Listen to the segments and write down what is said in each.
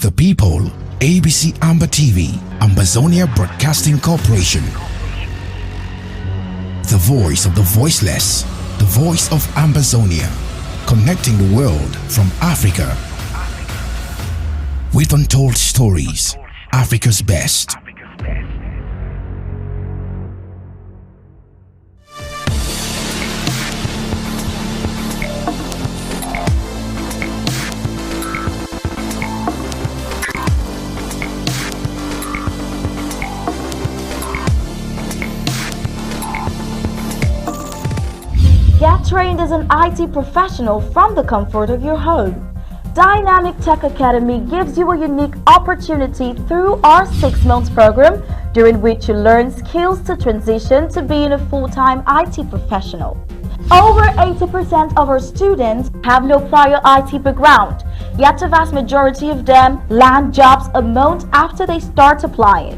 the people, ABC Amber TV, Ambazonia Broadcasting Corporation. The voice of the voiceless, the voice of Ambazonia, connecting the world from Africa. With untold stories, Africa's best. Get trained as an IT professional from the comfort of your home. Dynamic Tech Academy gives you a unique opportunity through our 6-month program, during which you learn skills to transition to being a full-time IT professional. Over 80% of our students have no prior IT background, yet the vast majority of them land jobs a month after they start applying.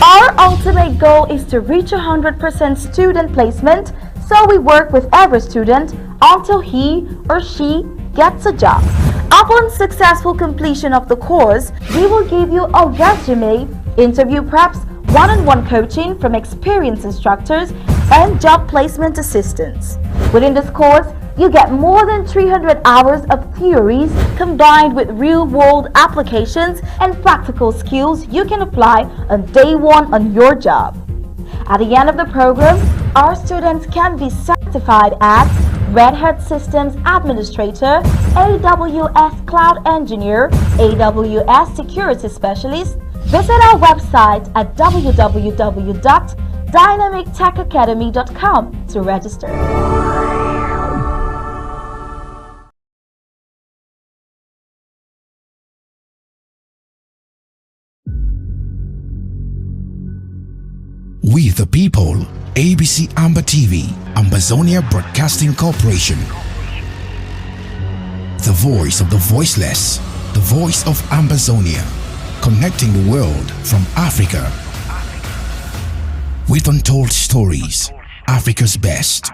Our ultimate goal is to reach 100% student placement, so we work with every student until he or she gets a job. Upon successful completion of the course, we will give you a resume, interview preps, one-on-one coaching from experienced instructors, and job placement assistance. Within this course, you get more than 300 hours of theories combined with real-world applications and practical skills you can apply on day one on your job. At the end of the program, our students can be certified as Red Hat Systems Administrator, AWS Cloud Engineer, AWS Security Specialist. Visit our website at www.dynamictechacademy.com to register. We the people, ABC Amber TV, Ambazonia Broadcasting Corporation. The voice of the voiceless, the voice of Ambazonia, connecting the world from Africa. With untold stories, Africa's best.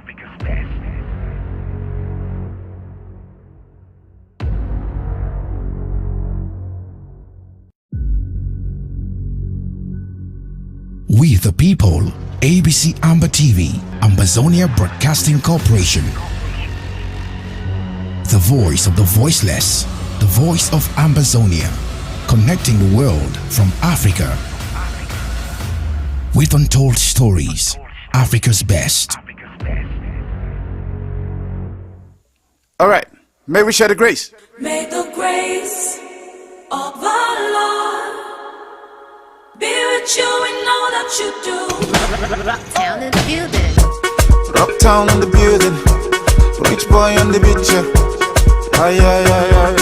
We the people, ABC Amber TV, Ambazonia Broadcasting Corporation. The voice of the voiceless, the voice of Ambazonia, connecting the world from Africa. With untold stories, Africa's best. All right, may we share the grace. May the grace of our Lord be with you in all that you do. Rocktown in the building. Rocktown in the building. Rich boy on the beach. Ay, ay, ay, ay.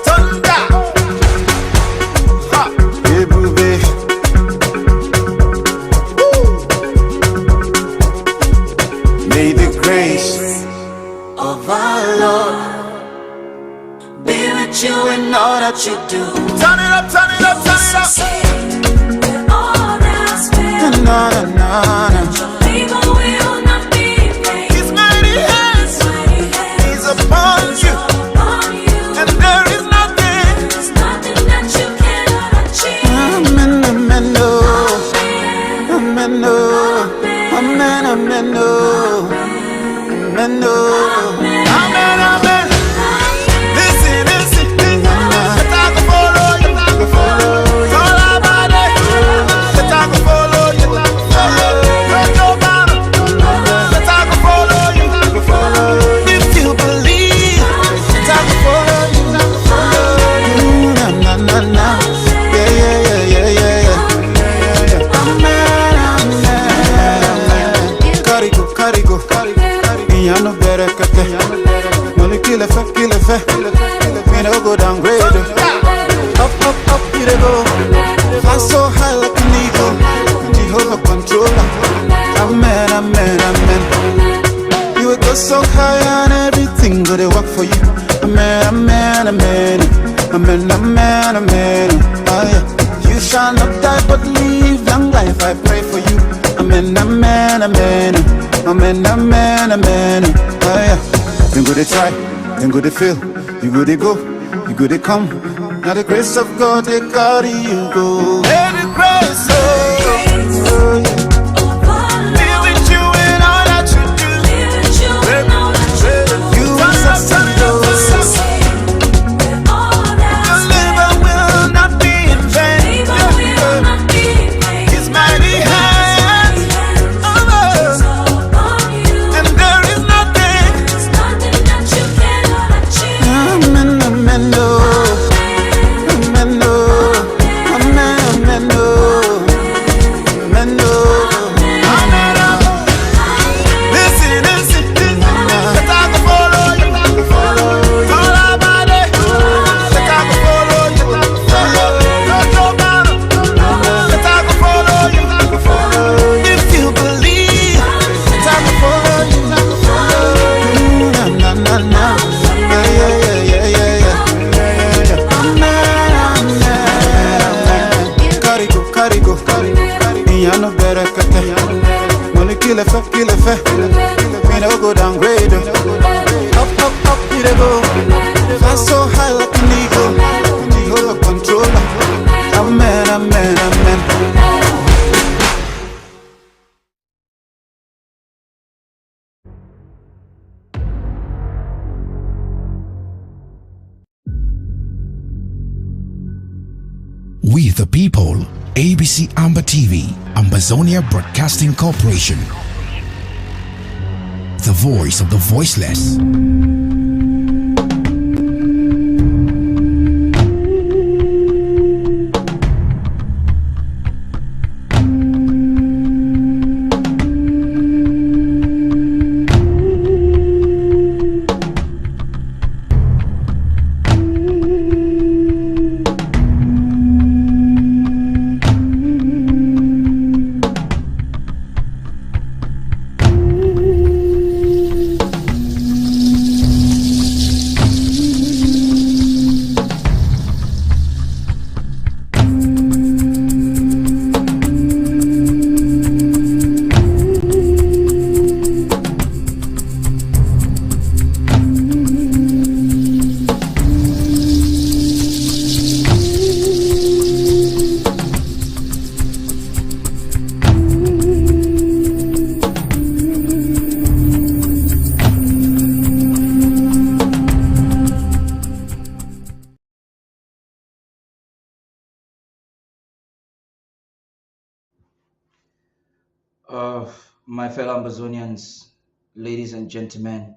Thunder. Ha. Hey, booby. Woo. May the grace Of our Lord be with you in all that you do. turn it up, turn it up, turn it up. With all that's fair, Na, na, na, na. your labor will not be in vain. His mighty hands Mighty hand is upon you, upon you. and there is nothing. There's nothing that you cannot achieve. Amen, amen, no. Amen, no. Amen, amen, no. Amen, no. Amen, amen. Listen, listen. Let I go follow you. Let I go follow you. All about it. Let I go follow you. Let I go follow you. Let your banner. Let I go follow you. Let I go follow you. If you believe, let I go follow you. Let I go follow you. Na na na na. Yeah yeah yeah yeah yeah yeah. Amen, amen. Carigo, carigo, carigo. Yano better kate. Money kill a fe. Me no go down grade. Up, you dey go. Fly so high like an eagle. Jehovah controller. Amen, amen, amen. You will go so high and everything go to work for you. Amen, amen, amen. Amen, amen, amen. Oh yeah. You shall not die but live long life. I pray for you. Amen, amen, amen. Amen, amen, amen. Oh yeah. Then go they try, then go they fail. You go they go, you go they come. Now the grace of God they carry you go. Let the grace, oh, be with you in all that you do. You are successful. Your labor will not be in vain. His mighty hand, and there is nothing. Amen, amen, no. Amen, no. Amen, amen, no. Amen, no. Amen, listen, listen. Let I go follow you. All about it. Let I go follow you. No joke, man. Let I go follow you. If you believe, let I go follow you. Na na na na. Yeah yeah yeah yeah yeah yeah. Amen, amen. Carry go, carry go. Me I no better cut. Money kill a fe. Me no go downgrade. Up, me they go. Fly so high like an eagle. Hold up controller. Amen, amen, amen. We the people, ABC Amber TV, Ambazonia Broadcasting Corporation. The voice of the voiceless. My fellow Ambazonians, ladies and gentlemen,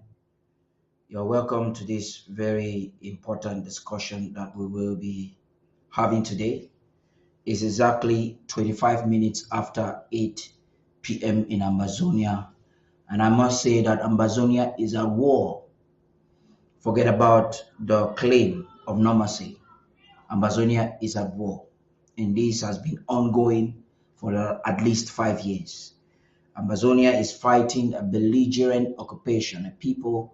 you're welcome to this very important discussion that we will be having today. It's exactly 25 minutes after 8 p.m. in Amazonia, and I must say that Amazonia is at war. Forget about the claim of normalcy. Amazonia is at war, and this has been ongoing for at least 5 years. Amazonia is fighting a belligerent occupation, a people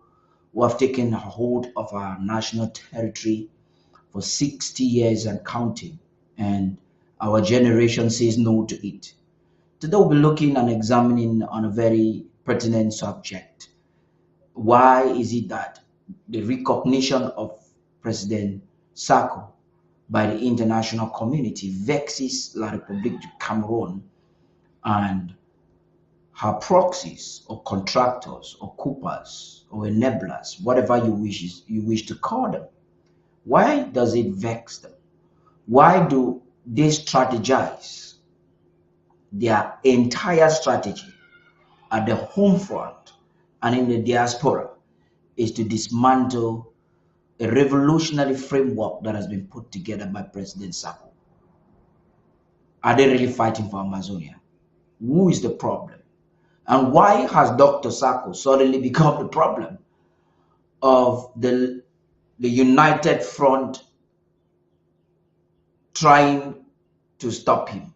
who have taken a hold of our national territory for 60 years and counting, and our generation says no to it. Today we'll be looking and examining on a very pertinent subject. Why is it that the recognition of President Sako by the international community vexes La République du Cameroon and her proxies or contractors or coopers or enablers, whatever you wish to call them? Why does it vex them? Why do they strategize their entire strategy at the home front and in the diaspora is to dismantle a revolutionary framework that has been put together by President Sako? Are they really fighting for Amazonia? Who is the problem? And why has Dr. Sako suddenly become the problem of the united front trying to stop him?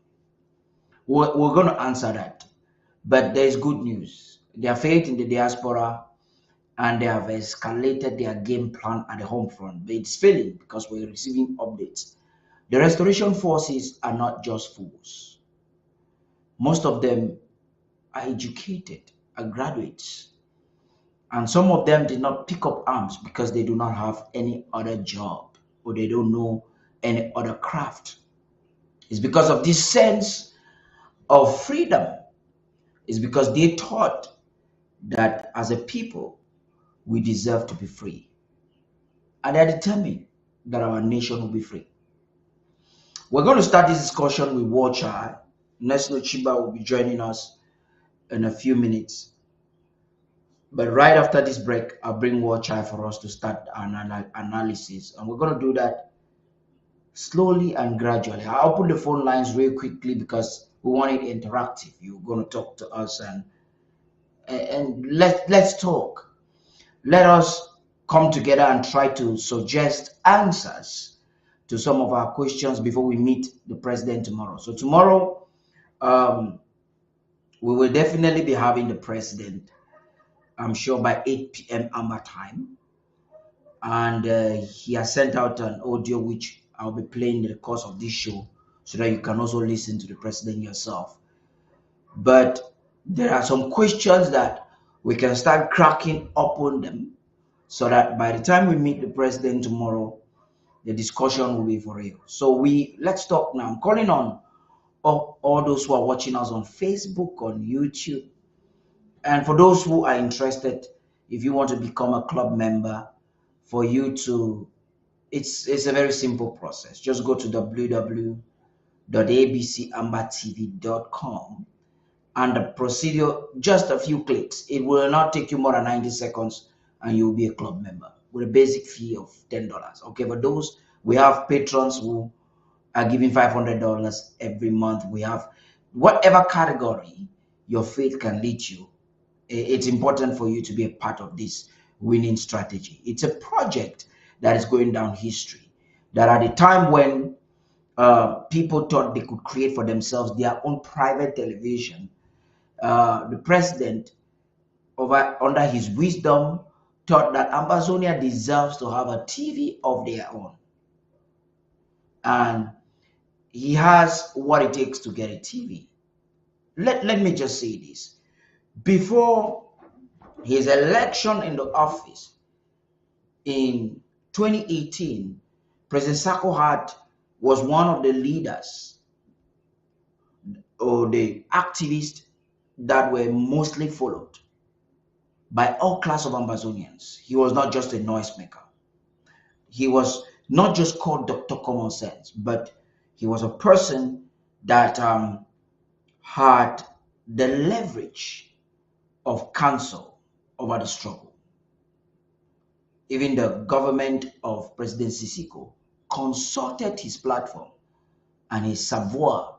We're going to answer that. But there's good news. Their faith in the diaspora, and they have escalated their game plan at the home front. But it's failing because we're receiving updates. The restoration forces are not just fools. Most of them are educated, are graduates. And some of them did not pick up arms because they do not have any other job, or they don't know any other craft. It's because of this sense of freedom. It's because they thought that as a people, we deserve to be free. And they're determined that our nation will be free. We're going to start this discussion with Warchai. Nesno Chiba will be joining us in a few minutes. But right after this break, I'll bring Warchai for us to start an analysis. And we're going to do that slowly and gradually. I'll open the phone lines real quickly because we want it interactive. You're going to talk to us and let's talk. Let us come together and try to suggest answers to some of our questions before we meet the president tomorrow. So tomorrow, we will definitely be having the president, I'm sure by 8 p.m. Amber time. And he has sent out an audio which I'll be playing in the course of this show so that you can also listen to the president yourself. But there are some questions that we can start cracking upon them so that by the time we meet the president tomorrow, the discussion will be for real. So let's talk now. I'm calling on all those who are watching us on Facebook, on YouTube. And for those who are interested, if you want to become a club member, for you to, it's a very simple process. Just go to www.abcambertv.com and the procedure, just a few clicks. It will not take you more than 90 seconds and you'll be a club member with a basic fee of $10. Okay, for those, we have patrons who are giving $500 every month. We have whatever category your faith can lead you. It's important for you to be a part of this winning strategy. It's a project that is going down history. That at the time when people thought they could create for themselves their own private television, the president, under his wisdom, thought that Ambazonia deserves to have a TV of their own. And he has what it takes to get a TV. Let me just say this. Before his election in the office in 2018, President Sako was one of the leaders or the activists that were mostly followed by all class of Ambazonians. He was not just a noisemaker. He was not just called Dr. Common Sense, but he was a person that had the leverage of counsel over the struggle. Even the government of President Sako consulted his platform and his savoir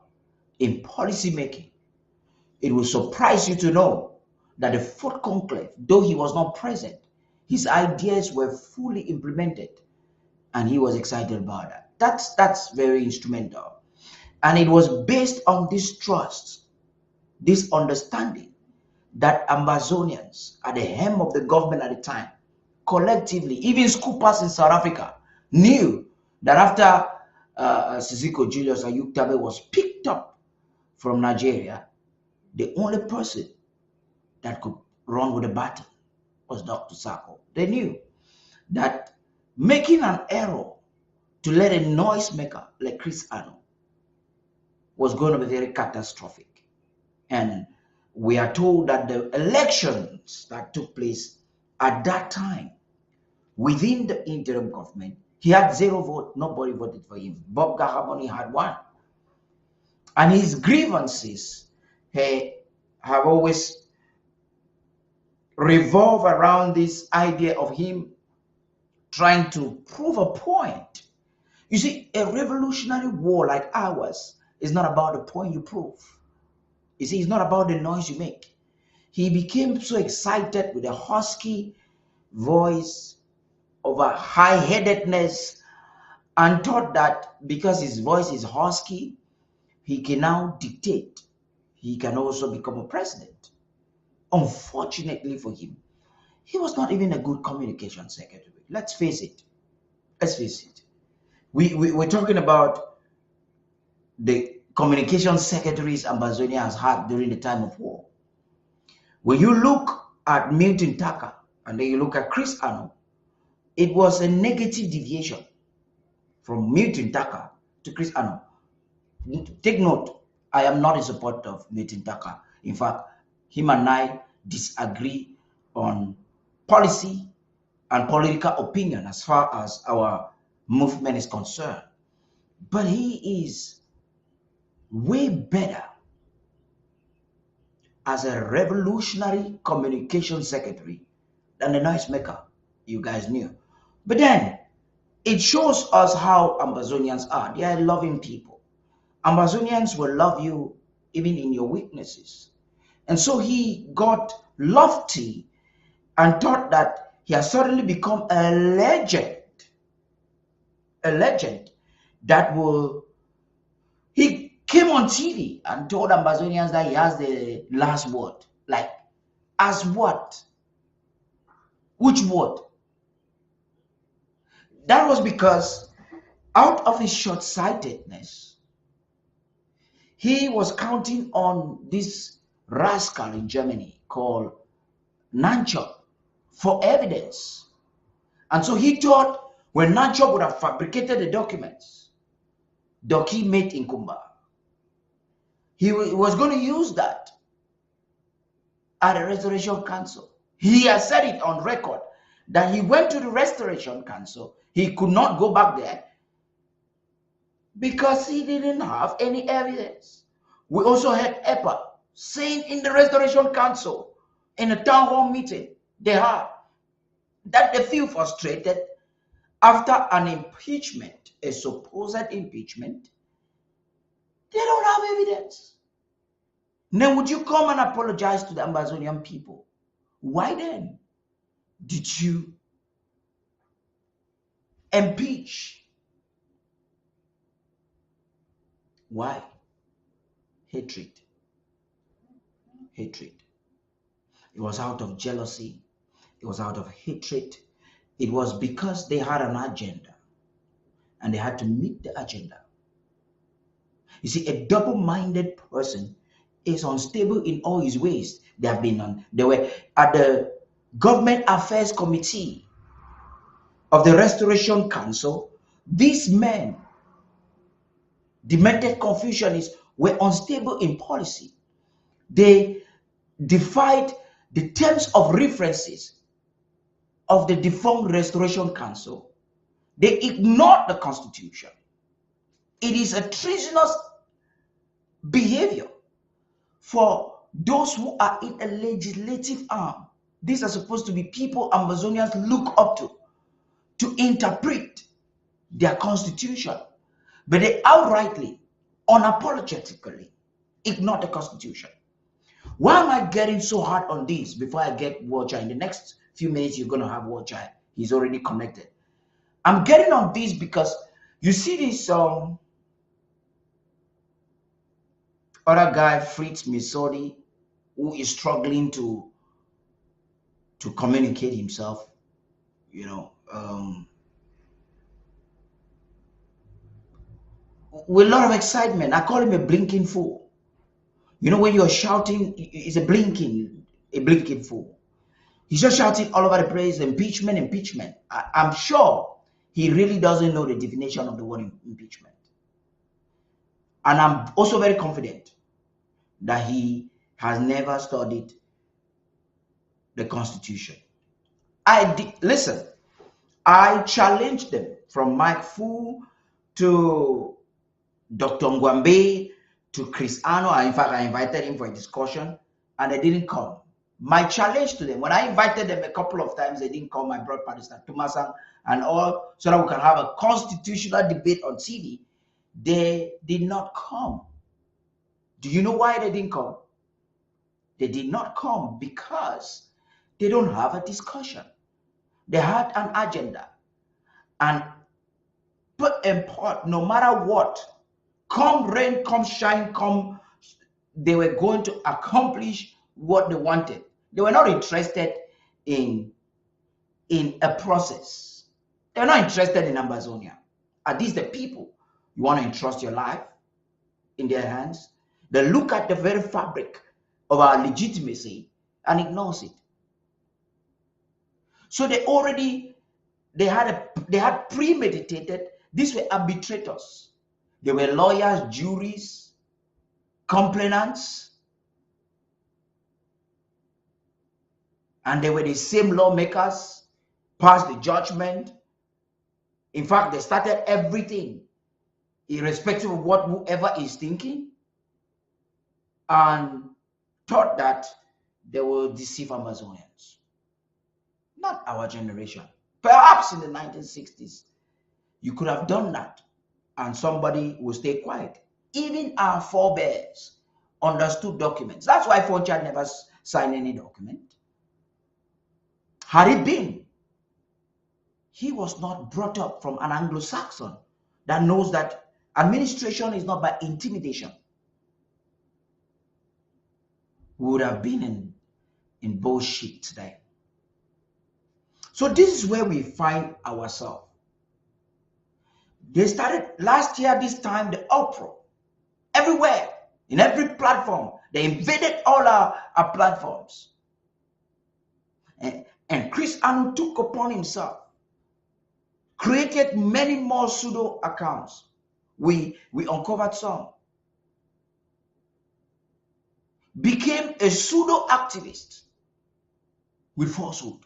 in policy making. It will surprise you to know that the fourth conclave, though he was not present, his ideas were fully implemented and he was excited about that. That's very instrumental. And it was based on this trust, this understanding that Ambazonians at the helm of the government at the time, collectively, even scoopers in South Africa, knew that after Sisiko Julius Ayuktabe was picked up from Nigeria, the only person that could run with the baton was Dr. Sako. They knew that making an error to let a noisemaker like Chris Ano was going to be very catastrophic. And we are told that the elections that took place at that time within the interim government, he had 0 vote. Nobody voted for him. Bob Gahaboni had 1. And his grievances have always revolved around this idea of him trying to prove a point. You see, a revolutionary war like ours is not about the point you prove. You see, it's not about the noise you make. He became so excited with a husky voice of a high-headedness and thought that because his voice is husky, he can now dictate. He can also become a president. Unfortunately for him, he was not even a good communication secretary. Let's face it. Let's face it. We're talking about the communication secretaries Ambazonia has had during the time of war. When you look at Milton Taka and then you look at Chris Ano, it was a negative deviation. from Milton Tucker to Chris Ano. Take note, I am not a supporter of Milton Tucker. In fact, him and I disagree on policy and political opinion as far as our movement is concerned. But he is way better as a revolutionary communication secretary than the noisemaker you guys knew. But then it shows us how Ambazonians are. They are loving people. Ambazonians will love you even in your weaknesses. And so he got lofty and thought that he has suddenly become a legend that will. He came on TV and told Ambazonians that he has the last word. Like, as what? Which word? That was because out of his short-sightedness, he was counting on this rascal in Germany called Nanchop for evidence. And so he thought when Nanchop would have fabricated the documents Doki made in Kumba, he was going to use that at the Restoration Council. He has said it on record that he went to the Restoration Council. He could not go back there because he didn't have any evidence. We also had EPA saying in the Restoration Council, in a town hall meeting they had, that they feel frustrated after an impeachment, a supposed impeachment. They don't have evidence. Then would you come and apologize to the Ambazonian people? Why then did you impeach? Why? Hatred. Hatred. It was out of jealousy. It was out of hatred. It was because they had an agenda and they had to meet the agenda. You see, a double-minded person is unstable in all his ways. They were at the Government Affairs Committee of the Restoration Council. These men, demented Confucianists, were unstable in policy. They defied the terms of references of the defunct Restoration Council. They ignored the Constitution. It is a treasonous behavior for those who are in a legislative arm. These are supposed to be people Ambazonians look up to interpret their constitution. But they outrightly, unapologetically ignore the Constitution. Why am I getting so hard on this before I get Watcher? In the next few minutes, you're going to have Watcher. He's already connected. I'm getting on this because you see this other guy, Fritz Misodi, who is struggling to communicate himself, with a lot of excitement. I call him a blinking fool. When you're shouting, it's a blinking fool. He's just shouting all over the place, impeachment, impeachment. I'm sure he really doesn't know the definition of the word impeachment. And I'm also very confident that he has never studied the Constitution. Listen, I challenged them from Mike Fu to Dr. Ngwambe to Chris Ano. In fact, I invited him for a discussion and they didn't come. My challenge to them, when I invited them a couple of times, they didn't come. I brought Pastor Tumasang and all so that we can have a constitutional debate on TV. They did not come. Do you know why they didn't come? They did not come because they don't have a discussion. They had an agenda. And put in part, no matter what, come rain, come shine, they were going to accomplish what they wanted. They were not interested in a process. They're not interested in Ambazonia. Are these the people you want to entrust your life in their hands? They look at the very fabric of our legitimacy and ignores it. So they had premeditated, These were arbitrators. They were lawyers, juries, complainants, and they were the same lawmakers, passed the judgment. In fact, they started everything, irrespective of what whoever is thinking, and thought that they will deceive Amazonians. Not our generation. Perhaps in the 1960s, you could have done that, and somebody will stay quiet. Even our forebears understood documents. That's why Fonchard never signed any document. Had it been, he was not brought up from an Anglo-Saxon that knows that administration is not by intimidation. We would have been in bullshit today. So this is where we find ourselves. They started last year, this time, the uproar. Everywhere, in every platform. They invaded all our platforms. And Chris Anu took upon himself, created many more pseudo accounts. We uncovered some. Became a pseudo activist with falsehood.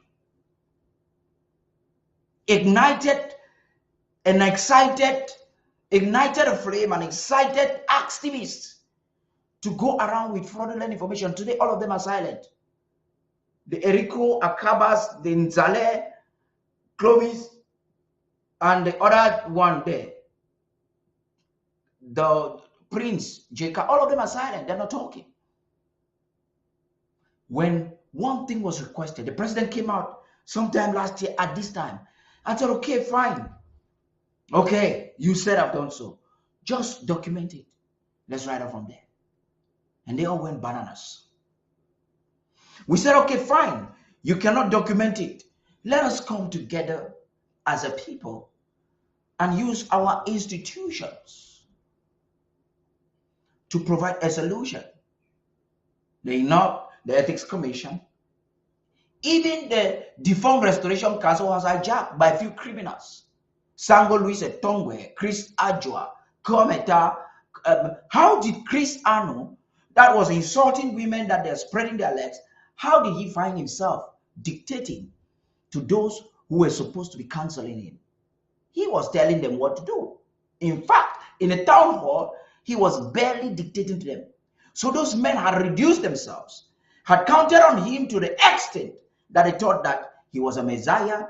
Ignited a flame and excited activists to go around with fraudulent information. Today, all of them are silent. The Eriko, Akabas, the Nzale, Clovis, and the other one there, the Prince, Jeka, all of them are silent. They're not talking. When one thing was requested, the president came out sometime last year at this time and said, okay, fine. Okay, you said I've done so. Just document it. Let's write it from there. And they all went bananas. We said, okay, fine. You cannot document it. Let us come together as a people and use our institutions to provide a solution. The Ethics Commission, even the Defunct Restoration Council was hijacked by a few criminals. Sango Luis Etongwe, Chris Ajwa, Kometa. How did Chris Anu, that was insulting women that they're spreading their legs, how did he find himself dictating to those who were supposed to be counseling him? He was telling them what to do. In fact, in a town hall, he was barely dictating to them. So those men had reduced themselves, had counted on him to the extent that they thought that he was a messiah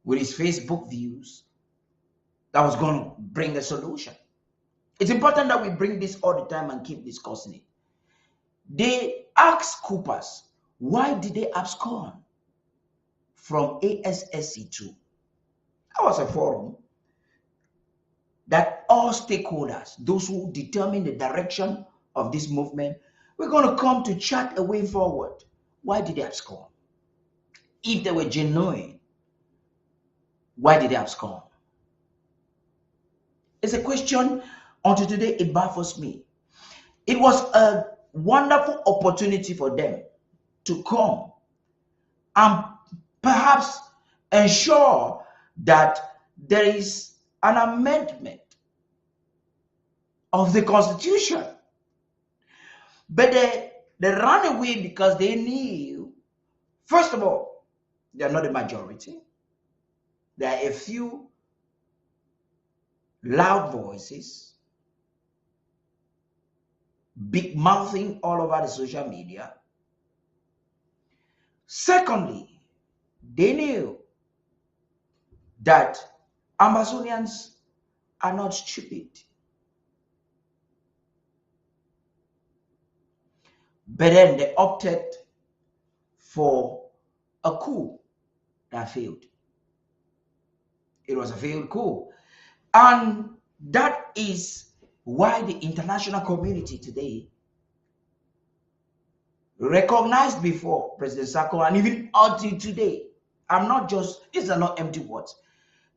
with his Facebook views that was going to bring a solution. It's important that we bring this all the time and keep discussing it. They asked Coopers, why did they abscond from ASSC2? That was a forum that all stakeholders, those who determine the direction of this movement, we're going to come to chart a way forward. Why did they abscond? If they were genuine, why did they abscond? It's a question until today, it baffles me. It was a wonderful opportunity for them to come and perhaps ensure that there is an amendment of the Constitution. But they ran away because they knew, first of all, they are not the majority. There are a few loud voices, big mouthing all over the social media. Secondly, they knew that Amazonians are not stupid. But then they opted for a coup that failed. It was a failed coup. And that is why the international community today recognized before President Sako, and even until today, these are not empty words.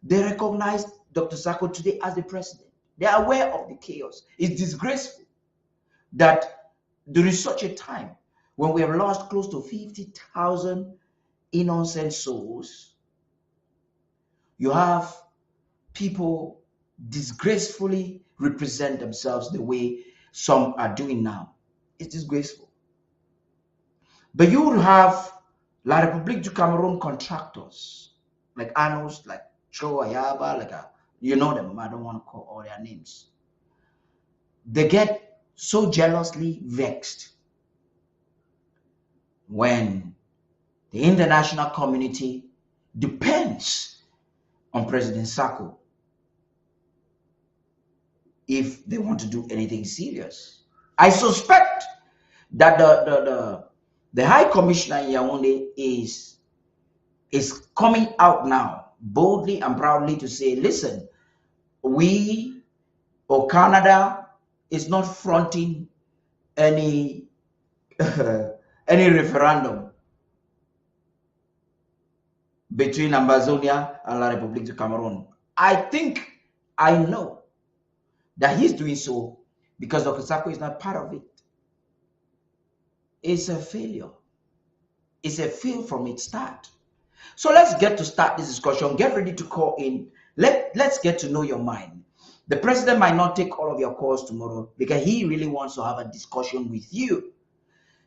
They recognize Dr. Sako today as the president. They are aware of the chaos. It's disgraceful that during such a time when we have lost close to 50,000 innocent souls, you have people disgracefully represent themselves the way some are doing now. It's disgraceful. But you will have La République du Cameroon contractors, like Anos, like Cho Ayaba, like you know them. I don't want to call all their names. They get so jealously vexed when the international community depends on President Sako if they want to do anything serious. I suspect that the High Commissioner in Yaoundé is coming out now boldly and proudly to say, listen, we or Canada is not fronting any any referendum between Ambazonia and La République du Cameroon. I know that he's doing so because Dr. Sako is not part of it. It's a failure. It's a fail from its start. So let's get to start this discussion. Get ready to call in. Let's get to know your mind. The president might not take all of your calls tomorrow because he really wants to have a discussion with you.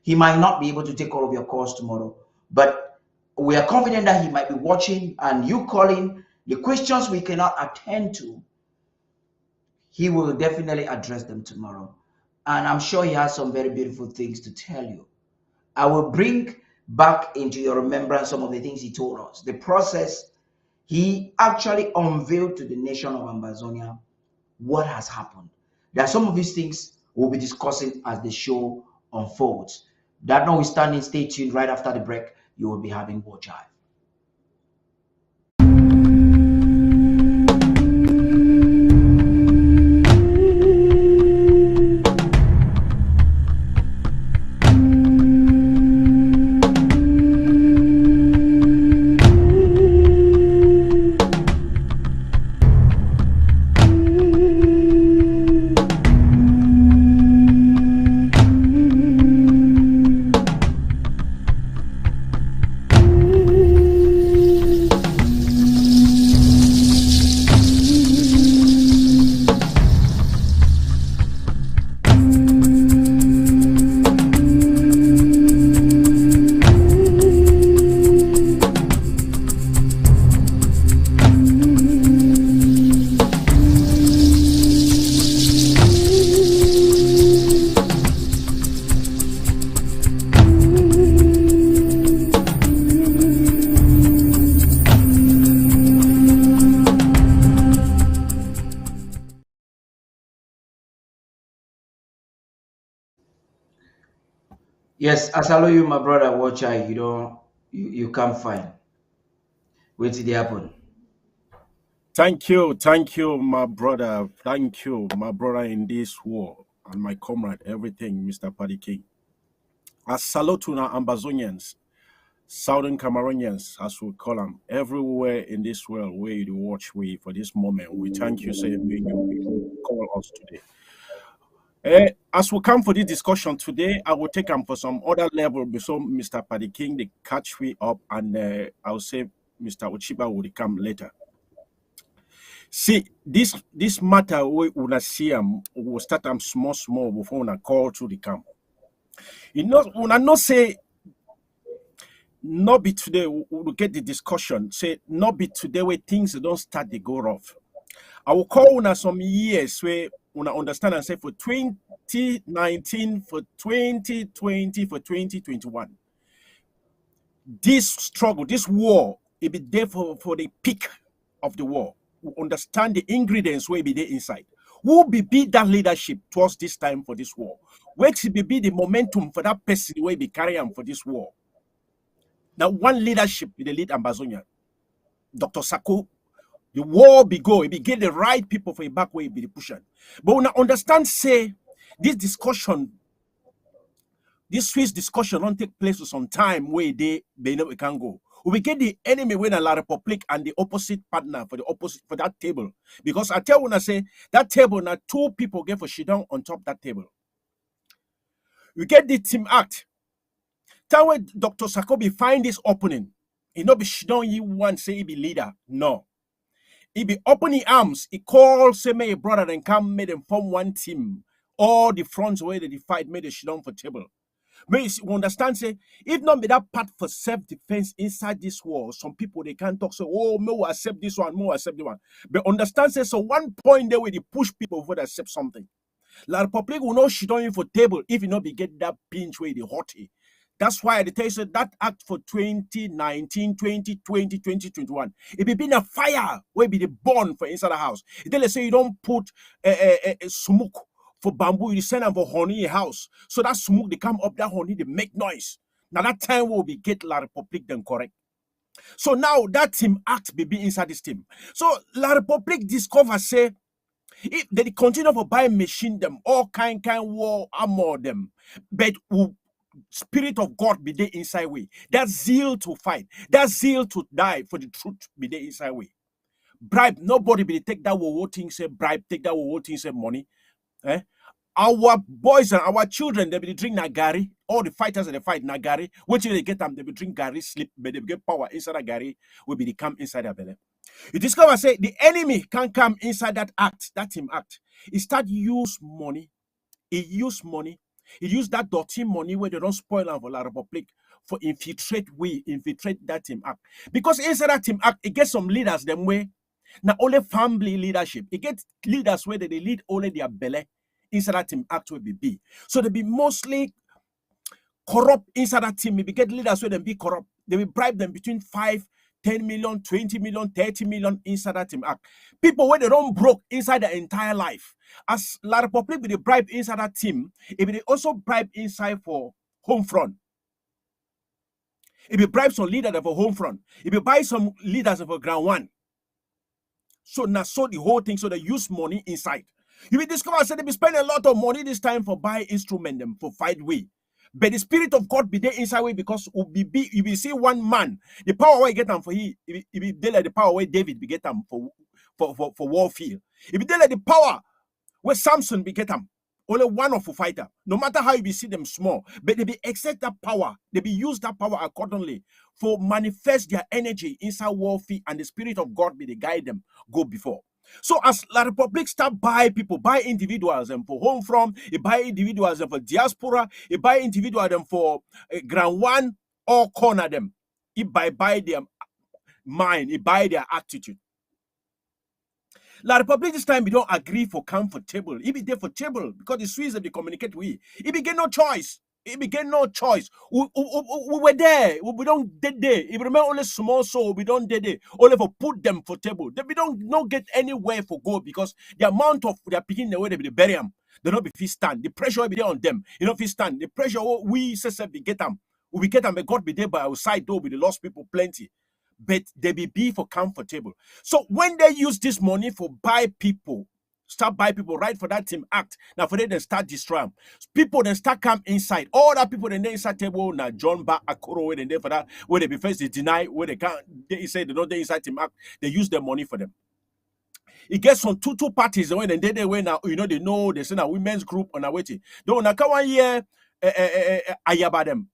He might not be able to take all of your calls tomorrow, but we are confident that he might be watching and you calling. The questions we cannot attend to, he will definitely address them tomorrow. And I'm sure he has some very beautiful things to tell you. I will bring back into your remembrance some of the things he told us. The process he actually unveiled to the nation of Ambazonia what has happened. There are some of these things we'll be discussing as the show unfolds. That notwithstanding, stay tuned. Right after the break, you will be having Watch Eye. Yes, as I know you, my brother, watch eye, you can't find. Wait till they happen. Thank you, my brother. Thank you, my brother in this war and my comrade, everything, Mr. Paddy King. I salute to our Ambazonians, Southern Cameroonians, as we call them, everywhere in this world where you watch we for this moment. We thank you, saying you call us today. As we come for this discussion today, I will take them for some other level before Mr. Paddy King they catch me up, and I'll say Mr. Ochiba will come later. See, this matter we will see will start them small before we call to the camp. You know, when I not say not be today, we'll get the discussion. Say not be today where things don't start to go rough. I will call una some years where una understand and say for 2019, for 2020, for 2021. This struggle, this war, it be there for the peak of the war. We understand the ingredients where be there inside. Who will be that leadership towards this time for this war? Where should be the momentum for that person where be carrying for this war? Now, one leadership be the lead Ambazonia, Dr. Sako. The war be go, it be get the right people for a back way be the pushing. But when I understand, say this discussion, this Swiss discussion don't take place for some time where they know we can go. We get the enemy when a La Republic and the opposite partner for the opposite for that table. Because I tell when I say that table now 2 people get for shit down on top that table. We get the team act. Tell when Dr. Sakobi find this opening. It not be shit down you want say he be leader. No. He be opening arms. He called say my brother and come made them form one team. All the fronts where they fight made a shit on for table. May you understand, say, if not be that part for self-defense inside this war, some people they can't talk, so oh, me will accept this one, me will accept the one. But understand, say, so one point there where they push people before they accept something. La Republic will not shit on you for table if you not be get that pinch where they hot. That's why I tell you so that act for 2019, 2020, 2021. It be been a fire where be the born for inside the house. They say you don't put smoke for bamboo, you send them for honey in your house. So that smoke, they come up that honey, they make noise. Now that time will be get La Republic then correct. So now that team act be inside this team. So La Republic discover say, if they continue for buy machine them, all kind war armor them, but Spirit of God be there inside way. That zeal to fight, that zeal to die for the truth be there inside way. Bribe, nobody be take that war thing say bribe, take that war thing say money. Our boys and our children, they be drink nagari. All the fighters that they fight nagari. Once they get them, they be drink gari, sleep, but they get power inside that gari, will be the come inside their belly. You discover say the enemy can come inside that act, that team act. He start use money. He use money. He use that dirty money where they don't spoil them for La Republic for infiltrate that team act. Because inside that team act, it gets some leaders them way. Now only family leadership. It gets leaders where they lead only their belly inside that team act will be. So they be mostly corrupt inside that team. Maybe get leaders where they be corrupt. They will bribe them between 5, 10 million, 20 million, 30 million inside that team act. People where they don't broke inside their entire life. As La Republic with the bribe inside that team, it will also bribe inside for home front. It will bribe some leaders for home front. It will buy some leaders for ground one. So now so the whole thing, so they use money inside. You will discover say they be spending a lot of money this time for buy instrument them for fight way. But the Spirit of God be there inside way because you will see one man. The power where he get them for he be there like the power where David be get them for warfield. If be there like the power where Samson be get them. Only one of a fighter. No matter how you be see them small, but they be accept that power. They be use that power accordingly for manifest their energy inside warfare, and the Spirit of God be the guide them go before. So as La Republic start buy people, buy individuals and for home from, it buy individuals and for diaspora, it buy individuals them for ground one or corner them. It buy their mind, it buy their attitude. La Republic this time we don't agree for comfortable. It be there for table because the Swiss they communicate with. It began no choice. It began no choice. We were there. We don't dead there. If we remember only small soul, we don't dead there. Only for put them for table. They we don't not get anywhere for go because the amount of their picking the way they be bury them. They not be fit stand. The pressure will be there on them. You know, fit stand. The pressure we say we get them. We get them. But God be there by our side though. With the lost people plenty. But they be for comfortable. So when they use this money for buy people, start buy people right for that team act. Now for them they start destroy them. People then start come inside. All that people then they inside table now John Ba Akoro and then for that where they be first they deny where they can't they say they don't they inside team act. They use their money for them. It gets from two parties when they way now you know they send a women's group on a waiting. Don't na one year ayaba them.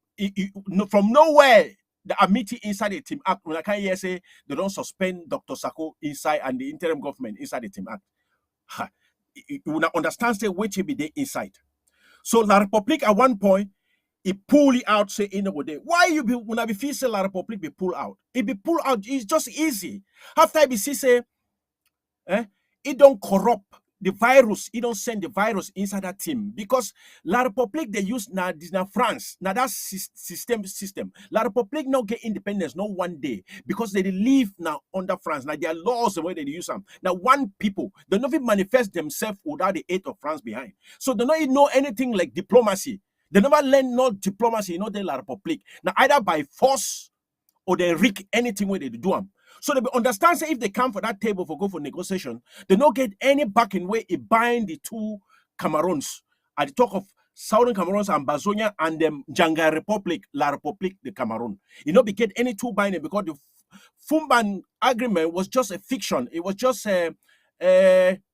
From nowhere. The meeting inside the team act when I can't hear say they don't suspend Dr. Sako inside and the interim government inside the team act. You will understand say which will be there inside. So La Republic at one point it pull it out say in the day. Why you be when I be feel say La Republic be pull out? It be pull out, it's just easy. After I be see say it don't corrupt the virus, it don't send the virus inside that team because La Republic they use now France. Now that system. La Republic now get independence not one day because they live now under France. Now their laws the way they use them. Now one people they not even manifest themselves without the aid of France behind. So they don't even know anything like diplomacy. They never learn no diplomacy, they La Republic. Now either by force or they rig anything where they do them. So they understand say if they come for that table for go for negotiation, they don't get any backing way it bind the two Cameroons. At the talk of Southern Cameroons and Bazonia and the Janga Republic, La Republique de Cameroon. Be get any two binding because the Fumban agreement was just a fiction. It was just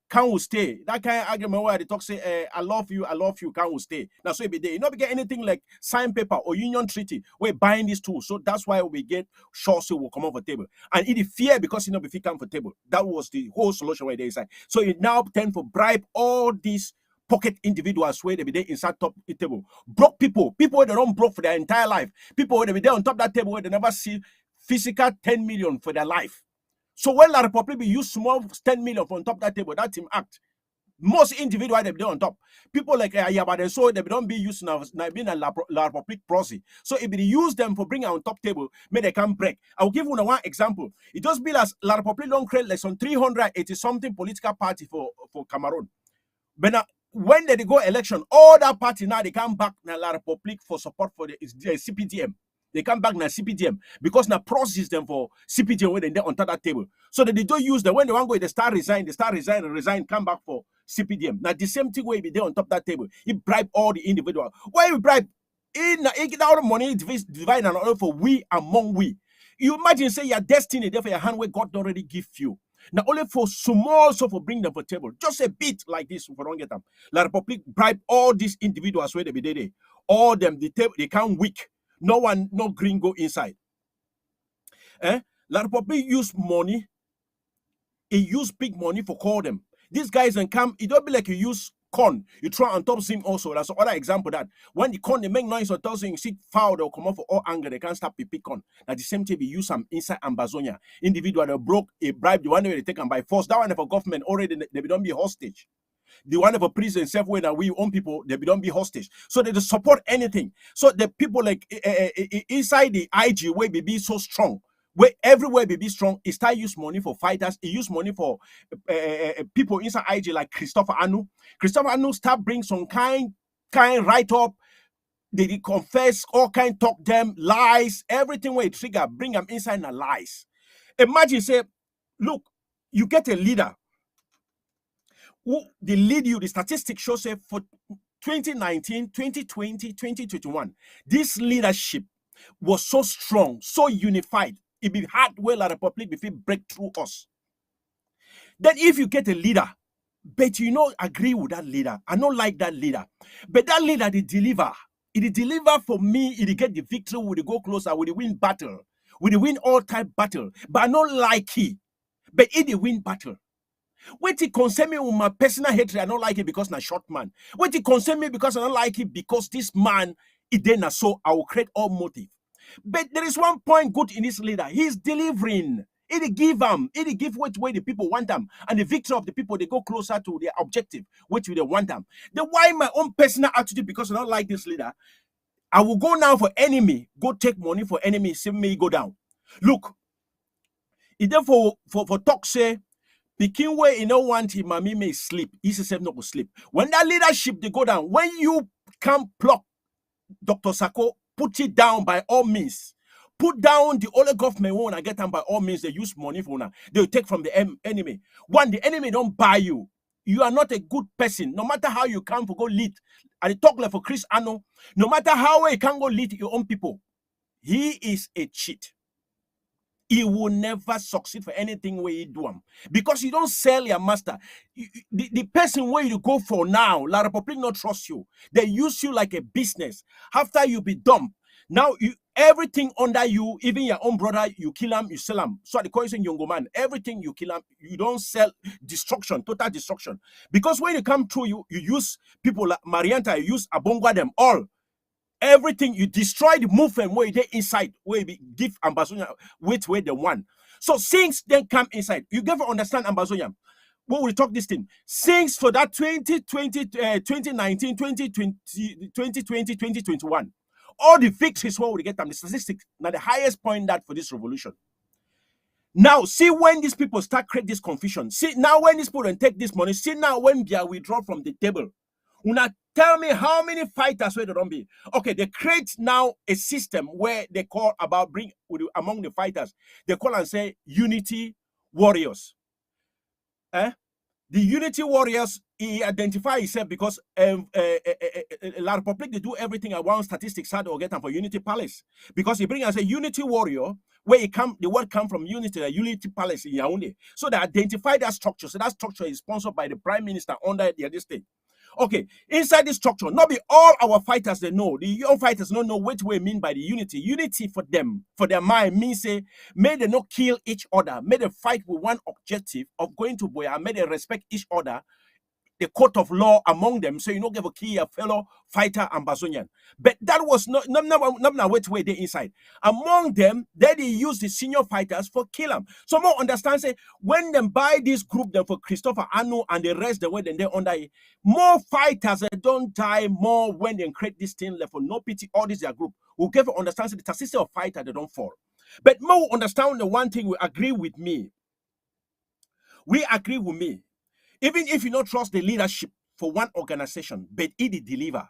can we stay? That kind of argument where they talk say, I love you, can we stay? Now so it be there. You know, we get anything like sign paper or union treaty. We're buying these tools. So that's why we get short sale will come off the table. And it is fear because if you comfortable. That was the whole solution where they say. So it now tend to bribe all these pocket individuals where they be there inside top table. Broke people where they don't broke for their entire life. People where they be there on top of that table where they never see physical 10 million for their life. So when La Republic be use small 10 million on top of that table, that team act. Most individuals they be there on top. People like Yabba, so they don't be used now being a La Republic proxy. So if they use them for bringing on top table, may they can break. I'll give you one example. It just be as La Republic don't create like some 380 something political party for Cameroon. But now, when they go election, all that party now they come back na La Republic for support for the CPDM. They come back now CPDM because now process them for CPDM when they're on top of that table. So that they don't use them when they want to go, they start resign, come back for CPDM. Now the same thing will be there on top of that table. He bribe all the individuals. Why you bribe? In our money divide and order for we among we. You imagine say your destiny there for your hand where God already give you. Now only for small so for bring them for table. Just a bit like this for don't get them. La Republic bribe all these individuals where they be there. All them the table they can't weak. No one, no green go inside. La Republic use money. He use big money for call them. These guys and come, it don't be like you use corn. You try on top of him also. That's another example that when the corn they make noise or tells you see foul, they'll come out for all anger. They can't stop the pick corn. At the same time, we use some inside Ambazonia. Individual that broke a bribe, the one way they take them by force. That one for government already they don't be hostage. The one of a prison self way that we own people, they don't be hostage. So they support anything. So the people like inside the IG where be so strong, where everywhere be strong, it start use money for fighters. It use money for people inside IG like Christopher Anu. Christopher Anu start bring some kind write up. They confess all kind talk them lies. Everything where it trigger bring them inside the lies. Imagine say, look, you get a leader. Who they lead you, the statistics show say for 2019, 2020, 2021, this leadership was so strong, so unified. It be hard where La Republic before break through us. Then if you get a leader, but you not agree with that leader, I don't like that leader, but that leader they deliver. It deliver for me, it get the victory, will go closer, will win battle, will win all type battle, but I don't like it, but it win battle. What it concern me with my personal hatred, I don't like it because I'm a short man. What it concern me because I don't like it because this man, it then so I will create all motive. But there is one point good in this leader. He's delivering. It give which way the people want them. And the victory of the people, they go closer to their objective, which way they want them. Then why my own personal attitude, because I don't like this leader, I will go now for enemy, go take money for enemy, see me go down. Look, it therefore for talk say, Pikin way you know want him, mommy may sleep. He said not to sleep. When that leadership they go down, when you can pluck Dr. Sako, put it down by all means. Put down the only government won't get them by all means. They use money for now. They'll take from the enemy. One, the enemy don't buy you. You are not a good person. No matter how you come for go lead. And they talk like for Chris Ano. No matter how you can go lead your own people. He is a cheat. He will never succeed for anything where you do them. Because you don't sell your master. The person where you go for now, La Republic not trust you. They use you like a business. After you be dumb, now everything under you, even your own brother, you kill him, you sell him. So the question, young man, everything you kill him, you don't sell destruction, total destruction. Because when you come through, you use people like Marianta, you use Abongwa them all. Everything you destroy the movement where they inside, where you give Ambazonia which way they want. So things then come inside. You never understand Ambazonia. When we talk this thing, things for that 2020, 2019, 2020, 2020, 2021, all the victories where we get them, the statistics, now the highest point that for this revolution. Now, see when these people start create this confusion. See now when these people don't take this money. See now when they are withdrawn from the table. Una tell me how many fighters where they don't be. Okay, they create now a system where they call about bring among the fighters. They call and say unity warriors. The unity warriors, he identify himself because La Republic they do everything around statistics hard or get them for Unity Palace because he bring as a unity warrior where it come, the word come from Unity, the Unity Palace in Yaoundé. So they identify that structure. So that structure is sponsored by the Prime Minister under the state. Okay, inside this structure, not be all our fighters they know. The young fighters don't know which way mean by the unity. Unity for them, for their mind, means say, may they not kill each other, may they fight with one objective of going to Boya, may they respect each other, the court of law among them, so you don't give a key a fellow fighter Ambazonian. But that was not which way they inside. Among them, they use the senior fighters for kill them. So more understand say when them buy this group them for Christopher Anu and the rest the way then they under it, more fighters they don't die more when they create this thing left for no pity all this their group. Who give understand say the system of fighter they don't fall. But more understand the one thing we agree with me. We agree with me. Even if you don't trust the leadership for one organization, but it deliver,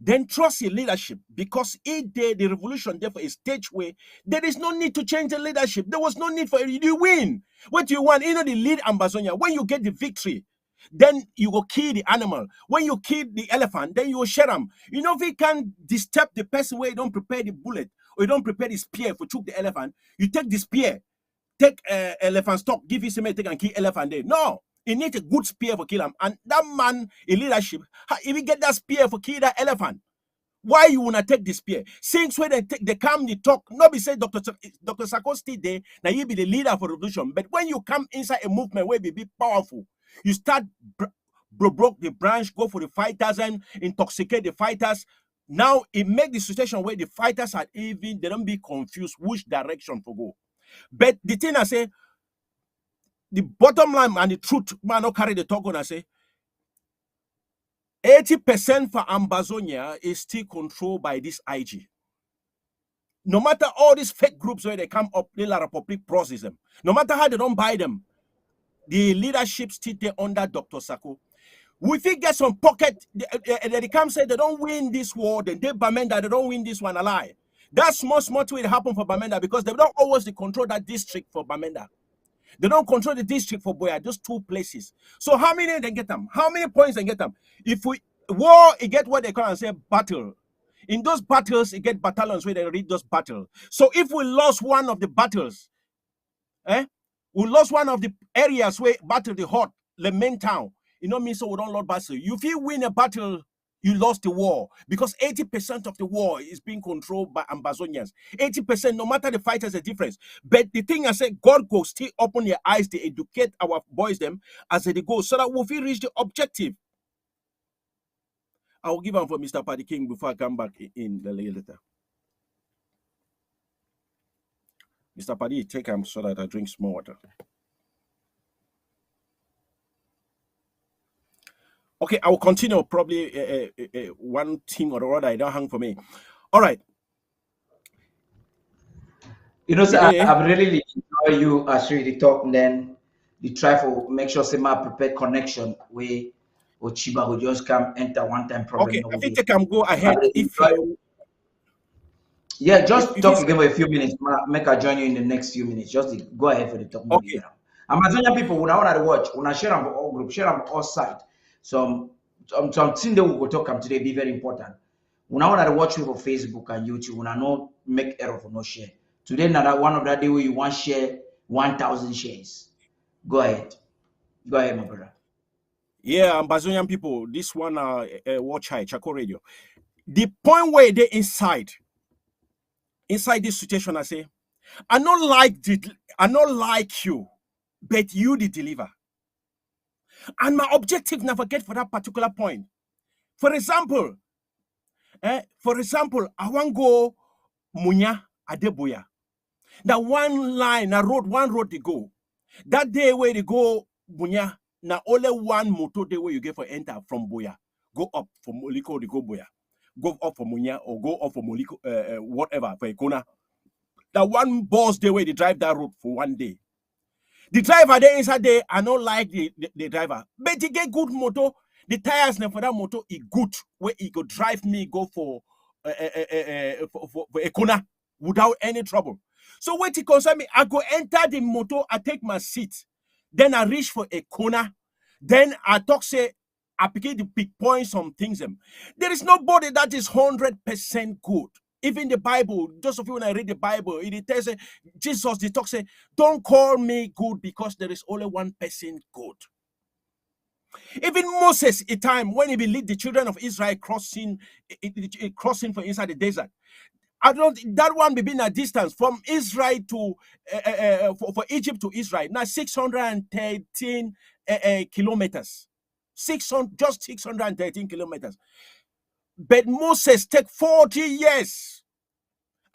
then trust your leadership because it did the revolution, therefore, a stage where there is no need to change the leadership. There was no need for it. You win. What you want, you know, the lead Ambazonia. When you get the victory, then you go kill the animal. When you kill the elephant, then you will share them. You know, if you can disturb the person where you don't prepare the bullet or you don't prepare the spear for choke the elephant, you take the spear, take elephant stock, give you some take and kill elephant there. No. He needs a good spear for kill him. And that man in leadership, if he get that spear for kill that elephant, why you wanna take the spear? Since when they come, they talk, nobody say Dr. Sako still there, now you be the leader for revolution. But when you come inside a movement where you be powerful, you start broke the branch, go for the fighters and intoxicate the fighters. Now it make the situation where the fighters are even, they don't be confused which direction to go. But the thing I say, the bottom line and the truth, man, not carry the talk on. I say 80% for Ambazonia is still controlled by this IG. No matter all these fake groups where they come up, the La Republic process them. No matter how they don't buy them, the leadership still there under Dr. Sako. We think get some pocket, they come say they don't win this war, then they Bamenda, they don't win this one alive. That's small way to happen for Bamenda because they don't always control that district for Bamenda. They don't control the district for Boya, just 2 places. So how many they get them? How many points they get them? If we war, it get what they call and say battle. In those battles, it get battalions where they read those battles. So if we lost one of the battles, we lost one of the areas where battle the hot, the main town. You know me, so we don't lose battle. If you win a battle, you lost the war because 80% of the war is being controlled by Ambazonians. 80%, no matter the fighters, a difference. But the thing I said, God go still open their eyes to educate our boys them as they go so that we reach the objective. I will give them for Mr. Paddy King before I come back in the later. Mr. Paddy, take him so that I drink some more water. Okay, I will continue probably one thing or the other. I don't hang for me. All right. You know, sir, I really enjoy you actually the talk and then you try to make sure say my prepared connection where Chiba will just come enter one time problem. Okay, I think I can go ahead if you... Yeah, just talk again for a few minutes. Make I join you in the next few minutes. Just go ahead for the talk. Okay. Amazonian people, when I want to watch, when I share them for all group, share them for all sides. Some thing that we will talk about today be very important. When I want to watch you for Facebook and YouTube, when I know make error for no share. Today, now one of that day where you want share 1,000 shares. Go ahead. Go ahead, my brother. Yeah, Ambazonian people, this one watch high, Chaco Radio. The point where they inside this situation, I say, I not like you, but you the deliver. And my objective never get for that particular point. For example, I want go Munya Adeboya. Now one road they go. That day where they go Munya, now only one motor day where you get for enter from Boya. Go up from Moliko, they go Boya. Go up for Munya or go up for Moliko, whatever, for Ekona. That one boss day where they drive that road for one day. The driver there inside there, I don't like the driver. But he get good motor. The tires for that motor is good. Where he could drive me, go for Ekona without any trouble. So when it concern me, I go enter the motor, I take my seat. Then I reach for Ekona. Then I talk, say, I begin to pick points on things. There is nobody that is 100% good. Even the Bible, those of you when I read the Bible, it tells Jesus, the talk say, don't call me good because there is only one person good. Even Moses, a time when he will lead the children of Israel crossing from inside the desert. I don't that one be been a distance from Israel to for Egypt to Israel. Now 613 kilometers. 613 kilometers. But Moses take 40 years.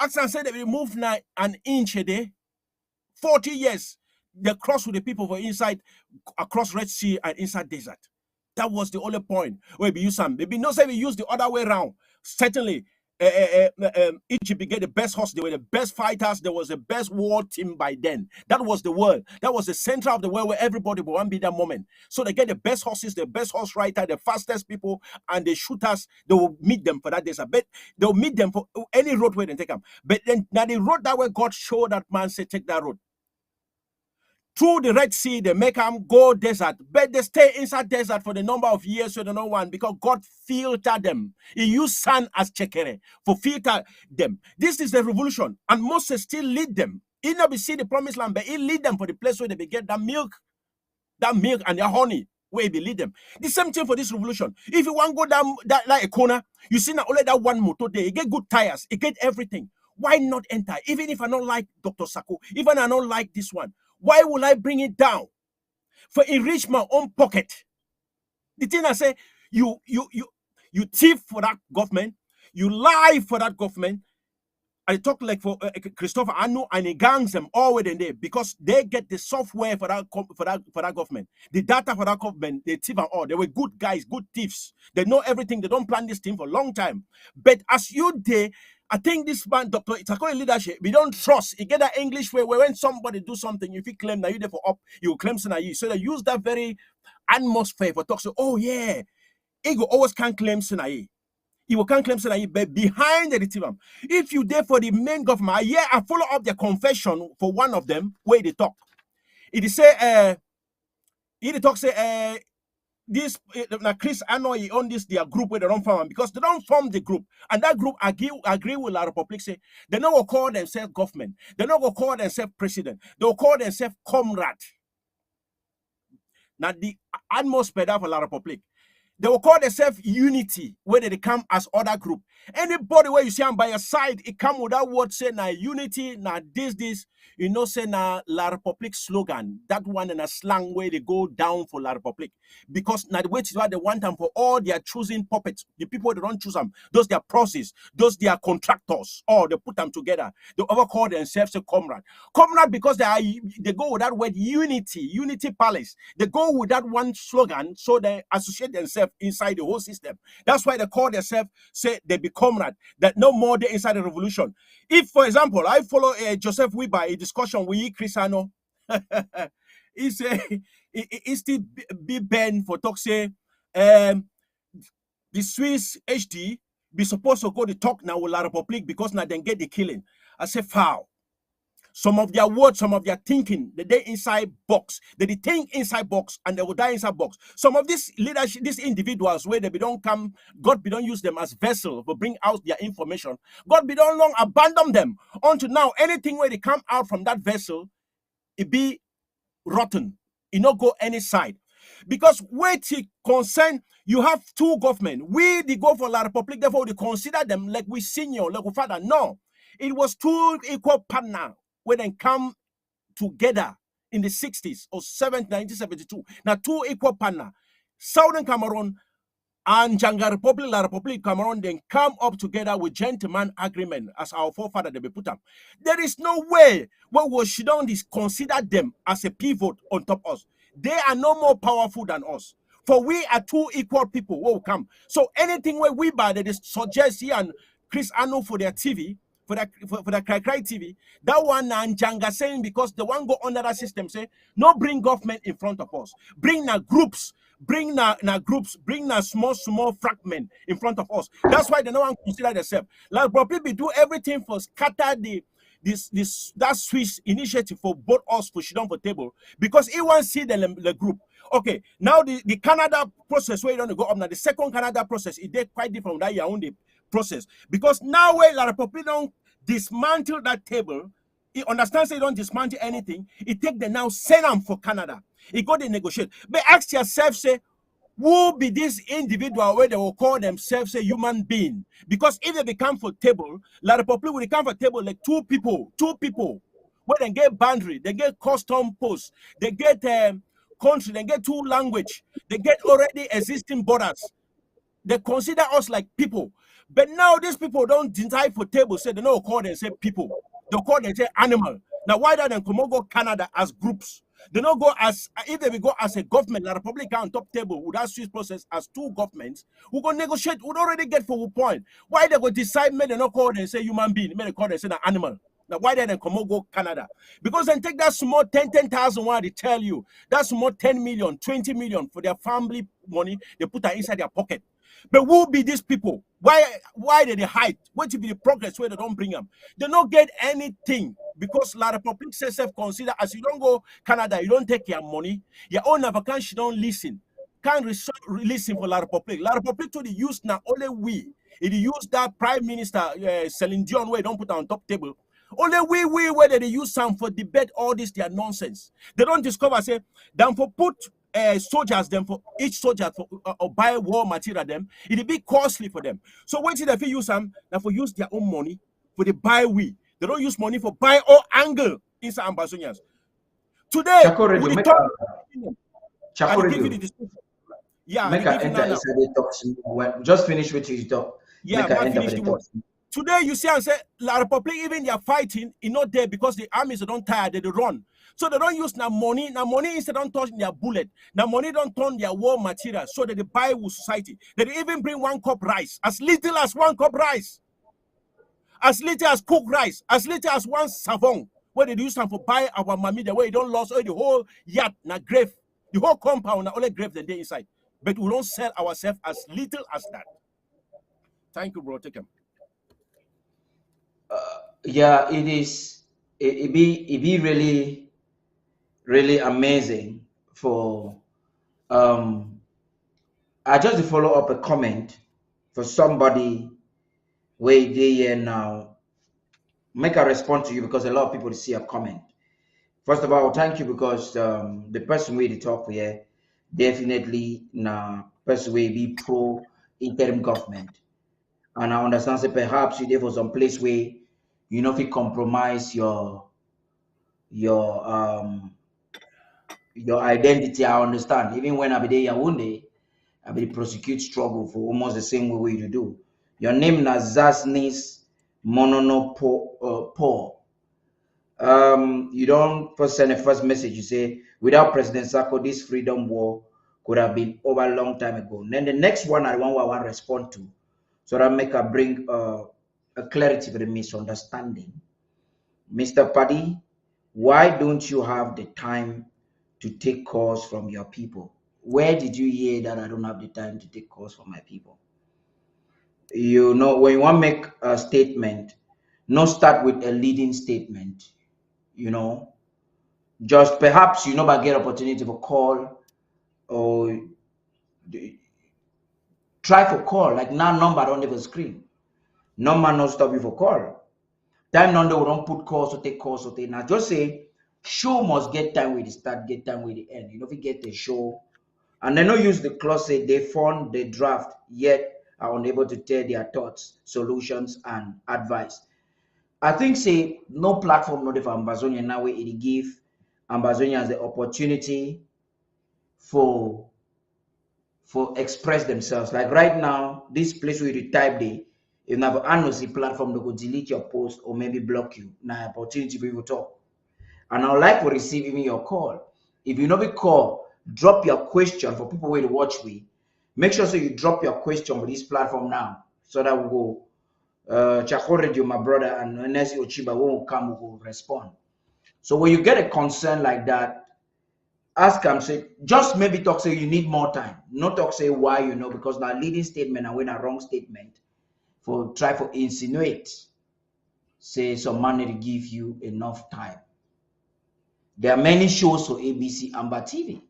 Axan said they will move now an inch a day. 40 years. They cross with the people for inside across Red Sea and inside desert. That was the only point where we use some. Maybe not say we use the other way around. Certainly, Egypt get the best horse. They were the best fighters. There was the best war team by then. That was the world. That was the center of the world where everybody will want to be that moment. So they get the best horses, the best horse rider, the fastest people, and the shooters. They will meet them for that desert. But they'll meet them for any road where they take them. But then now the road that way God showed that man said take that road. Through the Red Sea, they make them go desert, but they stay inside desert for the number of years so they don't want because God filtered them. He used sand as chekere for filter them. This is the revolution, and Moses still lead them. He never see the promised land, but he lead them for the place where they get that milk and the honey. Where he lead them. The same thing for this revolution. If you want to go down that like a corner, you see now only that one motor there. You get good tires, you get everything. Why not enter? Even if I don't like Dr. Sako, even I don't like this one. Why will I bring it down? For enrich my own pocket. The thing I say, you thief for that government, you lie for that government. I talk like for Christopher Anu and he gangs them all within there because they get the software for that government, the data for that government. They thief and all. They were good guys, good thieves. They know everything. They don't plan this thing for a long time. But as you did, I think this man, Dr. Itakoi leadership, we don't trust. You get that English way where when somebody do something, if you claim that you there for up, you claim so you. So they use that very atmosphere for talk. So, oh yeah, ego always can't claim Sinai. He will can't claim Sinai, but behind the team. If you there for the main government, yeah, I follow up their confession for one of them where they talk. It say, this now Chris Anoy on this their group where they don't form because they don't form the group and that group agree with La Republic say they not go call themselves government, they not go call themselves president, they will call themselves comrade. Now the atmosphere for La Republic, they will call themselves unity where they come as other group. Anybody where you see them by your side, it come with that word say now unity, now this, you know, say now La Republic slogan. That one in a slang where they go down for La Republic. Because now the way is why they want them for all their choosing puppets. The people they don't choose them, those their process, those their contractors, or they put them together. They over call themselves a comrade. Comrade because they go with that word unity palace. They go with that one slogan, so they associate themselves inside the whole system. That's why they call themselves, say they be comrade, that no more they inside the revolution. If, for example, I follow Joseph Weber, a discussion with Cristiano, he say he still be banned for talk say the Swiss HD be supposed to go to talk now with La Republic because now they get the killing. I say foul. Some of their words, some of their thinking, they inside box. They think inside box and they will die inside box. Some of these leadership, these individuals where they don't come, God be don't use them as vessel to bring out their information. God be don't long abandon them until now. Anything where they come out from that vessel, it be rotten. It not go any side. Because where it concern, you have two government. We the go for La Republic, therefore we consider them like we senior, like we father. No, it was two equal partner when they come together in the 60s or 70s, 1972. Now, two equal partner, Southern Cameroon and Janga Republic, La Republic Cameroon, then come up together with gentleman agreement as our forefather they be put up. There is no way where we should only consider them as a pivot on top of us. They are no more powerful than us. For we are two equal people who will come. So anything where we buy that is suggest here and Chris Arnold for their TV, for the Cry TV, that one and Janga saying because the one go under that system say no bring government in front of us, bring na groups, bring na groups, bring na small fragment in front of us. That's why they no one consider themselves. Like people do everything for scatter that Swiss initiative for both us for sit down for table because he wants to see the group. Okay, now the Canada process where you don't go up now. The second Canada process is quite different from that Yaoundé process. Because now when La Republic don't dismantle that table, he understands they don't dismantle anything. It take them now send them for Canada. He go to negotiate. But ask yourself, say, who be this individual where they will call themselves a human being? Because if they become for table, La Republic will become for table like two people, where they get boundary, they get custom posts, they get country, they get two language, they get already existing borders. They consider us like people. But now these people don't decide for table, say they don't call them say people. They call them say animal. Now why don't they come go Canada as groups? They don't go as, if they will go as a government, the Republic on top table with that Swiss process as two governments, who go negotiate, would already get for a point. Why they go decide, may they not call them say human being, may they call them say an animal. Now why they come go Canada? Because then take that small 10,000 one they tell you, that small 10 million, 20 million for their family money, they put that inside their pocket. But who be these people? Why did they hide? What to be the progress where they don't bring them? They don't get anything because La Republic says self-consider as you don't go Canada, you don't take your money. Your own vacancy don't listen. Can't listen for La Republic. La Republic to the use now only we. If you use that Prime Minister Celine Dion where don't put on top table. Only we where they use some for debate all this their nonsense. They don't discover say them for put soldiers them for each soldier for or buy war material them it'll be costly for them. So when they use some that for use their own money for the buy we they don't use money for buy all angle inside Ambazonians. Today Chako Radio, we make talk Chako I give you the Radio. description. Yeah, Make I her give you enter now. inside the talk. Just finish with his talk. Yeah, Make her man, enter finish the the talk. word. Today you see and say La Republic even they are fighting is not there because the armies don't tired they run. So they don't use now money instead don't touch their bullet. Now money don't turn their war material so that they buy with society. They even bring 1 cup rice, as little as 1 cup rice, as little as cooked rice, as little as 1 savon. Where they use them for buy our mommy the way they don't lose all the whole yard na grave, the whole compound na only grave than they inside. But we don't sell ourselves as little as that. Thank you, bro. Take him. Yeah, it is. It be really amazing for I just to follow up a comment for somebody where they here now. Make a response to you because a lot of people see a comment. First of all, thank you because the person we talk here definitely now person will be pro interim government. And I understand that perhaps you there for some place where you know if you compromise your identity. I understand. Even when I be there one day, I be prosecute struggle for almost the same way you do. Your name na Zasnis Monono Paul. You don't first send a first message. You say without President Sako, this freedom war could have been over a long time ago. And then the next one I want to respond to, so that make a bring a clarity for the misunderstanding. Mr. Paddy, why don't you have the time to take calls from your people? Where did you hear that I don't have the time to take calls from my people? You know, when you want to make a statement, not start with a leading statement. You know, just perhaps but get opportunity for call or try for call. Like now number don't have a screen. Number not stop you for call. Time number we don't put calls or take calls or take. Now just say show must get time with the start, get time with the end. You know, if you get the show and they don't use the clause say they fund the draft yet are unable to tell their thoughts, solutions, and advice. I think say no platform not for Ambazonian now where it give Ambazonians the opportunity for express themselves. Like right now, this place where you type the if you have an platform they could delete your post or maybe block you. Now opportunity for you to talk. And I would like to receive even your call. If you know the call, drop your question for people who will watch me. Make sure so you drop your question for this platform now so that we go. Chako Radio, my brother, and Nesi Ochiba won't come, we will respond. So when you get a concern like that, ask them, say, just maybe talk, say you need more time. Not talk, say why, because now leading statement and when a wrong statement for try for insinuate, say some money to give you enough time. There are many shows for ABC Amber TV.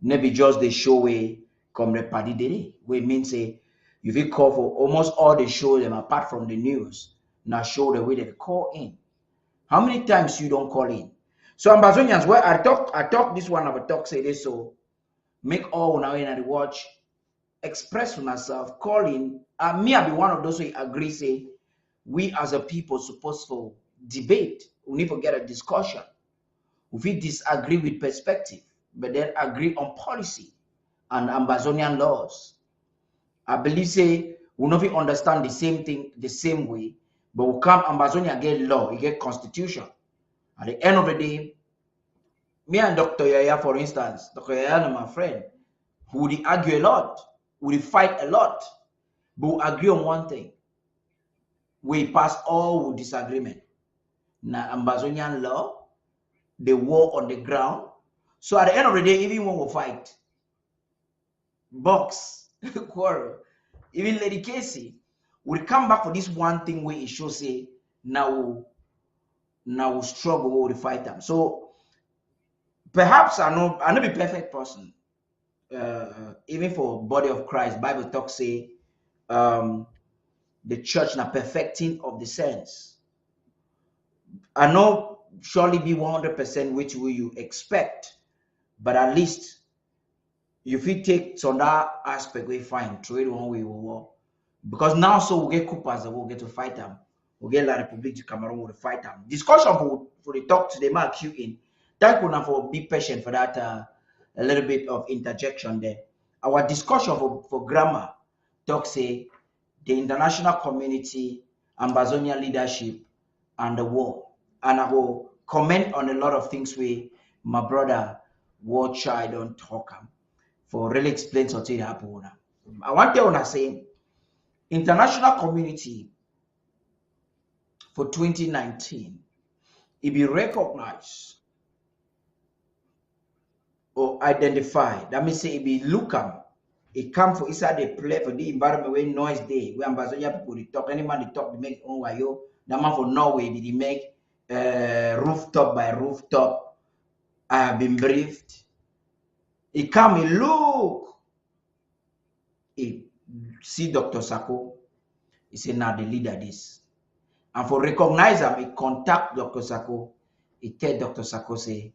Maybe just the show where come the party day, where means say You will call for almost all the show them apart from the news. Now show the way they call in. How many times you don't call in? So Ambazonians, where I talk this one about talk say this, so make all now in the watch, express for myself, call in. Me, I be one of those who agree, say we as a people supposed to debate. We need to get a discussion. We disagree with perspective, but then agree on policy and Ambazonian laws. I believe say we not understand the same thing the same way, but we come Ambazonia get law, you get constitution. At the end of the day, me and Dr. Yaya, for instance, Dr. Yaya and my friend, who would argue a lot, would fight a lot, but we agree on one thing. We pass all disagreement. Now Ambazonian law, the war on the ground. So at the end of the day, even when we fight, box, quarrel, even Lady Casey will come back for this one thing where it should say now we struggle with the fight them. So perhaps I know be perfect person. Even for body of Christ, Bible talk say the church now perfecting of the saints. I know surely be 100% which will you expect, but at least if you take some that aspect we find trade one way will work. Because now so we get Coopers that we'll get to fight them. We'll get La Republic du Cameroon will fight them. Discussion for the talk to the mark you in. Thank you now for be patient for that a little bit of interjection there. Our discussion for grammar talk say the international community, Ambazonian leadership, and the war. And I will comment on a lot of things where my brother War Child don't talk for really explain something that happened. I want to say international community for 2019 it be recognized or identified. That means say it be look it come for inside the play for the environment where noise day where Ambazonia people they talk, any man they talk they make own wayo. That man for Norway did he make rooftop by rooftop. I have been briefed. He come, he look, he see Dr. Sako. He said, now the leader this. And for recognize him, he contact Dr. Sako. He tell Dr. Sako say,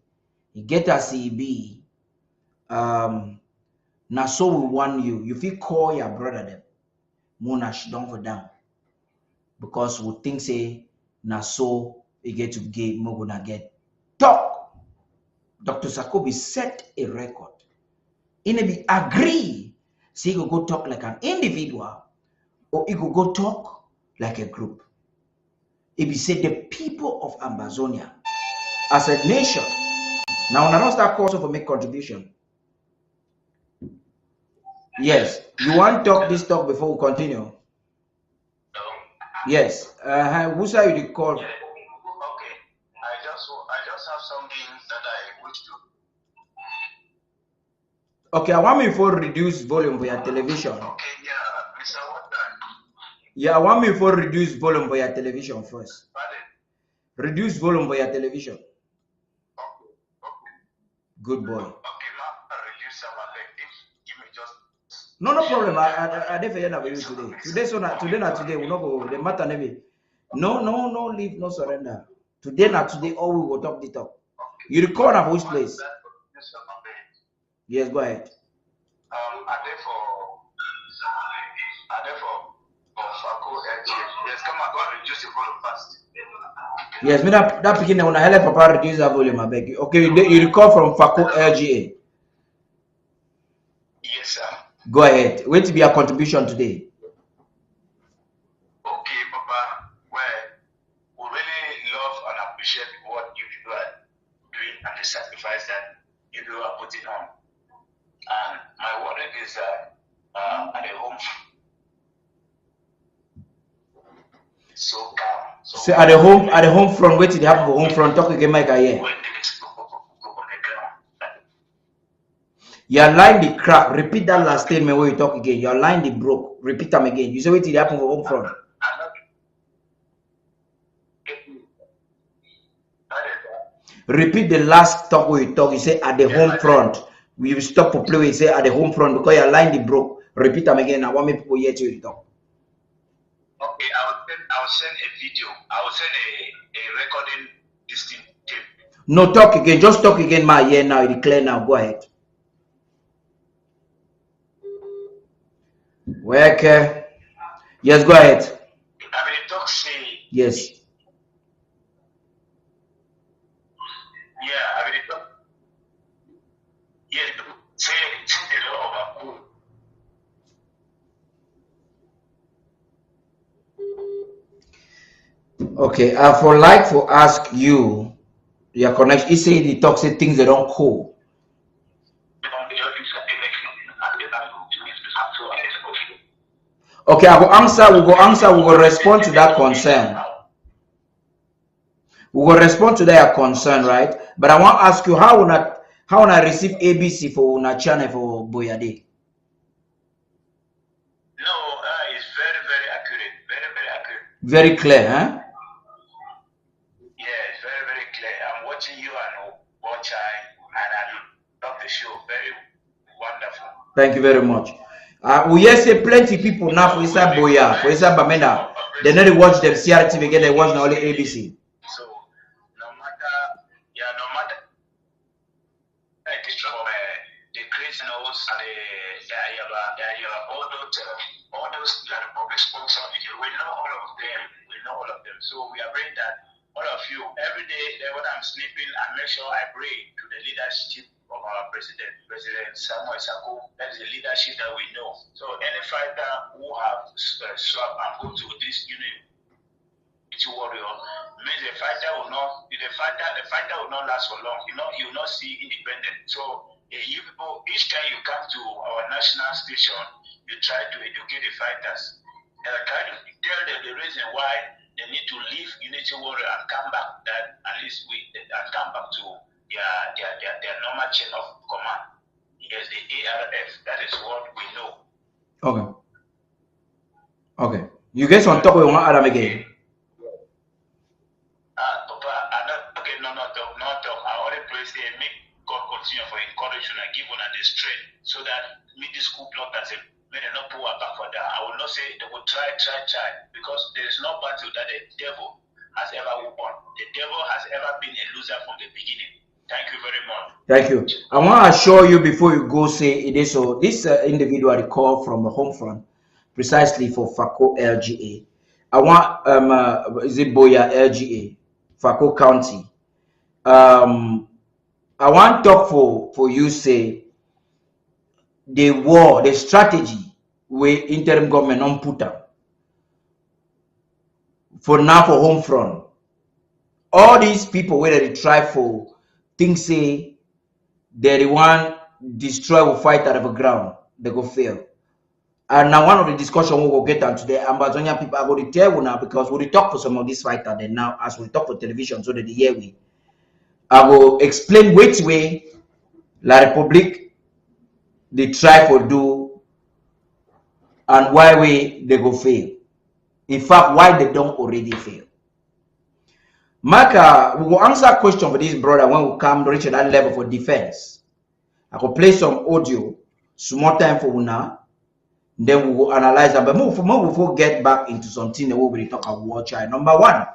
he get a CB. Now so we want you. You feel call your brother them. Monash down for down. Because we think say, now so he get to get more gonna get. Talk. Dr. Sako be set a record. In be agree. So he could go talk like an individual or he could go talk like a group. If he said the people of Ambazonia as a nation. Now when I don't start calling for make contribution. Yes. You want to talk this talk before we continue? No. Yes. Who's are you to call? Okay. I just have something that I wish to. Okay, I want me to reduce volume for your television. Okay, yeah, Mr. Watson. Yeah, I want me to reduce volume for your television first. Pardon? Reduce volume for your television. Okay. Good boy. Okay, now reduce some of it. Give me just. No problem. I definitely not you today. Today we not go. The matter never. No leave, no surrender. Today all we will talk the talk. You record a voice place. Yes, go ahead. Are there for Sako LG? Yes, come on, go and reduce the volume fast. Yes, me that picking when I help Papa reduce the volume, I beg you. Okay, you record from Sako LGA. Yes, sir. Go ahead. Wait to be a contribution today. Okay, Papa. Well, we really love and appreciate what you are doing and the sacrifice that you are putting on. And my word is at the home. So calm. So at the home front, wait till they happen for home front. Talk again, Mike. Here. When things go on the ground. Your line the crack. Repeat that last statement where you talk again. Your line the broke. Repeat them again. You say wait till they happen for home front. Repeat the last talk where you talk. You say at the home front. We stop for play. You say at the home front because your line the broke. Repeat them again. I want me people hear you talk. Okay, I will send a video. I will send a recording this thing tape. No, talk again. Just talk again, my ear now. It's clear now. Go ahead. Okay. Yes, go ahead. I mean, talk say. Yes. Yeah, I mean, talk. Yeah, say the law of Okay. I for like to ask you your connection. You say the toxic things they don't cool. Okay, I will answer. We will answer. We will respond to that concern. We will respond to that concern, right? But I want to ask you how I receive ABC for una channel for Boyade. No, it's very, very accurate. Very, very accurate. Very clear, huh? Yeah, it's very, very clear. I'm watching you and and I love the show. Very wonderful. Thank you very much. We hear say plenty people now for inside Boya, for inside Bamenda. They never watch them CRTV again. They watch only ABC. So no matter it is from the criminals and all those public sponsors, we know all of them. We know all of them. So we are praying that all of you every day when I'm sleeping, I make sure I pray to the leadership of our President Sako. That is the leadership that we know. So any fighter who have swapped and go to this unity warrior means the fighter will not last for long. You will not see independent. So you people, each time you come to our national station, you try to educate the fighters. Try to tell them the reason why they need to leave unity warrior and come back. That at least and come back to their normal chain of command. Yes, the ARF. That is what we know. Okay. Okay. You guys on top of one Adam again. Papa, no talk. I only pray say make God continue for encouragement and give one the strength so that middle school blockers may they not pull back for that. I will not say they will try because there is no battle that the devil has ever won. The devil has ever been a loser from the beginning. Thank you very much. Thank you. I want to assure you before you go say it is so. This individual called from the home front, precisely for Sako LGA. I want is it Boya LGA, Sako County. I want to talk for you say the war, the strategy where interim government on put up for now for home front. All these people where they try for things say they're the one destroy will fight out of the ground, they go fail. And now one of the discussion we will get on today, Ambazonia people are going to tell you now because we talk for some of these fighters then now as we talk for television so that they hear we. I will explain which way La Republique they try for do and why way they go fail. In fact, why they don't already fail. Mark, we will answer a question for this brother when we come to reach that level for defense. I will play some audio, some more time for Una, then we will analyze that. But before get back into something that we will talk about war child. Number one.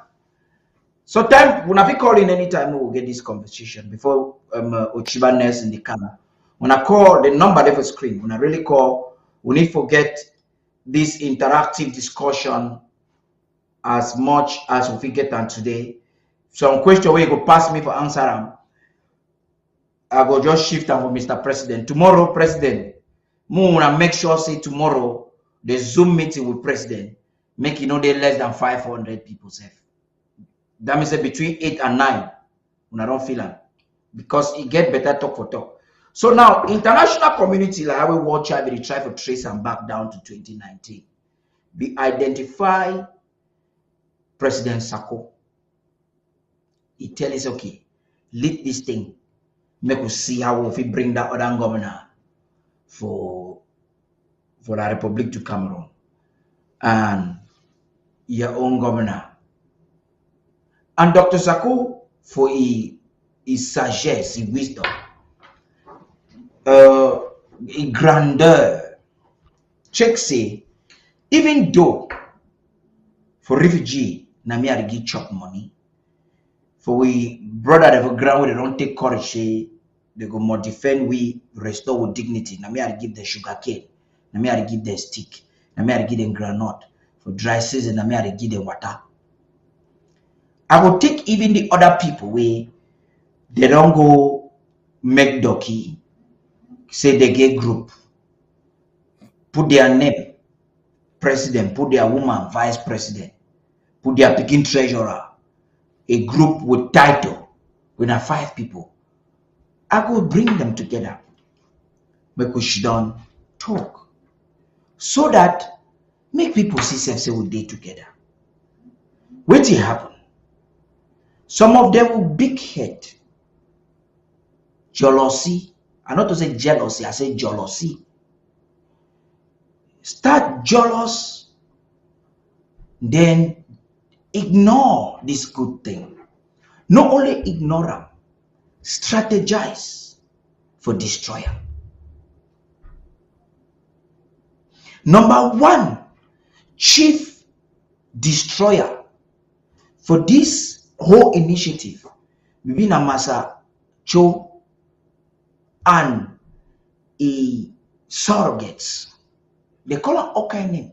So time when I be calling anytime we will get this conversation before Ochiba Ness in the camera. When I call the number there for screen, when I really call, we need to get this interactive discussion as much as we get on today. Some question where you go pass me for answer them. I go just shift them for Mr. President. Tomorrow, President, we wanna make sure say tomorrow the Zoom meeting with President make they less than 500 people safe. That means between 8 and 9. When I don't feel it. Because it get better talk for talk. So now international community like how we watch they try to trace and back down to 2019. We identify President Sako. He tell us, okay, lead this thing. Make us see how we bring that other governor for the Republic to Cameroon. And your own governor. And Dr. Sako, for his sagesse, his wisdom, his grandeur, check say, even though for refugee, na me I give chop money. For we brother that ground they don't take courage, they go more defend we restore with dignity. Na me I give the sugar cane, na me I give the stick, na me I give them granite. For dry season, na me I give the water. I will take even the other people where they don't go make donkey, say they get group, put their name, president, put their woman, vice president, put their picking treasurer, a group with title, we have 5 people. I go bring them together, make we sit down, talk, so that make people see themselves say we day together. What will happen? Some of them will big head, jealousy. I not to say jealousy, I say jealousy. Start jealous, then ignore this good thing. Not only ignore them, strategize for destroyer. Number 1, chief destroyer for this whole initiative, within Amasa Cho and a surrogates. They call her all kind name.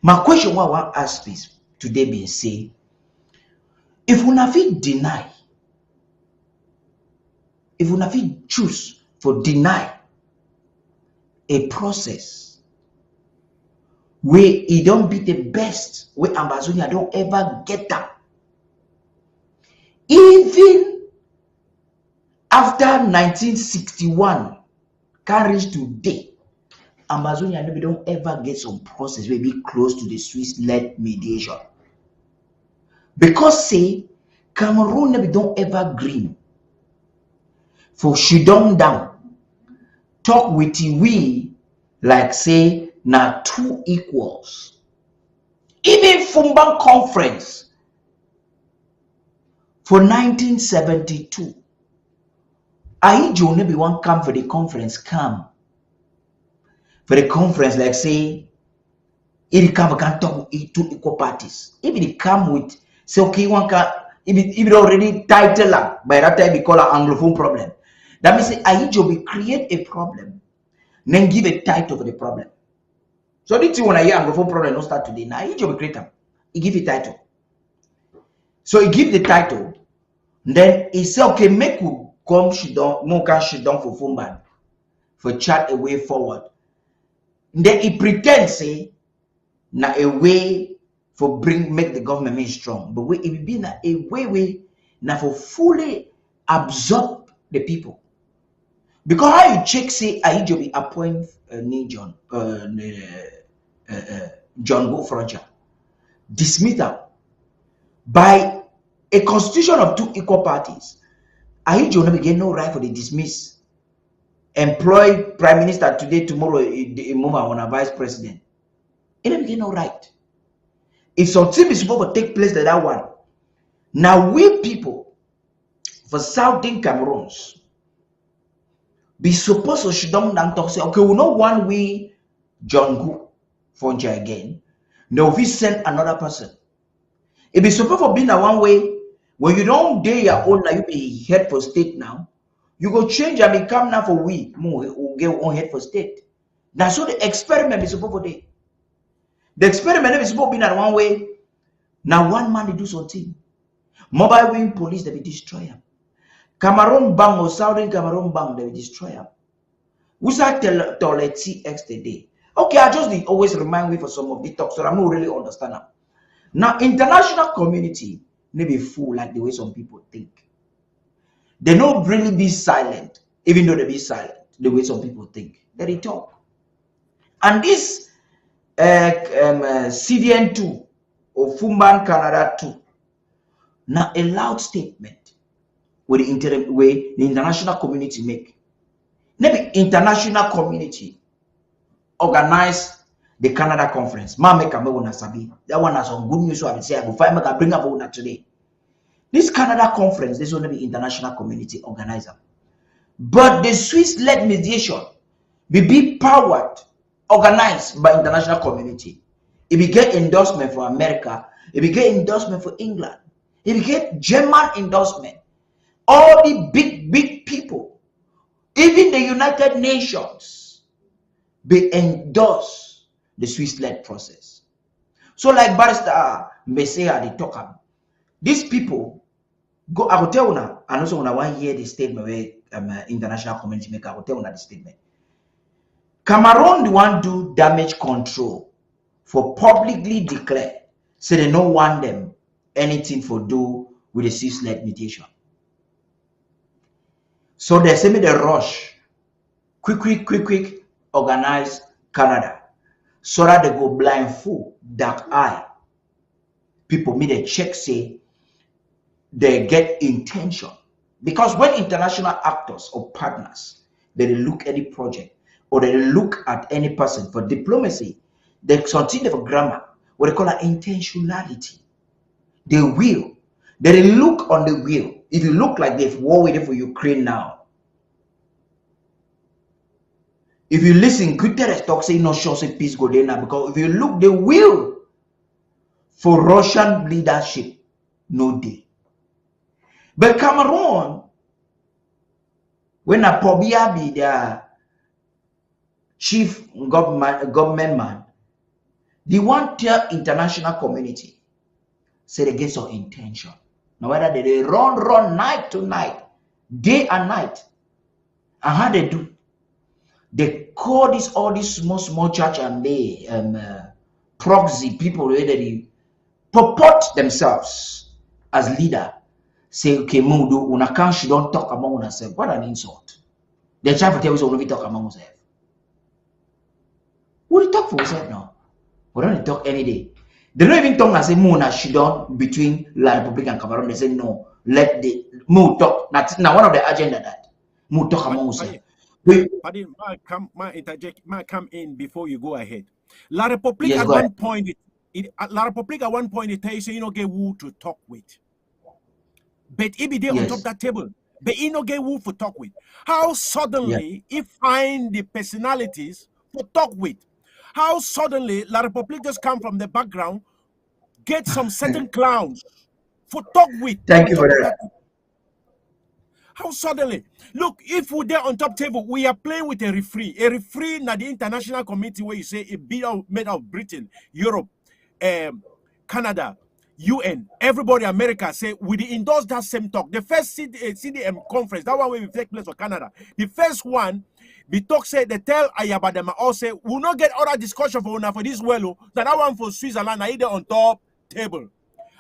My question what I want to ask is today being say, if we not deny, if we not choose for deny a process where it don't be the best, where Amazonia don't ever get that. Even after 1961, can reach today, Amazonia never don't ever get some process where be close to the Swiss-led mediation. Because say Cameroon never don't ever green for Shidong down talk with we like say na 2 equals. Even Fumban conference for 1972. Ahijo never one come for the conference come. For the conference, like say, if come can talk with 2 equal parties. If it come with say okay, one can if it already title up by that time we call it Anglophone problem. That means say Ahijo will create a problem, then give a title for the problem. So this when I hear Anglophone problem don't start today. Now Ahijo will create them. He give a title. So he give the title, then he say okay, make we come shit down, no can shit down for Fumban for chat a way forward. Then he pretends say na a way for make the government make strong, but it will be na a way na for fully absorb the people. Because how you check say Ahijo be appoint John Go Frontier, dismiss them by a constitution of 2 equal parties. Ahijo never get no right for the dismiss. Employ prime minister today, tomorrow, move on a vice president. He never get no right. If something is supposed to take place like that one, now we people for Southern Cameroons be supposed to shut down and talk say, okay, we know one way John Go Frontier again. Now we send another person. It be supposed to be in a one way when you don't dare your own, now you be head for state now. You go change and become now for we get on head for state. Now so the experiment is supposed to be. The experiment is supposed to be in one way. Now one man they do something. Mobile wing police they will destroy them. Cameroon Bang or Southern Cameroon Bang they will destroy them. We say toilet CX today. Okay, I just always remind me for some of the talks, so I don't really understand them. Now international community may be fool like the way some people think. They don't really be silent, even though they be silent, the way some people think. They talk. And this CDN2 or Fumban Canada 2, now a loud statement with the international community make. Maybe international community organize the Canada conference. Ma make a sabi. That one has some good news. So I will say I will find make bring up one today. This Canada conference, this will be international community organizer. But the Swiss-led mediation will be powered organized by international community. It will get endorsement for America. It will get endorsement for England. It will get German endorsement. All the big people, even the United Nations, they endorse the Swiss-led process. So like Barrister Messiah, they talk about, these people go, I will tell you, and also when I want to hear the statement where international community make, I will tell you the statement. Cameroon, the one do damage control for publicly declare, say they don't want them anything for do with the Swiss-led mediation. So they say me the rush, quick, organize Canada, so that they go blindfold, dark eye. People me they check say they get intention, because when international actors or partners they look at any project or they look at any person for diplomacy, they continue for grammar, what they call an intentionality. They will. They look on the will. If you look like they've war waiting for Ukraine now, if you listen, Guterres talk say no sure say peace go there now, because if you look, the will for Russian leadership no day. But Cameroon, when a Pobia be their chief government man, they want their international community say they get some intention. Now whether they run night to night, day and night, and how they do, they call this all these small church and they proxy people where they purport themselves as leader. Say okay, Mudu, una can't you don't talk among yourself. What an insult! They're trying to tell us we talk among ourselves. We talk for ourselves now. We don't talk any day. They don't even talk and say Muna she don't between La Republic and Cameroon. They say no, let the Mu talk. Now one of the agenda that Mu talk among ourselves. Paddy, might come in before you go ahead. La Republic Yes, at go one ahead. point, La Republic at one point it tells you know get who to talk with. But if be there on Yes. top of that table, but he no get who for talk with. How suddenly he find the personalities for talk with? How suddenly La Republic just come from the background, get some certain clowns for talk with. Thank on you top for of that. How suddenly? Look, if we're there on top table, we are playing with a referee. A referee na the international committee where you say it be made of Britain, Europe, Canada, UN, everybody, America say we endorse that same talk. The first CDM conference, that one will take place for Canada. The first one, the talk said they tell Ayabadema all say we'll not get other discussion for this well, that one for Switzerland, either on top table.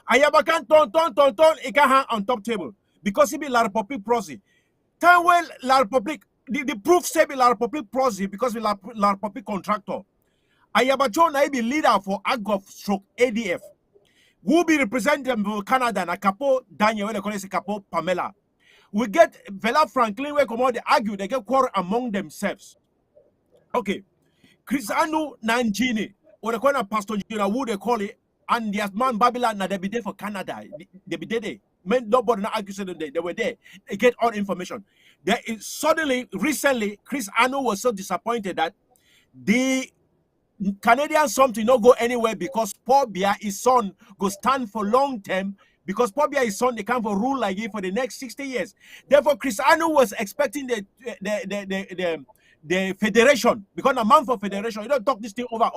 Ayaba can turn, it can hang on top table. Because it be La Republic proxy. Time when La Republic, the proof say be La Republic proxy because we La Republic contractor. Ayabacho na be leader for AGOF/ADF. Who be representing Canada na Capo Daniel, when they call it Capo Pamela. We get Vela Franklin where come out they argue, they get quarrel among themselves. Okay. Chris Anu Nanjini, or the corner Pastor Jira, who they call it, and the man Babylon na they be there for Canada. They be there. Nobody not argue they were there. They get all information. There is suddenly, recently, Chris Anu was so disappointed that the Canadian something not go anywhere because Paul Biya, his son, go stand for long term because Paul Biya, his son, they come for rule like it for the next 60 years. Therefore, Chris Anu was expecting the federation, because a man for federation, you don't talk this thing over.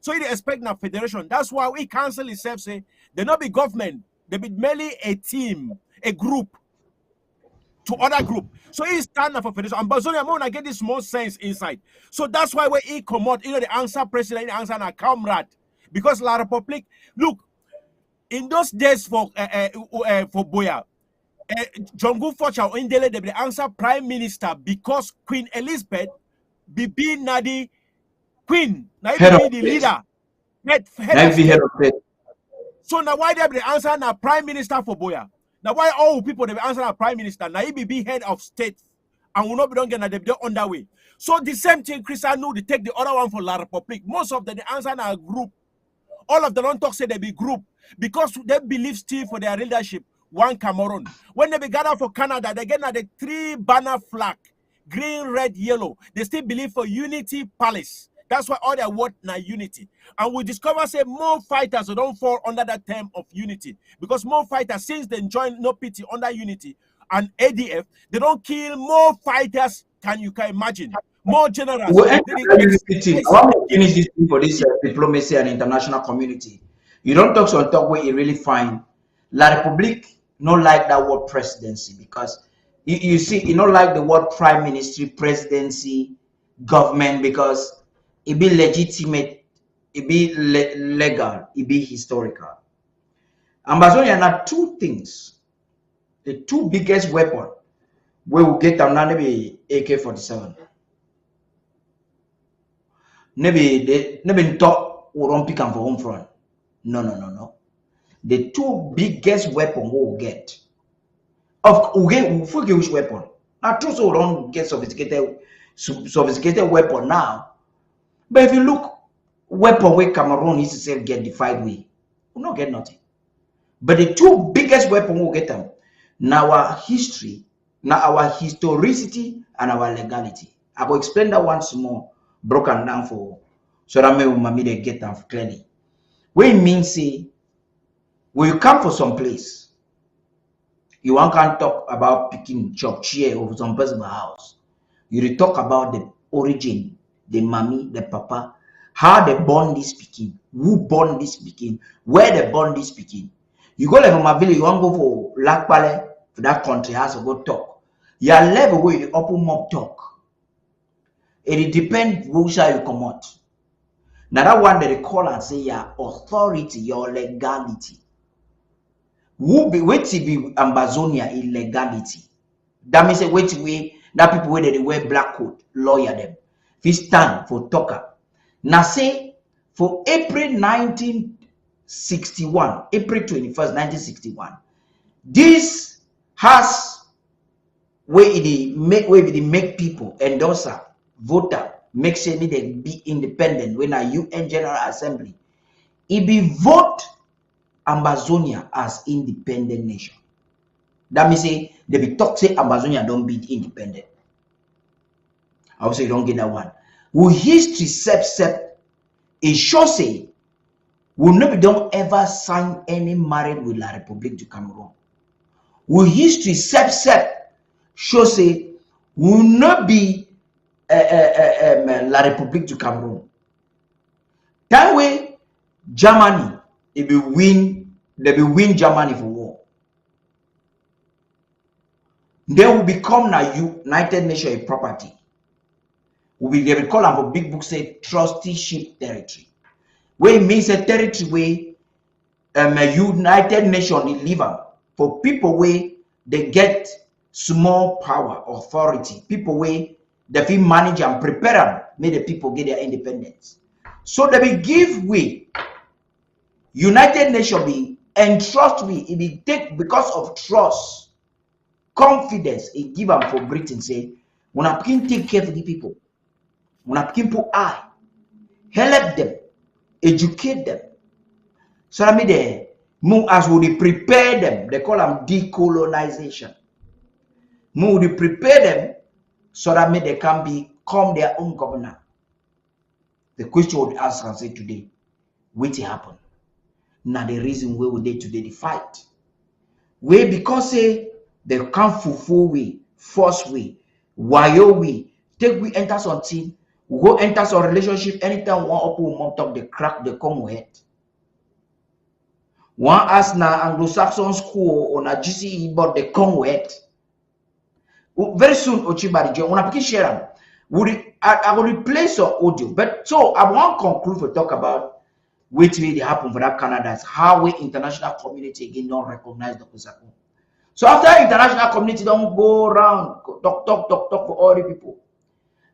So he expect a federation. That's why we council itself say they not be government, they be merely a team, a group to other group. So he stand up for federation. And Bazonia Mona get this more sense inside. So that's why when he come out, the answer president, the answer na comrade. Because La Republic, look, in those days for Boya, Jongu Focha Indele they answer prime minister because Queen Elizabeth be Nadi Queen, now be the leader. Head of state. So now why they answer na prime minister for Boya? Now why all people they answer na prime minister? Now he be head of state and will not be done get they be on that way. So the same thing Chris Anu they take the other one for La Republic. Most of them they answer na group. All of them don't talk say they be group because they believe still for their leadership. One Cameroon. When they be gathered for Canada, they get the 3 banner flag, green, red, yellow. They still believe for unity palace. That's why all their word now unity. And we discover say more fighters don't fall under that term of unity. Because more fighters, since they join No Pity under unity and ADF, they don't kill more fighters. Can imagine? More generals. We'll enter that unity team. I want to finish this thing for this diplomacy and international community. You don't talk so talk where you really find La Republique not like that word presidency, because you see, you don't like the word prime ministry, presidency, government, because it be legitimate, it be legal, it be historical. Ambazonia are two things. The two biggest weapon we will get them now maybe AK-47. Maybe talk we don't pick them for home front. No. The two biggest weapon we will get. We forget which weapon. Now, true, so we don't get sophisticated weapon now. But if you look, weapon where Cameroon is to get the fight with, we not get nothing. But the two biggest weapon we'll get them, now our history, now our historicity and our legality. I will explain that once more, broken down for so that maybe get them clearly. What it means say, when you come for some place, you can't talk about picking chop chair over some person's house. You talk about the origin, the mommy, the papa, how they born this speaking, who born this speaking, where they born this speaking. You go like my village, you want to go for Lakpale, for that country house to go talk. You are level where you open mob talk. It depends which side you come out. Now that one that they call and say your authority, your legality. Who be wait to be Ambazonia illegality. That means a wait way that people where they wear black coat, lawyer them. If stand for talker. Now say for April 1961, April 21st, 1961, this has where it make people endorser, voter, make sure they be independent when a UN General Assembly. It be vote Ambazonia as independent nation. That means say they be talk say Ambazonia don't be independent. I would say you don't get that one. Will history sep it shows say will not don't ever sign any marriage with La Republique du Cameroon. Will history sep shows say will not be La Republique du Cameroon. That way Germany they will win Germany for war. They will become a United Nations property. They will call them for big book say trusteeship territory. Where it means a territory where a United Nations deliver for people where they get small power, authority, people where they feel manage and prepare them, make the people get their independence. So they will give way. United Nations be entrust me, it be take because of trust, confidence, it give them for Britain say, when I can take care of the people, when I can put eye, help them, educate them. So I mean they move as we prepare them, they call them decolonization. Move to prepare them so that they can become their own governor. The question would ask and say today, what happen? Now the reason why we did today the fight. We because say they can't fulfill we, force we, wire we, take we enter something, we go enter some relationship anytime one up one talk the crack they come with it. One ask na Anglo-Saxon school or na GCE but they come with it. Very soon Ochibari John when I share them. I will replace your audio, but so I want to conclude for talk about what really happened for that Canada is how we international community again don't recognize the Sako. So after international community don't go around talk for all the people,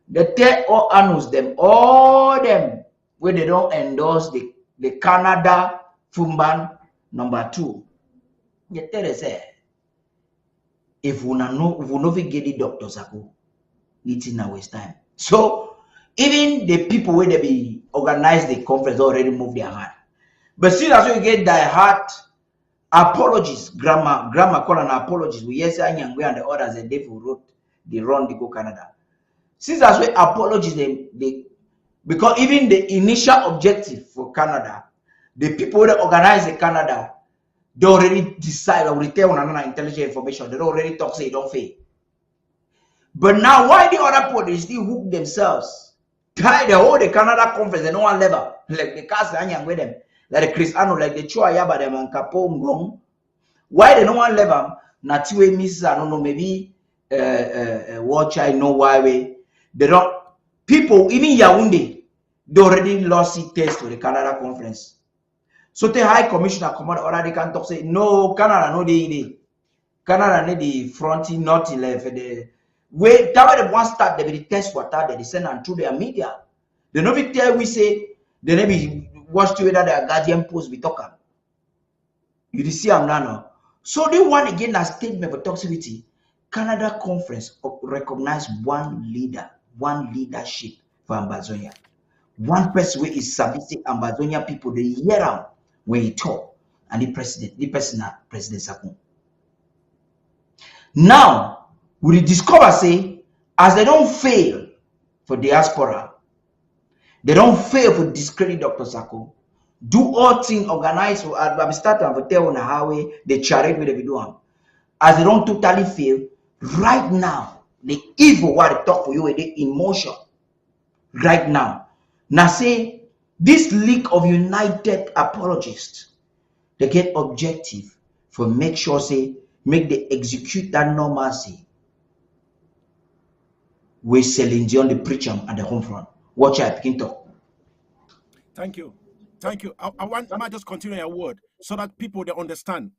they tell all annals them all them where they don't endorse the Canada Fumban #2. They tell us if we no get the Dr. Sako, it's in our waste time. So even the people where they be organize the conference already move their hand. But still as we get their heart apologies, grandma call an apologies. We yes and the others and they wrote they run the go Canada. Since as we apologies Because even the initial objective for Canada, the people that organize the Canada, they already decide or return on another intelligent information. They already talk, say, don't fail. But now, why the other people still hook themselves? Tie the whole the Canada conference, and no one level. Like the cast and with them, like the Cristiano, like the Chua Yaba, them on Capo Ngong. Why they no one level? Natiwe misses, I don't know, maybe watch I know why we they don't people even Yaoundé, they already lost it test to the Canada conference. So the High Commissioner come out already can talk say no Canada no they Canada need the fronting not left the way that way they want start they test water they send and through their media. They no be tell we say they never watch to whether their Guardian post be talking. You see I'm now. So they want again a statement for toxicity. Canada conference recognize one leader, one leadership for Ambazonia. One person who is servicing Ambazonia people the year round when he talk and the President Sako. Now we discover say as they don't fail for diaspora, they don't fail for discredit Dr. Sako. Do all things organized or I'm starting to tell on how they charity with the video. As they don't totally fail, right now, the evil what they talk for you with the emotion. Right now. Now say this league of united apologists, they get objective for make sure say make they execute that normalcy. We Celine Dion the preacher at the home front. Watch I begin talk. Thank you. Thank you. I might just continue your word so that people they understand.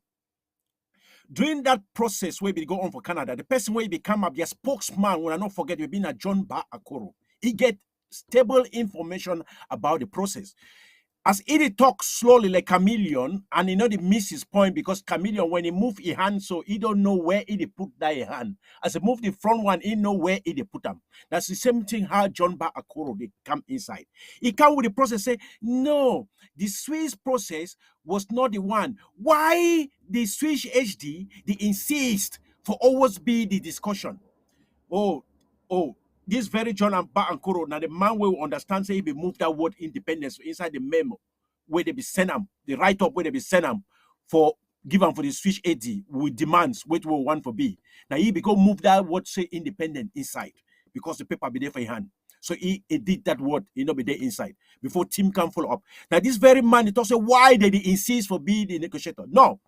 During that process where we go on for Canada, the person where become up their spokesman, when I not forget, we've been a John Ba Akoro. He get stable information about the process. As he talk slowly like chameleon, and he know he miss his point because chameleon when he move his hand, so he don't know where he put that hand. As he move the front one, he know where he put them. That's the same thing how John Ba Akoro they come inside. He come with the process say no, the Swiss process was not the one. Why the Swiss HD they insist for always be the discussion? Oh. This very John and Ba and Koro, now the man will understand, say, he be move that word independence inside the memo where they be send them, the write up where they be send them for given for the Swiss AD with demands, which will want for B. Now he be go move that word say independent inside because the paper be there for your hand. So he did that word, he not be there inside before team can follow up. Now this very man, it also why did he insist for being the negotiator? No.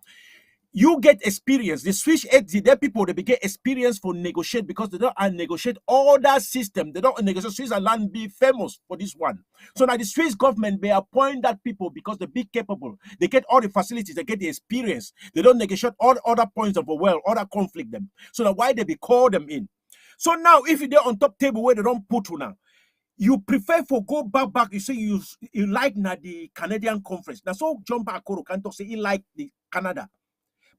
You get experience. The Swiss exit, their people they get experience for negotiate because they don't negotiate all that system. They don't negotiate. Switzerland be famous for this one. So now the Swiss government they appoint that people because they be capable. They get all the facilities. They get the experience. They don't negotiate all other points of the world, other conflict them. So now why they be call them in? So now if they're on top table where they don't put you now, you prefer for go back. You say you like now the Canadian conference. That's all John Bakoro can talk say he like the Canada.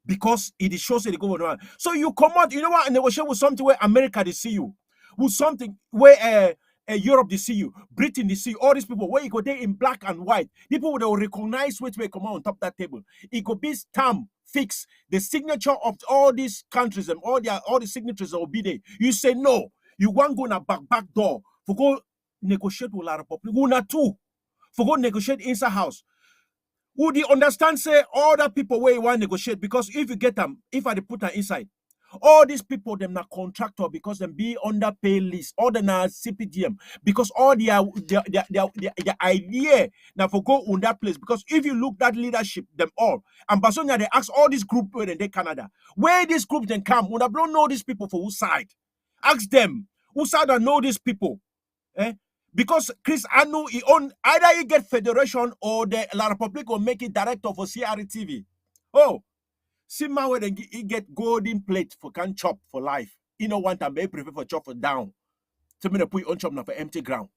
Because it shows that they go on. So you come out, you know what, and negotiate with something where America they see you, with something where Europe they see you, Britain they see you, all these people where you go there in black and white. People will recognize which way come out on top of that table. It could be stamp, fix the signature of all these countries and all the signatures will be there. You say no, you want go in a back door for go negotiate with La Republic. Go na two for go negotiate inside house. Would you understand, say, all the people where you want to negotiate? Because if you get them, if I put them inside, all these people, them not contractor because them be on the pay list, all the na CPDM, because all the idea now for go on that place. Because if you look that leadership, them all, and Basonia, they ask all these group where they Canada, where these groups then come, when I don't know these people for whose side. Ask them, whose side I know these people. Because Chris Anu, he own either he get federation or the La Republic will make it director for CRTV. Oh, see my way then he get golden plate for can chop for life. You know one time they prefer for chop for down. So me put on chop now for empty ground.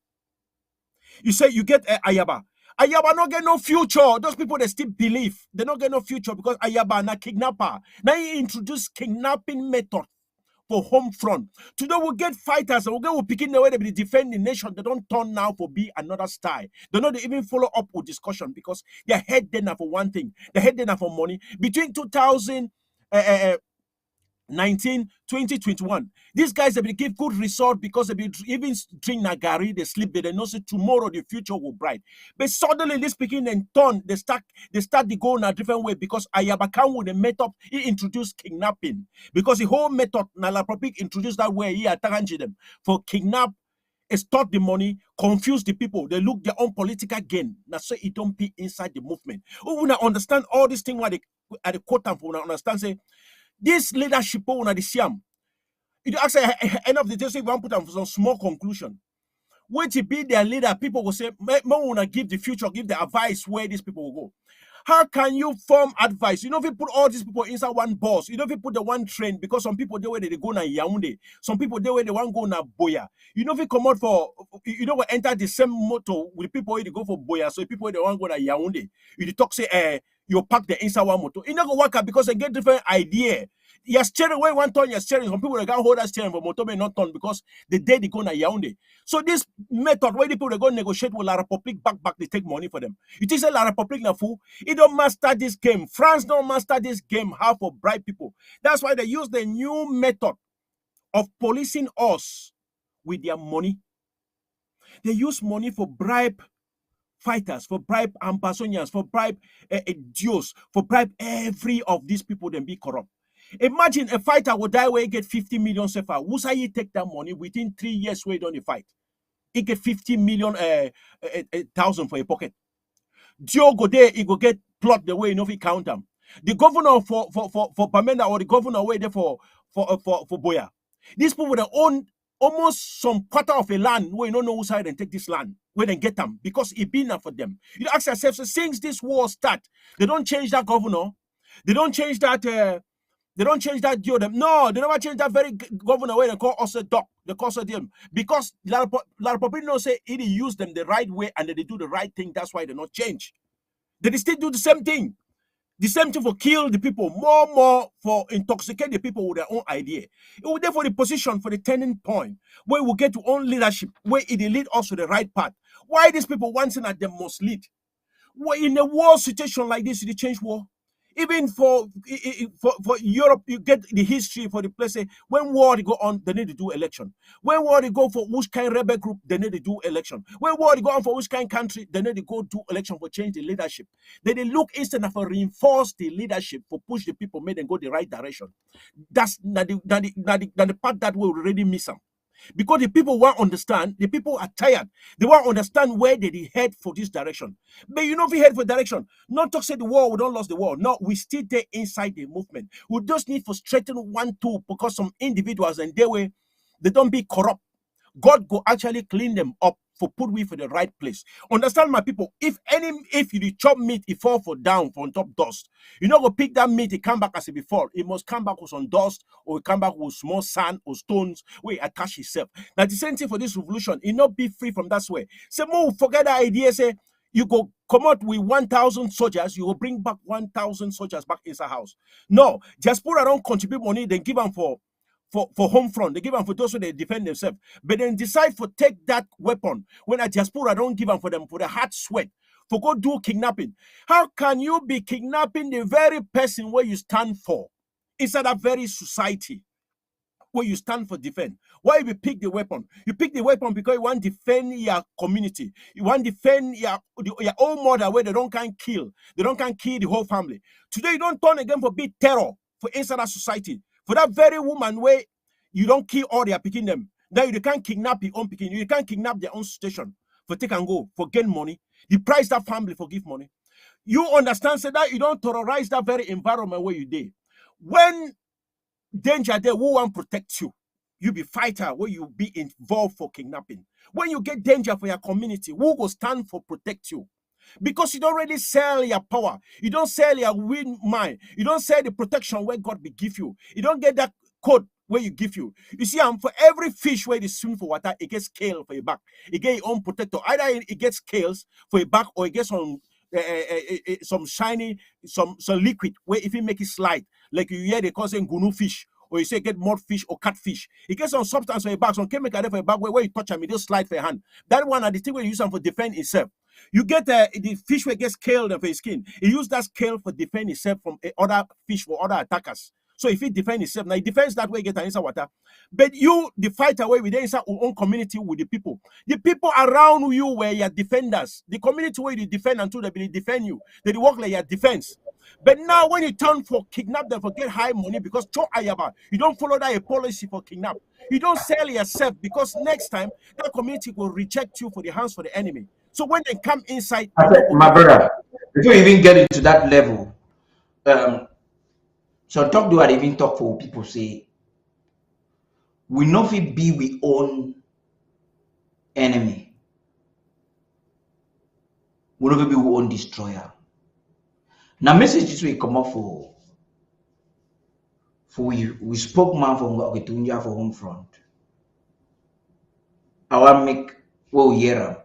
You say you get Ayaba. Ayaba not get no future. Those people they still believe they not get no future because Ayaba na kidnapper. Now he introduce kidnapping method for home front. Today we'll get fighters and we'll picking the way they defend the nation. They don't turn now for be another style. They don't even follow up with discussion because their head then for one thing. The head then for money. Between 2019 19, 20, 21. These guys have been give good result because they be even drink nagari, they sleep, but they know say tomorrow the future will bright. But suddenly this speaking and turn, they start the go in a different way because Ayabakan with the method he introduced kidnapping. Because the whole method Nalapropic introduced that way he attacked them for kidnap, extort the money, confuse the people. They look their own political gain. Now so it don't be inside the movement. Who wanna understand all these things why they at the quote and for understand say this leadership on the Siam. It actually end of the day, say we want to put them for some small conclusion. When to be their leader, people will say, "Me wanna give the future, give the advice where these people will go." How can you form advice? You know, if you put all these people inside one bus, you know, if you put the one train, because some people they where they go na Yaoundé, some people they where they want go na Boya. You know, if you come out for, you know, we enter the same motor with people where they go for Boya, so people they want go na Yaoundé. You talk say, you pack the inside one motor. You not go work out because they get different idea. You're steering where one turn, you're steering. Some people they can't hold that steering for motor may not turn because the day they go na Yaoundé. So this method where the people they go negotiate with La Republic back, they take money for them. You think say La Republic na fool? It don't master this game. France don't master this game how for bribe people. That's why they use the new method of policing us with their money. They use money for bribe fighters, for bribe ambassadors, for bribe dios, for bribe every of these people then be corrupt. Imagine a fighter would die where he get 50 million sefa. Who say he take that money within 3 years where he don't fight? He get 50 million thousand for a pocket. Dio go there, he go get plot the way you know he count them. The governor for Bamenda or the governor way there for Boya. These people would own almost some quarter of a land where you don't know who side and take this land where they get them because it been enough for them. You ask yourself, so since this war start, they don't change that governor, they don't change that. They don't change that deal. No, they never change that very governor where they call us a doc. They call us a deal. Because La Republic don't say it use them the right way and they do the right thing. That's why they not change. They still do the same thing. The same thing for kill the people. More for intoxicate the people with their own idea. It will therefore the position for the turning point where we get to own leadership, where it lead us to the right path. Why these people wanting that they must lead? Well, in a war situation like this, they change war. Even for Europe, you get the history for the place. When war they go on, they need to do election. When war they go for which kind of rebel group, they need to do election. When war they go on for which kind of country, they need to go do election for change the leadership. Then they look instead of reinforce the leadership for push the people, make them go the right direction. That's not the part that we already miss them. Because the people won't understand, the people are tired. They won't understand where they head for this direction. But you know, if we head for direction, not to say the war, we don't lose the war. No, we still there inside the movement. We just need to straighten one tool because some individuals and their way, they don't be corrupt. God go actually clean them up for put we for the right place. Understand, my people, if you chop meat, it fall for down for on top dust. You know, go pick that meat, it come back as it before. It must come back with some dust or it come back with small sand or stones where it attach itself. Now the same thing for this revolution, it not be free from that way. Say, move, forget that idea, say, you go come out with 1,000 soldiers, you will bring back 1,000 soldiers back inside house. No, just put around contribute money, then give them for home front. They give them for those who they defend themselves. But then decide for take that weapon when a diaspora don't give them for them for the hard sweat for go do kidnapping. How can you be kidnapping the very person where you stand for inside that very society where you stand for defend? Why you pick the weapon? You pick the weapon because you want to defend your community. You want to defend your own mother where they don't can kill. They don't can kill the whole family. Today you don't turn again for big terror for inside that society. For that very woman where you don't kill all their picking them. Now you can't kidnap your own picking. You can't kidnap their own station for take and go, for gain money. You price that family for give money. You understand, say that you don't terrorize that very environment where you did. When danger there, who want protect you? You be fighter where you be involved for kidnapping. When you get danger for your community, who will stand for protect you? Because you don't really sell your power. You don't sell your win mind. You don't sell the protection where God will give you. You don't get that code where you give you. You see, for every fish where they swim for water, it gets scale for your back. It gets your own protector. Either it gets scales for your back or it gets some shiny, some liquid where if you make it slide, like you hear they call it gunu fish, or you say get mud fish or catfish. It gets some substance for your back, some chemical there for your back where you touch them, it just slide for your hand. That one are the thing where you use them for defend itself. You get the fish where it gets scaled for your skin. You use that scale for defend itself from other fish for other attackers. So if he defend himself, now he defends that way, get an answer water. But you, the fight away with the inside our own community with the people. The people around you were your defenders. The community where you defend until they defend you. They work like your defense. But now when you turn for kidnap them for get high money because you don't follow that policy for kidnap. You don't sell yourself because next time that community will reject you for the hands for the enemy. So when they come inside, My brother, before you even get into that level, so talk do I even talk for people say we know if it be we own enemy. We know if be we own destroyer. Now message this way come up for we spoke man from Gatunja for home front. I want make year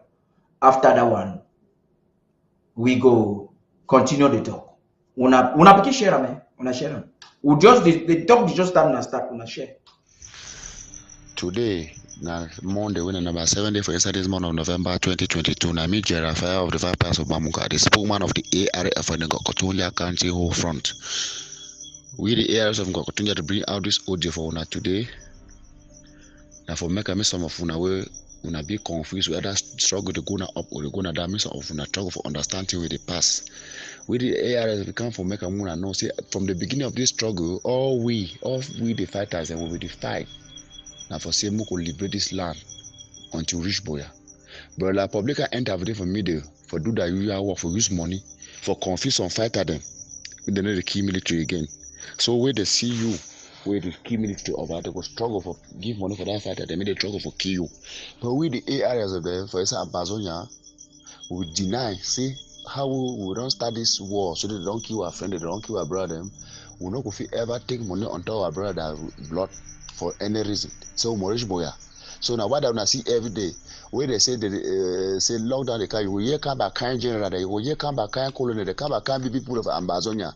after that one we go continue the talk. Una pick share me, una share. We just the talk just start una share. Today, now Monday, when number 7 day for inside this month of November 2022, now me Jerafaya of the 5 Pass of Bamuka, the spokesman of the ARF for the Gokotunja County whole front. We the ARS of Gokotunja to bring out this audio for una today. Now for make a miss some of una way, una be confused whether struggle to go up or to go down, miss of una struggle for understanding with the past. We the ARS become for make a moon and know say from the beginning of this struggle, all we the fighters and we will the fight. Now for say Moko liberate this land until reach Boya. But la public enter everything for media for do that usual work for use money for confuse on fighter them. They know the key military again. So where they see you, where the key military of that they go struggle for give money for that fighter, they may they struggle for kill you. But we the areas of them, for example Amazonia, we deny, say how we don't start this war so they don't kill our friend, they don't kill our brother. We not go ever take money on top our brother blood for any reason. So Morish Boya. So now what I see every day, where they say say lockdown the car, you will hear come back kind general, you will hear come back kind colony, they come back kind people of Amazonia.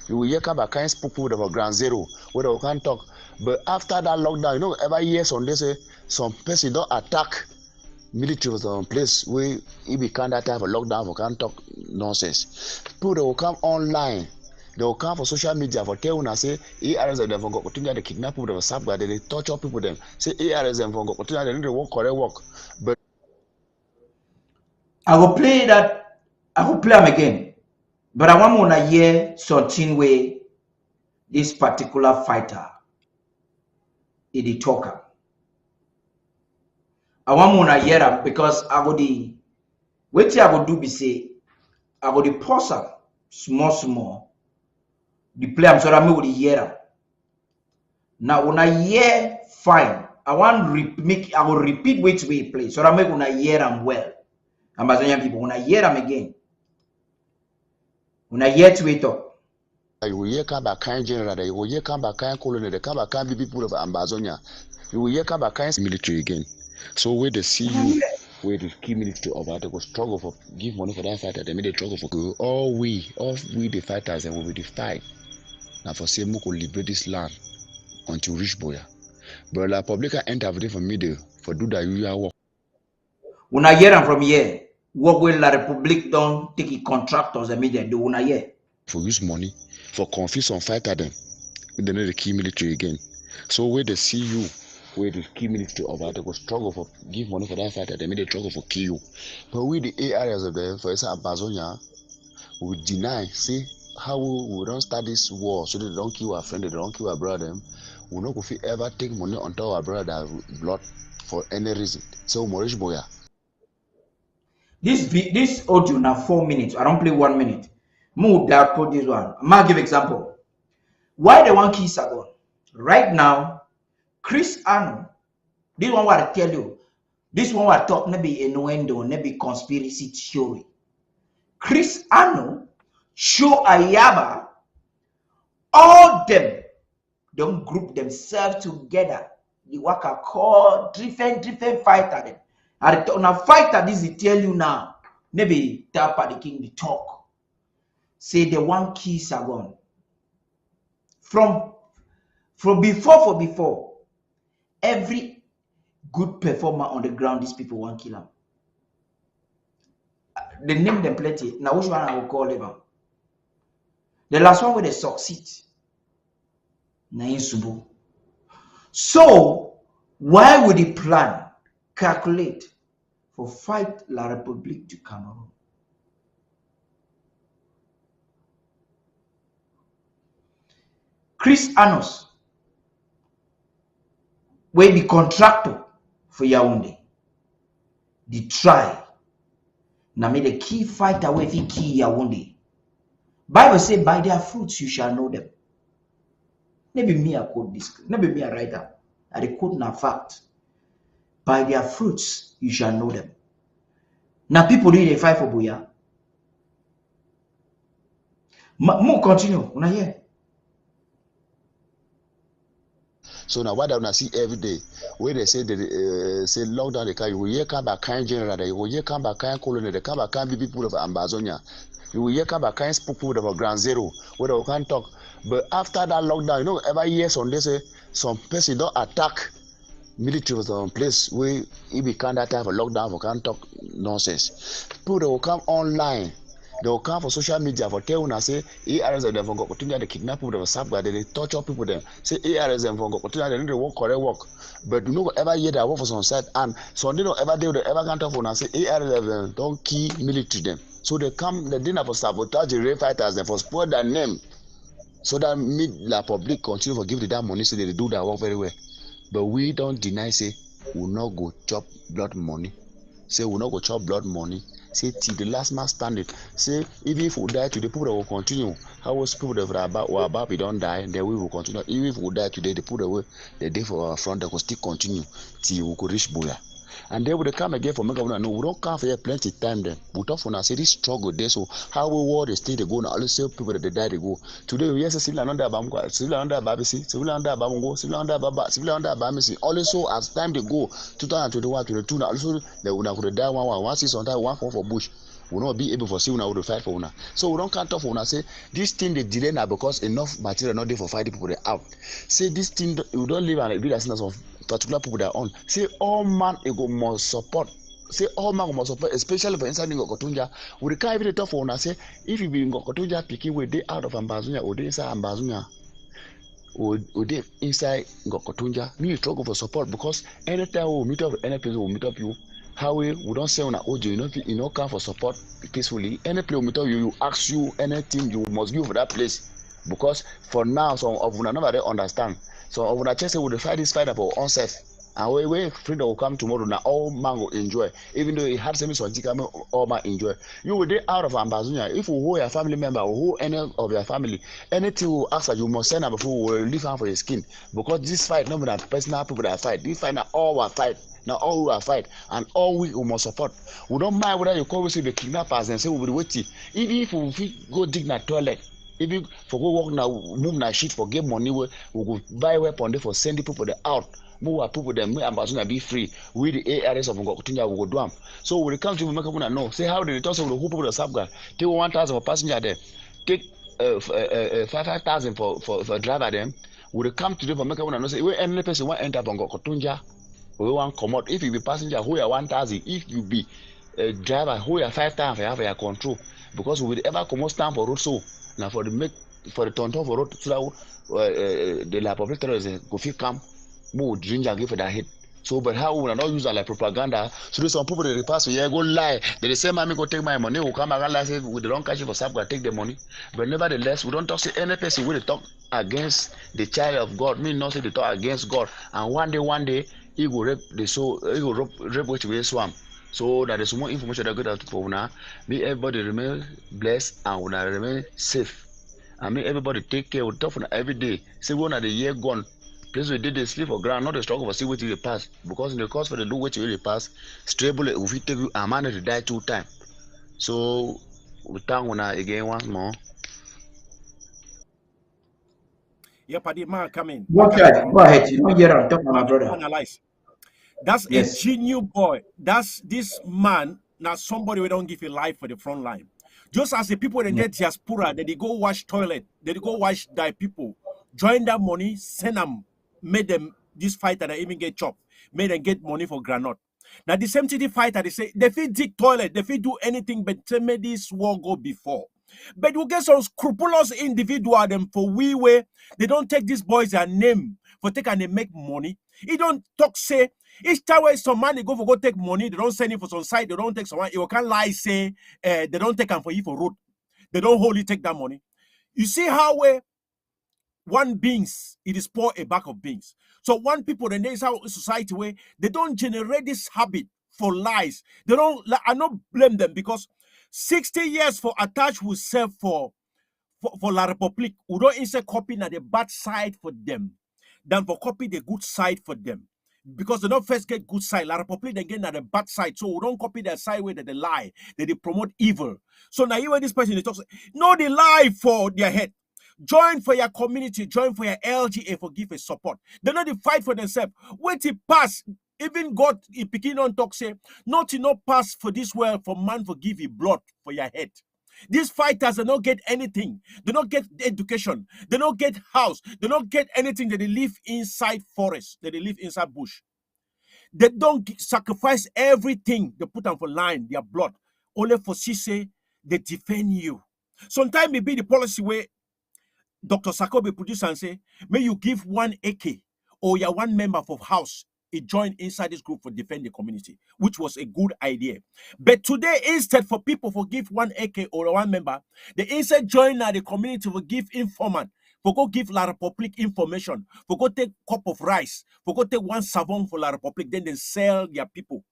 You will hear come back kind people of Ground Zero, where they can't talk. But after that lockdown, you know, every year on this some person don't attack military was on place where if we can't that type of lockdown for can't talk nonsense. People they will come online. They will come for social media for tell una say ARS them for go continue to kidnap people, they sap they torture people them. Say ARS them for go continue they need to work correct work. But I will play them again. But I want to hear something where this particular fighter is the talker. I want to hear them because I go the what I go do be say I go the pause up small. The play I'm sorry I will hear them. Now when I hear fine, I want I will repeat which way play. So I make when I hear them well. Amazonian people when I hear them again. When I hear to it up. you will hear come back kind general, you will hear come back kind colony, they come back kind people of Amazonia. You will hear come back kind military again. So where they see you, where the key military of that they go struggle for give money for that fighter, they may they struggle for all we the fighters and we will the fight. Now for say Moko liberate this land until reach Boya. But la public enter everything from media for do that usual work. When I hear them from here, what will la Republic don't take it contractors and media do when I hear? For use money for confuse on fighter them. They know the key military again. So where they see you, where the key military of that they go struggle for give money for that fighter, they may they struggle for kill you. But we the areas of them, for example Amazonia, we deny, say how we don't start this war so they don't kill our friend, they don't kill our brother. We not go ever take money on top our brother blood for any reason. So Morish Boya. This audio now 4 minutes. I don't play 1 minute. Move that put this one. I'm gonna give example. Why they want kiss Sako? Right now, Chris Arno. This one what I tell you. This one what I talk maybe innuendo, maybe conspiracy theory. Chris Arno show Ayaba all them don't group themselves together. The work are called different fighter them. And a fighter this is tell you now. Maybe Tapa the king the talk. Say the one keys are gone. From before, every good performer on the ground, these people won't kill them. They name them plenty. Now which one I will call them? The last one where they succeed. Na insubu. So, why would he plan, calculate for fight La République du Cameroon? Chris Anos, wey be contractor for Yaoundé, the try. Na me the key fighter wey fit kill Yaoundé. Bible say, by their fruits you shall know them. Maybe me I quote this. Maybe me I write that. I quote na fact. By their fruits you shall know them. Now people really fight for Buya. More continue. Una here. So now what I wanna see every day, where they say say lockdown the car, you will hear come back kind general, you will hear come back kind colony, they come back kind people of Ambazonia. You will hear come back kind spoke people of Ground Zero, where they can't talk. But after that lockdown, you know, every year on they say some person don't attack military was on place where it become that type of lockdown for can't talk nonsense. People they will come online. They will come for social media for tell una say ARS them for continue to kidnap people, they safeguard, they torture people them. Say ARS them for continue they need to work correct work. But you know ever hear that work for some side and so they don't ever they ever can't talk for una say ARS them don't key military them. So they come they dinner for sabotage the real fighters them for spoil their name. So that make la public continue for give them that money so they do that work very well. But we don't deny say we not go chop blood money. Say we not go chop blood money. Say till the last man standing. Say even if we die today, people that will continue. How was people that were about we don't die, then we will continue. Even if we die today, the people that were the day for our front, they will still continue till we could reach Boya. And then we come again for make no, we don't come for here plenty time then. We talk for now, say this struggle there. So how we war they stay they go now. Always say people that they die they go. Today we yes civil under Bamko, civil under Babisi, civil under Bamongo, civil under Baba, civil under Bamisi. Also as time they go, 2021, 22 now also they would have die one six on that one for bush. We will not be able to see una to fight for una. So we don't count off una say this thing they delay now because enough material not there for fighting people they out. Say this thing you don't live and be as of particular people that are on. Say all man ego must support. Say all man must support, especially for inside Ngokotunja. We can't even talk for una say if you be Ngokotunja picking with day out of Ambazunya or day inside Ambazunya. Or they inside Ngokotunja, me struggle for support because anytime we meet up any place we meet up you. How we don't say on audio, you know, come for support peacefully. Any place we meet up you ask you anything you must give for that place. Because for now, some of you nobody understand. So of you just say we fight this fight for ourselves. And we freedom will come tomorrow. Now all man will enjoy. Even though it had some all man enjoy. You will be out of Ambazunia. If you hold your family member or hold any of your family, anything will ask that you must send her before we will leave her for your skin. Because this fight, not that personal people that fight. This fight now all will fight. Now all we are fight and all we must support. We don't mind whether you call we say the kidnappers and say we will be waiting. Even if we go dig na toilet. If you for go work now, move na shit for get money, we go buy weapon there for send the people out. Move our people them, we Ambazonia be free. We the ARS of Ngokutunya will go do them. So when it comes to make up know, say how did it also the whole people the safeguard. Take 1,000 for passenger there, take 5,000 for driver them. When it come to them for make up know, say where any person want enter from Ngokutunya, we want come out. If you be passenger, who you 1,000. If you be driver, who you 5,000 for have your control. Because we will ever come out stand for road so. Now for the tonton for road so the la public terrorism go fit come more ginger give for that hit. So but how we not use that like propaganda. So there's some people that pass here go lie. They say mommy go take my money, will come and lie say we don't catch you for sap, take the money. But nevertheless, we don't talk say any person will talk against the child of God. Me not say they talk against God. And one day he will rape the soul, he will rape which way swam. So that is more information that I got out for now. May everybody remain blessed and will remain safe. And may everybody take care of tough every day. Say one of the year gone. Place we did they sleep for ground, not the struggle for see what you pass. Because in the course for the do what you really pass, stable if you take you a man to die 2 times. So we thank you again once more. Yeah, Paddy, man, come in. Go ahead. You don't hear I'm talking to my brother. Analyze. That's Yes. a genuine boy. That's this man. Now somebody we don't give a life for the front line. Just as the people in the diaspora, they go wash toilet, they go wash die people, join that money, send them, made them this fighter that even get chopped, made them get money for granite. Now the same thing the fighter they say they fit dig toilet, they fit do anything but tell me this war go before. But you get some scrupulous individual them for we way they don't take these boys their name for take and they make money. He don't talk say each time when some man they go take money, they don't send it for some side, they don't take someone. You can't lie say they don't take them for you for road. They don't wholly take that money. You see how one beans it is pour a bag of beans. So one people the next society way they don't generate this habit for lies. They don't. I don't blame them because 60 years for attach will serve for La Republique. We don't instead copy na the bad side for them than for copy the good side for them. Because they don't first get good side. La Republique they get na the bad side. So we don't copy their side where they lie. They promote evil. So now even this person they talk, no, they lie for their head. Join for your community, join for your LGA for give a support. They know they fight for themselves. Wait till pass. Even God, he begin on talk say, not enough pass for this world for man for give you blood for your head. These fighters do not get anything. They don't get education. They don't get house. They don't get anything. They live inside forest. They live inside bush. They don't sacrifice everything. They put them for line, their blood. Only for say they defend you. Sometimes it be the policy where Dr. Sako be produce and say, may you give one AK or you're one member of house. He joined inside this group for defend the community, which was a good idea. But today, instead for people for give one AK or one member, they instead join the community for give informant, for go give La Republique information, for go take cup of rice, for go take one savon for La Republique, then they sell their people.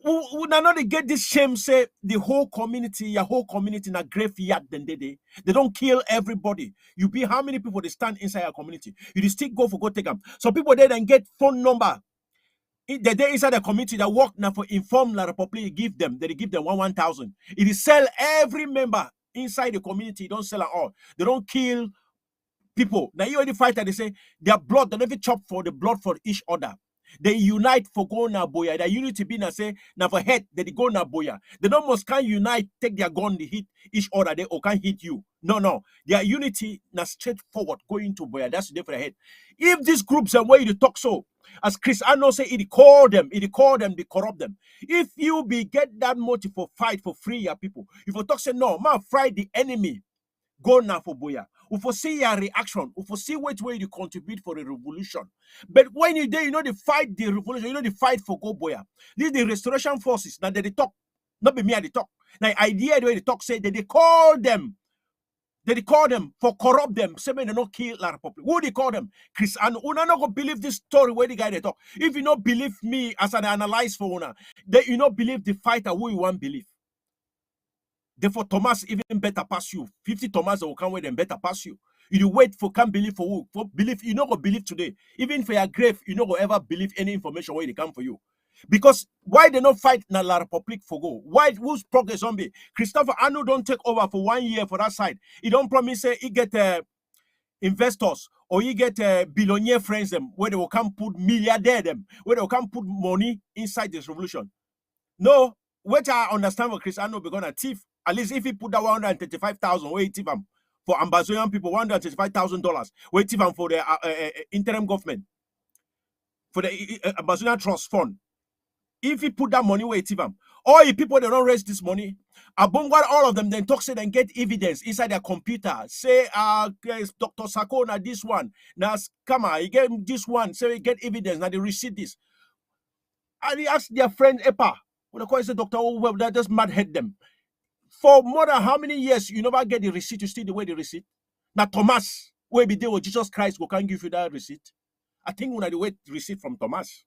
We not they get this shame say the whole community, your whole community in a graveyard then they don't kill everybody. You be how many people they stand inside your community? You still go take them. So people they then get phone number. The day inside the community that work now for inform La Republique, give them, they give them 1,000. It is sell every member inside the community, don't sell at all. They don't kill people. Now you already fight that they say their blood, they never chop for the blood for each other. They unite for go na boya. Their unity be na say na for head they go na boya. They don't must can unite, take their gun, they hit each other, they or can hit you. No. Their unity na straightforward going to boya. That's the different head. If these groups and where you talk so, as Chris Arno say, it call them, they corrupt them. If you be get that motive for fight for free your people, if you talk say no, man, fight the enemy, go now for boya. We foresee your reaction. We foresee which way you contribute for the revolution. But when you there, you know they fight the revolution. You know they fight for go boya. This is the restoration forces. Now they talk, not be me at the talk. Now idea the way they talk say that they call them. They call them for corrupt them. Say they not kill La Republique. Who they call them? Chris and Una not go believe this story where the guy they talk. If you not believe me as an analyze for Una, then you not believe the fighter who you want believe. Therefore, Thomas even better pass you. 50 Thomas will come with them better pass you. You wait for can't believe for who? For believe, you not go believe today. Even for your grave, you not go ever believe any information where they come for you. Because why they not fight na La Republique for go? Why whose progress on be? Christopher Anu don't take over for 1 year for that side. He don't promise say he get investors or he get billionaire friends them where they will come put milliardaire them where they will come put money inside this revolution. No, what I understand for Chris Anu be gonna thief. At least if he put that 135,000, where he thief him for Amazonian people, $135,000, where he thief him for the interim government, for the Amazonian Trust Fund. If he put that money where he thief him, or if people they don't raise this money, Abongwa all of them then talk say then get evidence inside their computer. Say Dr. Sako na this one, now Kama, he get this one, say he get evidence, now they receive this. And he asked their friend Epa, when they call say Dr. Oweb, that just mad head them. For more than how many years you never get the receipt, you still the way the receipt? Now Thomas, where be there with Jesus Christ, we can't give you that receipt. I think when I wait the receipt from Thomas,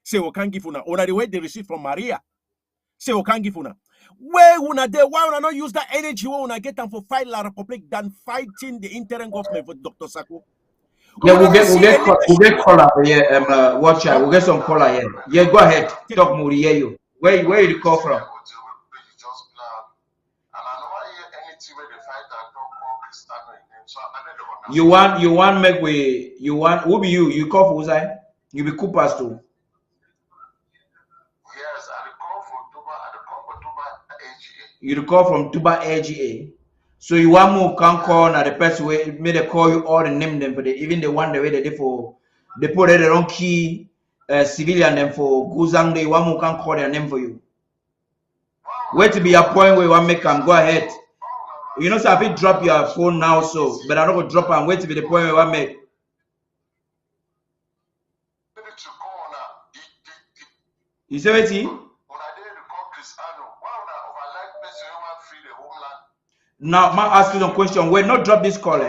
say we can't give you now. When I wait the receipt from Maria, say we can't give you now. Where una there? Why una not use that energy when una get them for fight La Republique than fighting the interim government for Dr. Sako? Yeah, we'll get caller. Yeah, watch out. We'll get some caller here. Yeah, go ahead. Talk more. Hear you. Where you call from? You want make we you want who be you call for Uzai? You be Coopers too. Yes, I call for Tuba AGA. You call from Tuba AGA. So you want more can call now the person way made they call you all and name them for the even the one the way they did for they put their own key civilian them for Guzang they want more can call their name for you. Wait to be a point where you want make them go ahead. You know, so if you drop your phone now, so but I'm not gonna drop and wait till the point where I make. You say what? Now, ma ask you some question. We're not drop this call.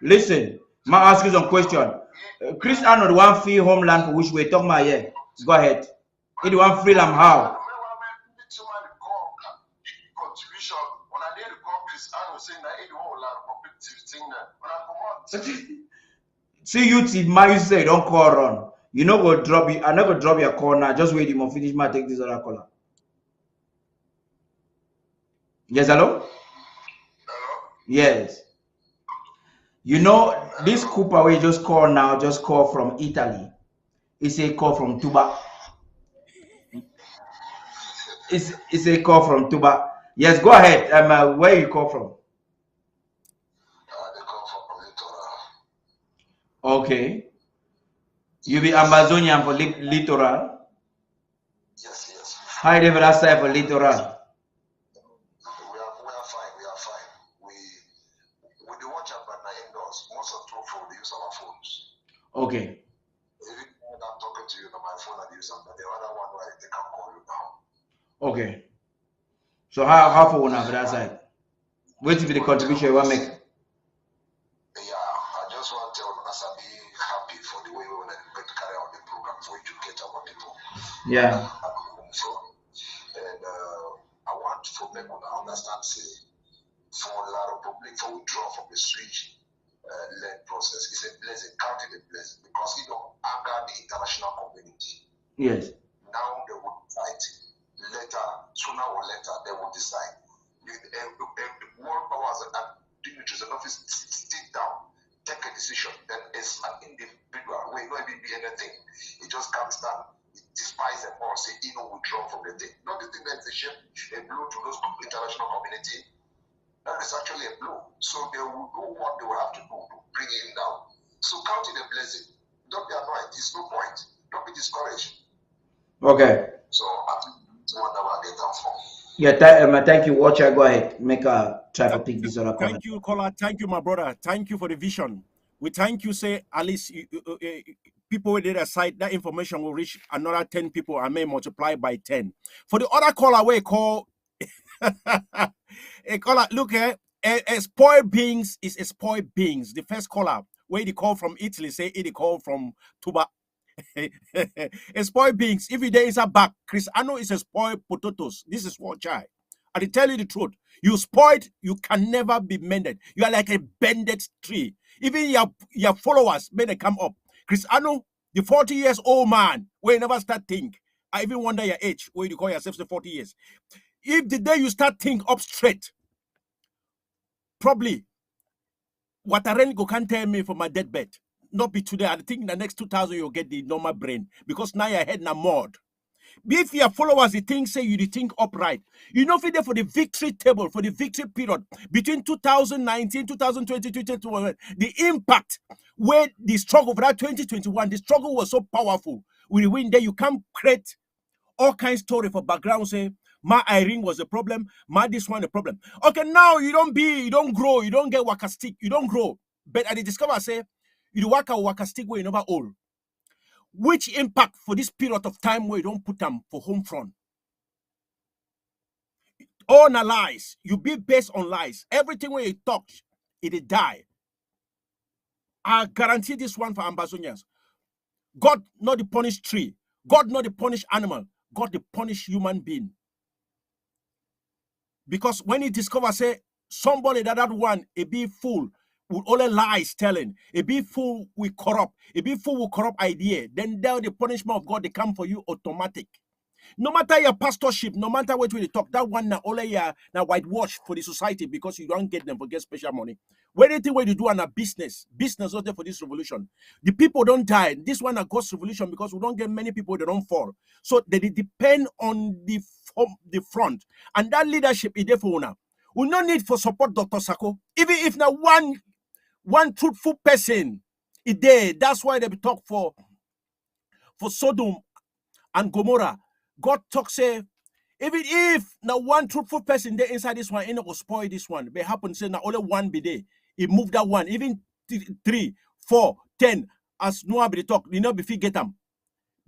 Listen, ma ask you some question. Chris Arnold one free homeland for which we're talking about here. Go ahead. It one free land how? See you till my say don't call run. You know go drop you. I never drop your call now. Just wait him finish my take this other caller. Yes, hello? Yes. You know, this Cooper we just call now, just call from Italy. It's a call from Tuba. It's a call from Tuba. Yes, go ahead. Where you call from? They call from Littoral. Okay. You be Amazonian for Littoral? Yes. How you ever side for Littoral? We are fine. We do watch out by indoors. Most of the people they use our phones. Okay. Even when I'm talking to you on my phone, I use them, but the other one where they can call you now. Okay. So how for one on that side? Wait till the contribution you want make. Yeah, I just want to tell you, I be happy for the way we want to carry out the program for educate our people. Yeah. And I want to make one understand, say, for a lot of public for withdraw from the switch led process. It's a blessing, counting a blessing, because it don't anger the international community. Yes. Now they will fight. Later, sooner or later, they will decide. The world powers and dignitaries and office sit down, take a decision. Then as an individual, we not even be anything. It just comes down. It despises them all. Say, withdraw from the thing. Not the thing that is a blow to those international community. That is actually a blow. So they will do what they will have to do to bring him down. So count it a blessing. Don't be annoyed. There's no point. Don't be discouraged. Okay. So I'm wonder what they done for. Yeah, thank you, Watcher. Go ahead. Make a try to pick this other comment. Thank you, caller. Thank you, my brother. Thank you for the vision. We thank you, say, at least people with the side, that information will reach another 10 people and may multiply by 10. For the other caller, we call a caller, look here, a spoiled beings is a spoiled beings. The first caller, where they call from Italy, say it call from Tuba. A spoiled beings. If there is a back, Chris Ano is a spoiled potatoes. This is what child. I tell you the truth. You spoiled, you can never be mended. You are like a bended tree. Even your followers, may they come up. Chris Ano, the 40 years old man, where you never start think. I even wonder your age, where you call yourself the 40 years. If the day you start think up straight, probably what Arengo can tell me for my deathbed. Not be today. I think in the next 2000 you'll get the normal brain because now your head na mod. If your followers the thing say you the think upright, you know for the victory table for the victory period between 2019, 2020, 2021, the impact where the struggle for that 2021, the struggle was so powerful. With the win there, you can create all kinds of story for background. Say my Irene was a problem, my this one a problem. Okay, now you don't grow, you don't get waka stick, you don't grow. But I discover say you waka stick where you never old. Which impact for this period of time where you don't put them for home front? All na lies. You be based on lies. Everything where you talk, it die. I guarantee this one for Ambazonians. God not the punish tree. God not the punish animal. God the punish human being. Because when he discover say somebody that one a be fool with all the lies telling, a be fool with corrupt, a be fool with corrupt idea, then there the punishment of God they come for you automatic. No matter your pastorship, no matter what we talk, that one na only ya na whitewash for the society because you don't get them for get special money. When anything where you do on a business not there for this revolution. The people don't die. This one a God's revolution because we don't get many people that don't fall. So they depend on the front. And that leadership is there for now. We no need for support Dr. Sako. Even if now one truthful person is there, that's why they talk for Sodom and Gomorrah. God talk say Even if now one truthful person there inside this one, ain't gonna spoil this one. But happen say now only one be there. It moved that one, even 3, 4, 10. As no one be talk, you know, if you get them.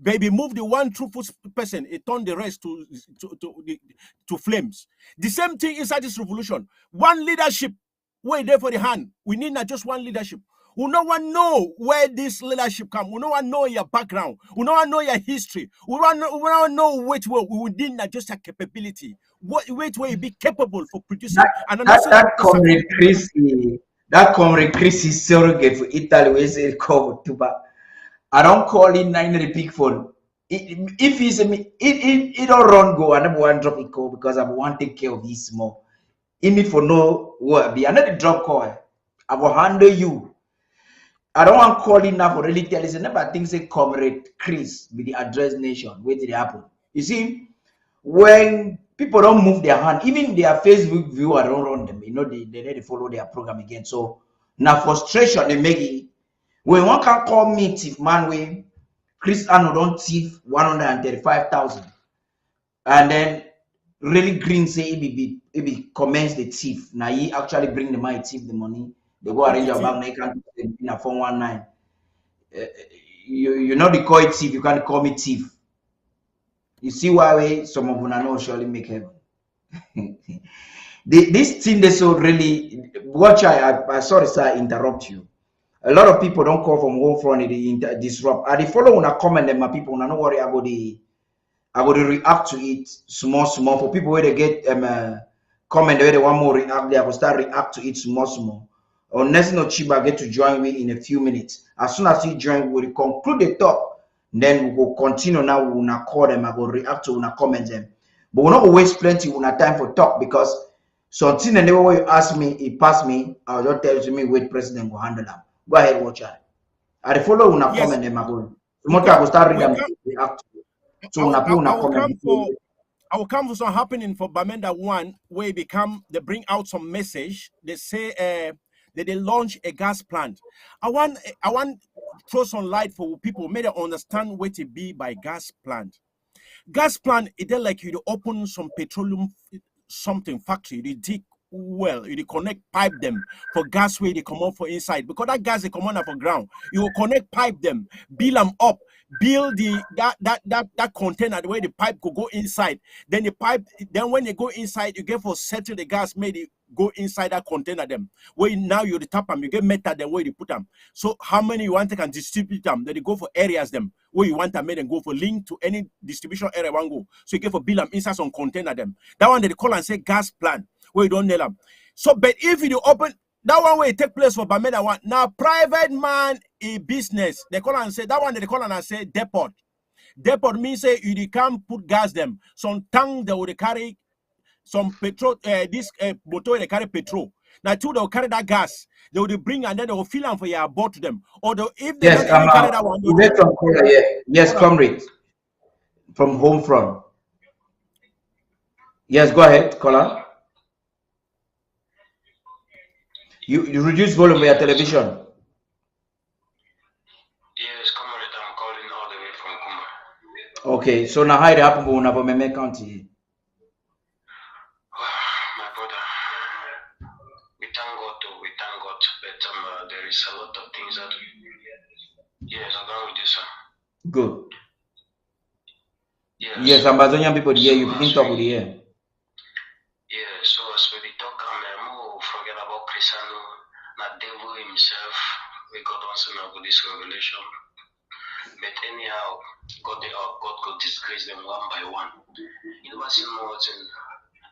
Baby, move the one truthful person, it turn the rest to flames. The same thing inside this revolution. One leadership, wait there for the hand. We need not just one leadership. We no one know where this leadership come. We no one know your background. We no one know your history. We don't know which way we did not just a capability. Which way you be capable for producing. That comrade Chris is surrogate for Italy. We say call Tuba. I don't call in 9 the big phone. If he's it don't run go. I never want drop it call because I want to take care of his small. In me for no what be another drop call. I will handle you. I don't want calling now for really tell you. Never think say comrade Chris be the address nation. Where did it happen? You see, when people don't move their hand, even their Facebook viewer don't run them. You know they let to follow their program again. So now frustration they make it. When one can call me thief man way, Chris Arnold don't thief 135,000, and then really green say it be commence the thief. Now he actually bring the money, thief the money. They go arrange your bank, they can in a 419. You know the call it thief, you can't call me thief. You see why some of you know surely make heaven. This thing they so really watch. I sorry sir interrupt you. A lot of people don't call from home front they disrupt. I follow una comment and my people una no worry about I go to react to it small for people where they get comment where they want more react, they will start react to it small. Unless no Chiba get to join me in a few minutes. As soon as he join, we will conclude the talk. Then we will continue now. We will not call them. I will react to una comment them. But we not waste plenty una time for talk because something and never way you ask me, it pass me. I'll just tell you me wait president will handle them. Go ahead, watch it. I follow una comment them. I will start reading them. React. So una comment. I will come for some happening for Bamenda 1 where they bring out some message. They say that they launch a gas plant. I want throw some light for people, may they understand what it be by gas plant. Gas plant, it like you open some petroleum something factory, you dig well, you connect pipe them for gas where they come out for inside. Because that gas they come on for ground. You will connect pipe them, build them up, build that container the way the pipe could go inside. Then the pipe, then when they go inside, you get for settle the gas, made it go inside that container them. Where now you tap them, you get metal then where you put them. So how many you want to can distribute them? Then they go for areas them where you want to make them go for link to any distribution area one go. So you get for build them inside some container them. That one they call and say gas plant where you don't nail them. So but if you open that one where it take place for Bameda 1. Now private man in business, they call and say that one they call and say depot. Depot means say you can put gas them. Some tank they will carry some petrol, this motor they carry petrol. Now two they will carry that gas. They will bring and then they will fill them for your boat to them. Or if they don't carry that one, yes, comrade from home front. Yes, go ahead, caller. You reduce volume of your television. Yes, comrade, I'm calling all the way from Kuma. Okay, so now how it happen go for Meme County? My brother, we thank God, but there is a lot of things that yes, I'm going with this, sir. Good. Yes, Ambazonian people here, you begin talk with the air. Yeah, so as we talk, I'm forget about Cristiano, not devil himself. We got also now with this revelation. But anyhow, God could disgrace them one by one. You know what's more than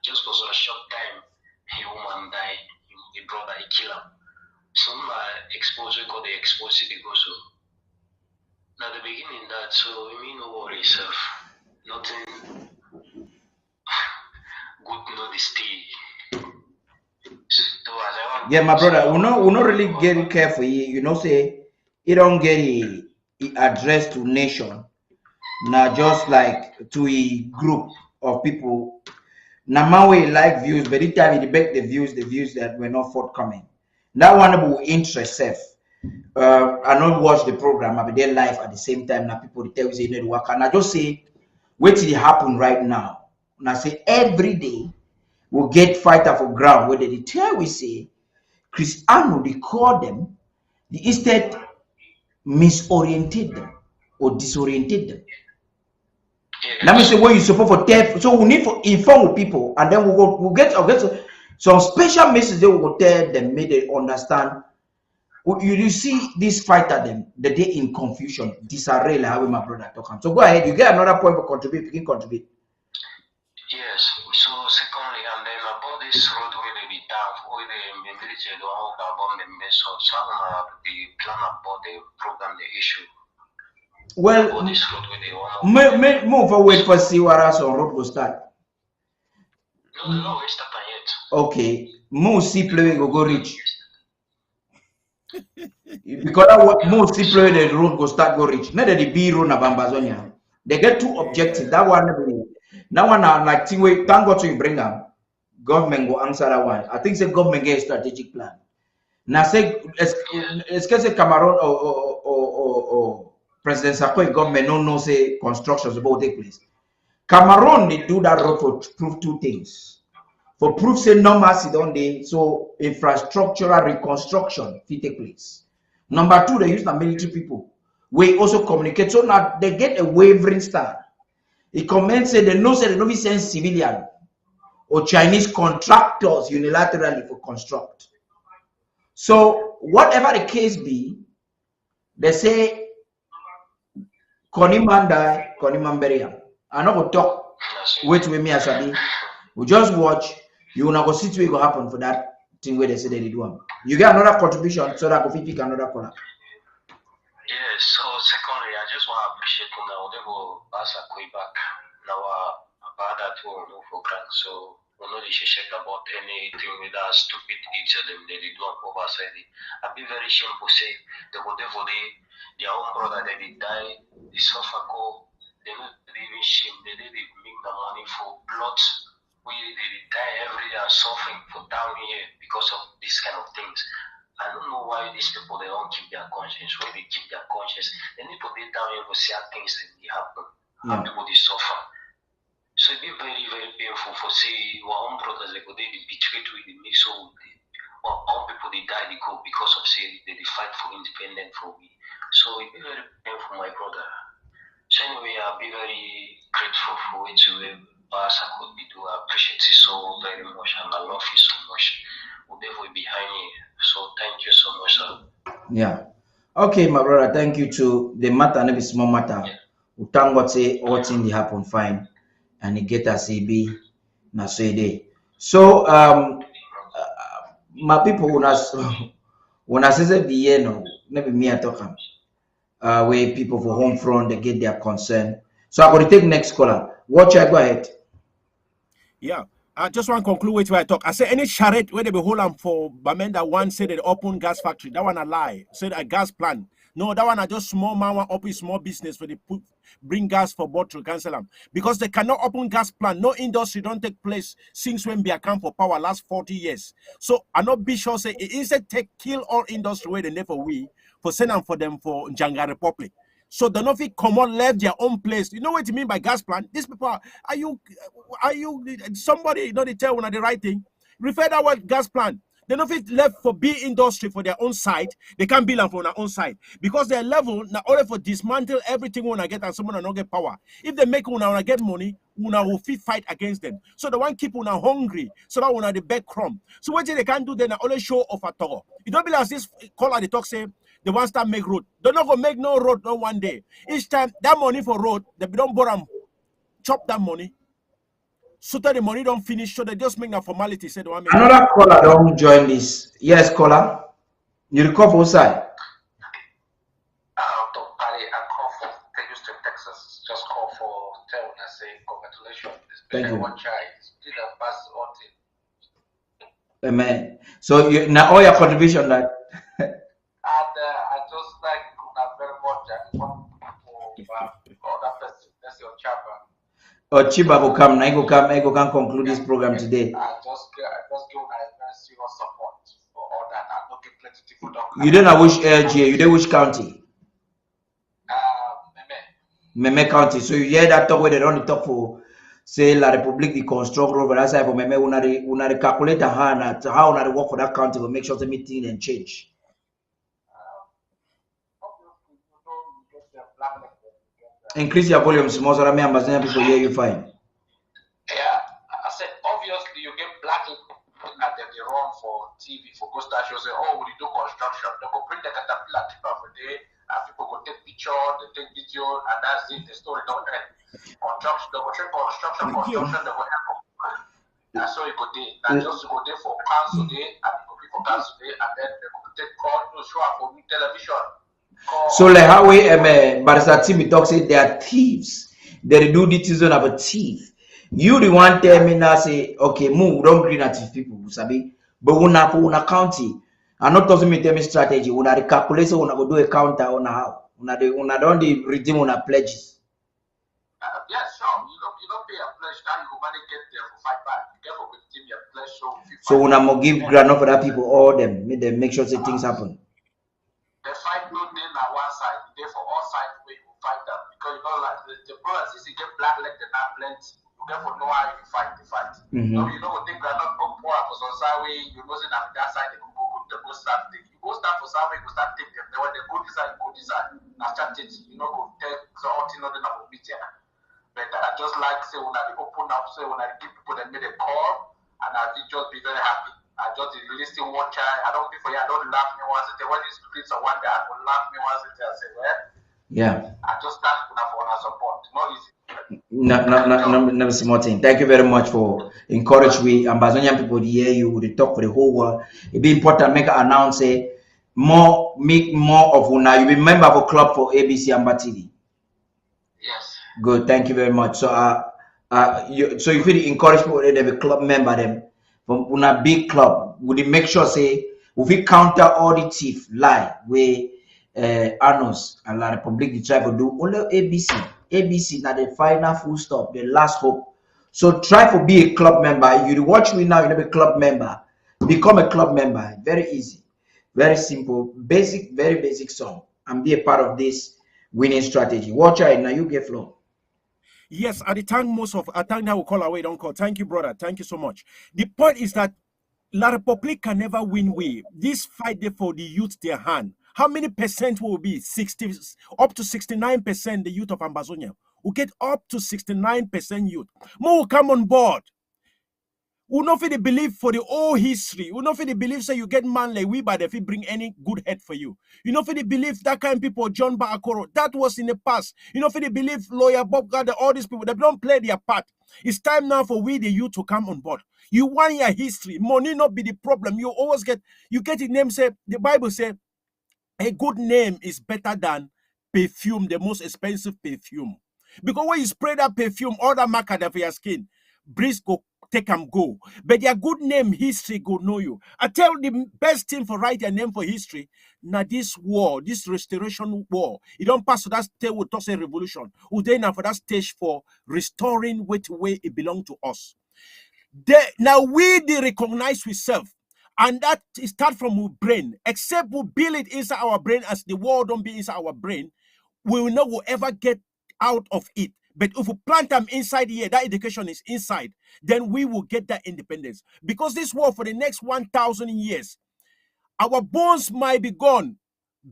just for a short time, a woman died, a brother, he killed him. Some exposure got the exposed to the go so. Now the beginning that so we mean no worry yourself. Nothing good no the stay. Yeah, my brother, we not really get careful. You know, say it don't get it addressed to nation. Now just like to a group of people. Now my way like views, but each time you debate the views that were not forthcoming. That one will interest self. I not watch the program, I be there live at the same time. Now people tell you they need to work, and I just say, what did happen right now? When I say every day, we'll get fighter for ground where they tell we say Cristiano they call them, the instead misorientate them or disorientate them. Let me say what you support for tell. So we need to inform people, and then we'll get some special message they will tell them, make they understand. You see this fighter them the day in confusion, disarray like how my brother talking. So go ahead, you get another point for contribute. You can contribute. Yes. So secondly, and then about this road where they be down, where the military don't hold about the message, some the plan about the program, the issue. Well, about this road where they want. move forward for see what else on road will start. No, it's not yet. Okay, move see play go reach. Because that more simply the road go start go reach. Not that the B road na Bambazonia. They get two objectives. That one like thing way thank God you bring them. Government go answer that one. I think the government get a strategic plan. Now say it's say Cameroon or President Sako government no say construction is about to take place. Cameroon they do that road for prove two things. For proof say no mercy don't they so infrastructural reconstruction fit take place. Number two, they use the military people. We also communicate. So now they get a wavering stand. It comments say they know we send civilian or Chinese contractors unilaterally for construct. So whatever the case be, they say Koniman die, Koniman bury. I'm not gonna talk. Wait with me, Asabi. We just watch. You will not go see what will happen for that thing where they say they do one. You get another contribution so that we pick another caller. Yes, so secondly, I just want to appreciate now they will pass a quick back. Now about that will no for grant. So we know they should check about anything with that stupid idiot them they do on overside. I'd be very shameful say they go there for their own brother they did die, they suffer go, they not even shame, they did make the money for blood. We die every day suffering for down here because of these kind of things. I don't know why these people they don't keep their conscience. When they keep their conscience, they need to be down here to see how things that they happen. How people they suffer. So it be very, very painful for say our own brothers they go they betrayed with the mix so our own people they die they go because of say they fight for independence for we. So it be very painful, my brother. So anyway, I'll be very grateful for it to Sako do appreciate you so very much and I love you so much. We'll be behind you. So thank you so much, sir. Yeah. Okay, my brother, thank you too. The matter never small matter. We thank God say all things happen fine and it get us be na so day. So my people when I say the year no, never me I talk where people for home front they get their concern. So I'm going to take next caller. Watch I go ahead. Yeah, I just want to conclude with where I talk. I say any charrette where they be hold on for Bamenda one said they open gas factory. That one a lie. Said a gas plant. No, that one are just small man one open small business for the bring gas for bottle cancel them because they cannot open gas plant. No industry don't take place since when be account for power last 40 years. So I not be sure say it instead take kill all industry where they never we for send them for them for Janga Republic. So the Nofi come on left their own place. You know what you mean by gas plant? These people are you somebody you know they tell when the right thing? Refer that word gas plant. The Nofi left for B industry for their own site. They can't build them for their own site. Because their level not only for dismantle everything when I get and someone not get power. If they make when get money, una will fight against them. So the one keep una hungry. So that una the back crumb. So what they can't do then only show off a togo. You don't believe as this caller the talk say they want to make road. They're not gonna make no road no one day. Each time that money for road, they don't borrow chop that money. So that the money don't finish, so they just make a formality. Said one. Another caller don't join this. Yes, caller. You recall for side. I call for Houston, Texas. Just call for tell and say congratulations. Thank you. One child. Still a pass on it. Amen. So you now all your contribution that. I just like very much. I want for that person. That's your chapter. Or Chiba will come. I go come conclude this program today. I just give my serious support for all that. I'm looking plenty people. You don't know which LGA, you know which county? Meme County. So you hear that talk where they don't talk for say La Republique the construct over that side for me, una calculate how una work for that county will make sure the meeting and change. Increase your volume small so that me Amazonian people hear you fine. Yeah, I said obviously you get black people that they run for TV for go start show say, oh, we do construction. They go bring the caterpillar tipper for day, and people go take picture, they take video, and that's it. The story don't end. Construction, they go check construction, they go help. That's how you go there. Now just go there for council day, and go for council day, and then they go take call to show up for television. So like how we Barista Timmy talk say they are thieves. They do the season of a thief. You the one tell me now say okay, move, don't green at thief people, sabi. But una for una county. I'm not talking me tell me strategy. Una recalculate so una go do a counter on how. Una don't redeem una pledges. Yes, sure. You don't pay a pledge now you go manage get there for 5 back. You get for redeem your pledge so una more give grant for that people all them. Make sure say things happen. The fight no day on one side, they for all sides where you fight them. Because you know like the brothers is you get black leg and not plenty. You get for know how you fight the fight. Mm-hmm. You know think they're not go pour for some side way, you know say that side they go start take. You go start for some way, you go start take them. Then when they go this side, you go this side. Now start it, you know go take something other than a beat here. But I just like say when I open up, say when I give people that made a call and I just be very happy. I just listen one child. I don't be for you. I don't laugh me once. When it's streets of one day, I will laugh me once. I say, well, yeah. I just thank you for our support. Not easy. No small thing. Thank you very much for encourage we Ambazonian people to hear you. They talk for the whole world. It be important make an announce say make more of una. You be member of a club for ABC Amba TV. Yes. Good. Thank you very much. So so if you encourage people to be club member them. From una big club, would it make sure say if we counter all the thief lie we Anos and La Republique try to do only ABC now the final full stop, the last hope. So try to be a club member. You watch me now, you know, be a club member. Become a club member. Very easy, very simple, basic, very basic song, and be a part of this winning strategy. Watch out now, you get flow. Yes, at the time I think that will call away, don't call. Thank you, brother. Thank you so much. The point is that La Republique can never win way. This fight there for the youth their hand. How many percent will be? 60 up to 69% the youth of Ambazonia will get up to 69% youth. More will come on board. We not feel the belief for the old history. We not feel the belief say you get man like we, but if he bring any good head for you. You know feel the belief that kind of people, John Baakoro, that was in the past. You know feel the belief lawyer Bob Gardner, all these people, they don't play their part. It's time now for we the youth to come on board. You want your history, money not be the problem. You always get the name say the Bible say a good name is better than perfume, the most expensive perfume. Because when you spray that perfume, all that marker for your skin, breeze go take and go. But your good name, history go know you. I tell the best thing for write your name for history. Now this war, this restoration war, it don't pass to that stage with us a revolution. We then now for that stage for restoring which way it belong to us. Now we recognize ourselves. And that start from our brain. Except we build it inside our brain as the world don't be inside our brain, we will not ever get out of it. But if we plant them inside here, that education is inside, then we will get that independence. Because this war for the next 1,000 years, our bones might be gone.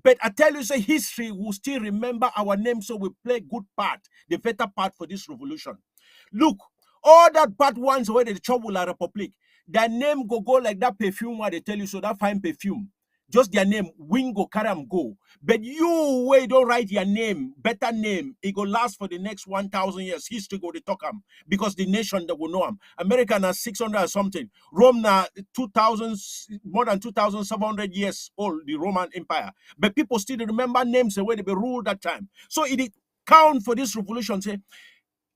But I tell you, say history will still remember our name, so we play good part, the better part for this revolution. Look, all that bad ones where they trouble La Republique, their name go like that perfume where they tell you, so that fine perfume. Just their name, win go carry them go. But you, where you don't write your name, better name, it go last for the next 1,000 years. History go to talk them because the nation that will know them. America na 600 or something. Rome na 2,000, more than 2,700 years old, the Roman Empire. But people still remember names the way they be ruled that time. So it count for this revolution. Say,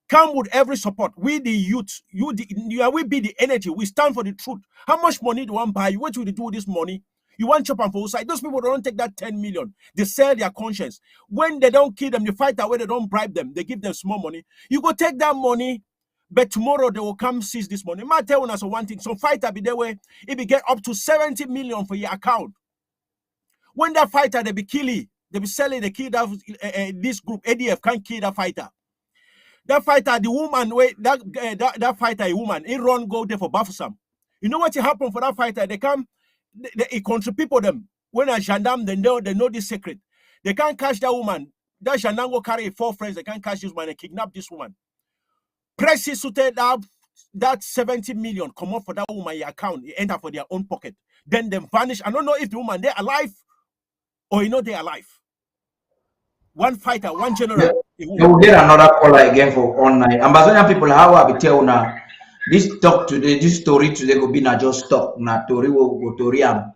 come with every support. We the youth, we be the energy. We stand for the truth. How much money do you want buy? What will you do with this money? You want chop and for side. Those people don't take that 10 million. They sell their conscience. When they don't kill them, they fight away, they don't bribe them. They give them small money. You go take that money, but tomorrow they will come seize this money. Might tell us one thing. Some fighter be there way, it be get up to 70 million for your account. When that fighter, they be killing, they be selling, they kill that, this group, ADF can't kill that fighter. That fighter, the woman, wait, that fighter, a woman, he run go there for Bafusam. You know what happened for that fighter? They come, they control people them. When a gendarme, they know this secret. They can't catch that woman. That gendarme go carry 4 friends. They can't catch this woman and kidnap this woman. Press that 70 million come up for that woman account. It enter for their own pocket. Then they vanish. I don't know if the woman they're alive or they're alive. One fighter, one general. You will get another caller again for online. Ambazonian people, how I be tell now? This talk today, this story today go be not just talk. Na story will go to Riam.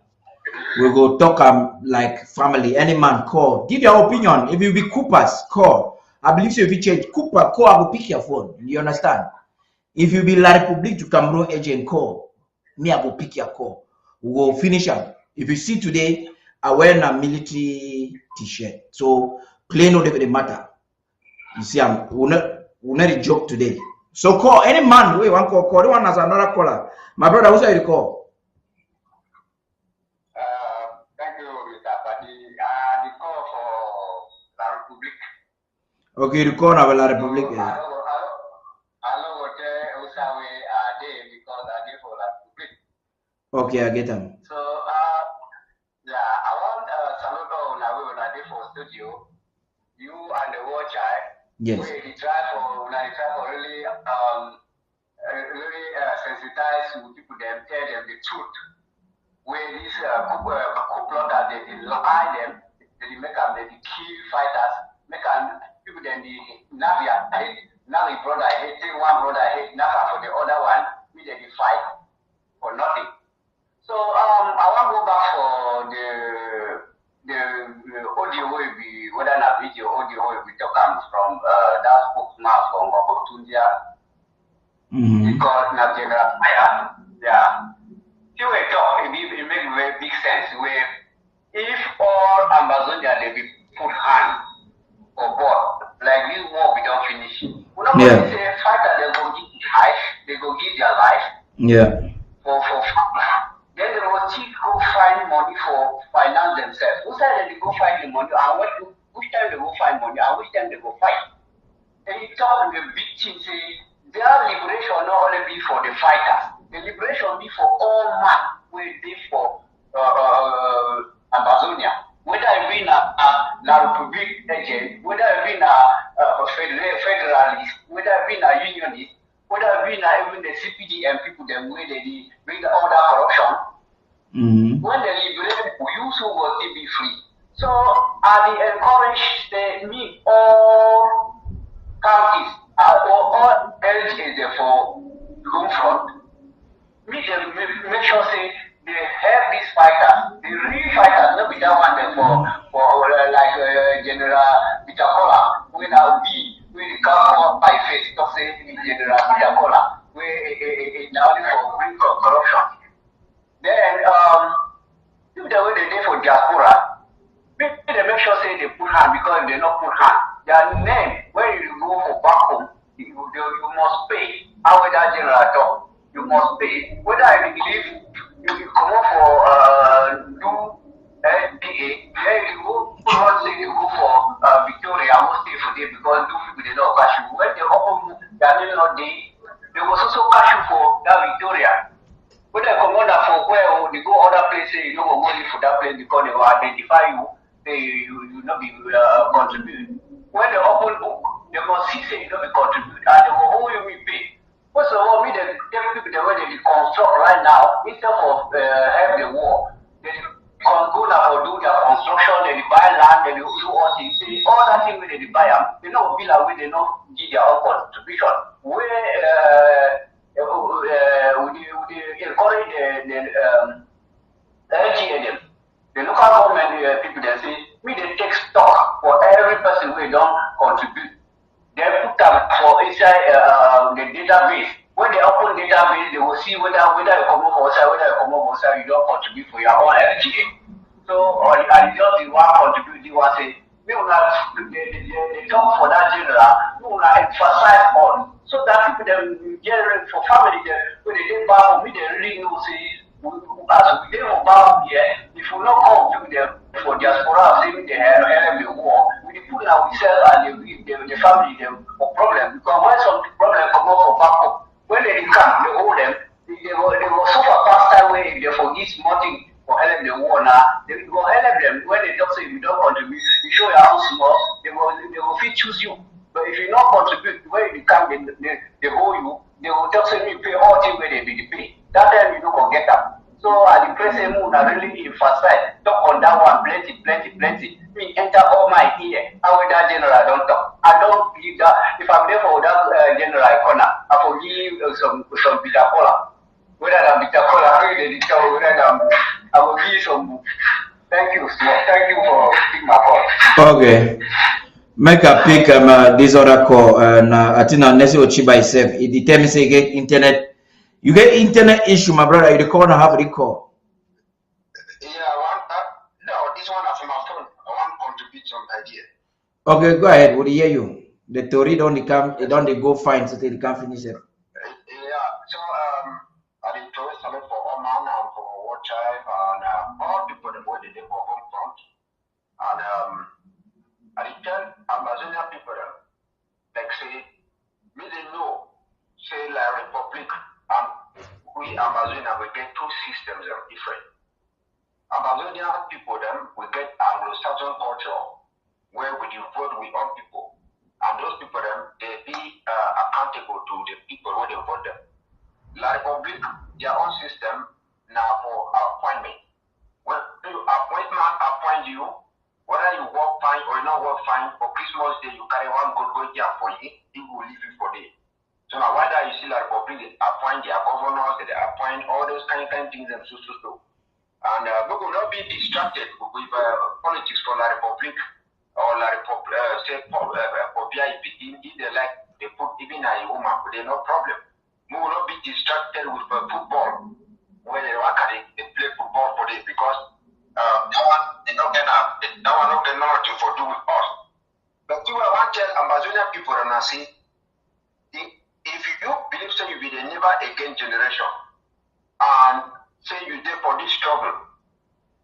We go talk like family. Any man call. Give your opinion. If you be Coopers, call. I believe so if you change Cooper, call, I will pick your phone. You understand? If you be La Republique to Cameroon agent, call. Me, I will pick your call. We will finish up. If you see today, I wear a military t-shirt. So plain no the matter. You see, we're not a joke today. So call any man. Wait, one call. The one has another caller. My brother, who's the call? Thank you, Mr. Padi. The call for La Republique. Okay, the call of La Republique. Okay, I get them. So, yeah, I want salute on our for studio. You and the watcher. Yes. We try for really sensitize to people, them tell them the truth. Where this couple that they lie them, they make them the key fighters, make them people then the Navia hate, Navi brother hate, one brother hate, Nafa for the other one, we they fight for nothing. So I want to go back for the audio will be whether not video audio will be talking from that spokesman from Okotundia. Because na general fire. Yeah. You will talk, it make very big sense where if all Amazonia they be put hand or board, like this war we don't finish. We not going to say fighter they go give life, they go give their life. Yeah. For then they will still go find money for finance themselves. Who said they go find the money and which time they go find money and which time they go fight? And you talk to the victim say their liberation not only be for the fighters, the liberation be for all man who live for Amazonia. Whether it be a Republic agent, whether it be a federalist, whether it be a unionist, whether it be even the CPD and people them where they bring all that corruption. When they liberate people, you also will still be free. So I encourage me all counties all LGs for home front. Make sure say they have these fighters, the real fighters, not be that one there for like General Bitakola, when I'll be with the car by face, talk say General Bitakola, where now for bring corruption. Then if the way they did for diaspora, they make sure say they put hand because if they not put hand, their name when you go for back home, you must pay. How would that general talk? You must pay. Whether I believe you come up for do LPA, then you go say you go for Victoria, I must stay for them because do people they don't cash you. When they open their name not day, they will also cash you for that Victoria. When they come on for where they go other places, you don't go money for that place because they will identify you, you not be contribute. When they open book, they must see say you don't be contribute and they will who you will pay. First of all, we the people the way they construct right now, instead of have the war, they can go now for do their construction, they buy land, they do all things. All that thing when they buy them, they know be like they not give their own contribution. Where we encourage the LGA, the local government people they say, we they take stock for every person who don't contribute. They put them for inside the database. When they open database, they will see whether you come up outside, whether you come up outside, you don't contribute for your own LGA. So, and just the one contribute, you want to say, we will not, they talk for that general, we will not emphasize on. So that people them generate for family, when they get back home, they really know, say, as we get back here, if we not come to them for diaspora, say, they have the war, we put ourselves and the family, them for problem because when some problem come up from back home, when they come, they hold them, they will suffer faster way if they forget small thing for help the war now. They will help them when they don't say you don't contribute, you show your house small, they will fit choose you. But if you not contribute, when you come, they hold you, they will just say you pay all things where they be pay. That time you don't forget that. So at the present moon, I really emphasize talk on that one plenty. Me enter all my ear. How with that general I don't talk. I don't believe that if I'm there for that general corner, I forgive some bitter cola. Whether I'm bitter cola, I will give some. Thank you, sir. Thank you for taking my call. Okay. Make a pick this other call and I think unless you by itself, it determines you get internet. You get internet issue, my brother. You call and have a call. Yeah, no, this one is from my phone. I want to contribute some idea. Okay, go ahead. We'll hear you. The theory don't come, it don't go fine so they can't finish it. Yeah, so I did throw something for Oman and for Watch and all people that were there for home front. And I did tell Amazonian people like say, me they know, say like Republic. And we Amazonian we get two systems that are different. Amazonian people we get Anglo-Saxon culture where we vote with all people. And those people they be accountable to the people where they vote them. La Republic, their own system now for appointment. When you appoint you, whether you work fine or you not work fine, for Christmas Day you carry one good year for you, he will leave you for day. So now why that you see La Republic, they appoint their governors, they appoint all those kind of things and so. And we will not be distracted with politics for La Republic or La Republic, say, Popia, if they like, they put even a woman, but there's no problem. We will not be distracted with football, where they play football for this, because that one, they don't get nothing for do with us. But you want to tell Amazonian people, and I say, if you believe so you be the never again generation and say you there for this struggle,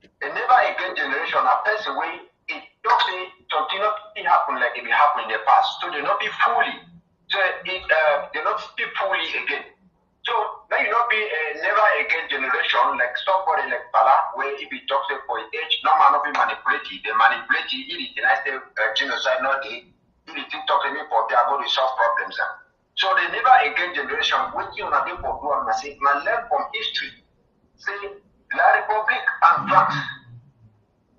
a never again generation a person way it don't say something not happen like it happened in the past. So they not be fully. So they not be fully again. So now you not be a never again generation like somebody like Pala where if he talks for his age, no man not be manipulated. They manipulate it is I say genocide not they it talk to me for they are going to solve problems. So the never again generation, when you are able to do and say, man, learn from history. Say, La Republic and France.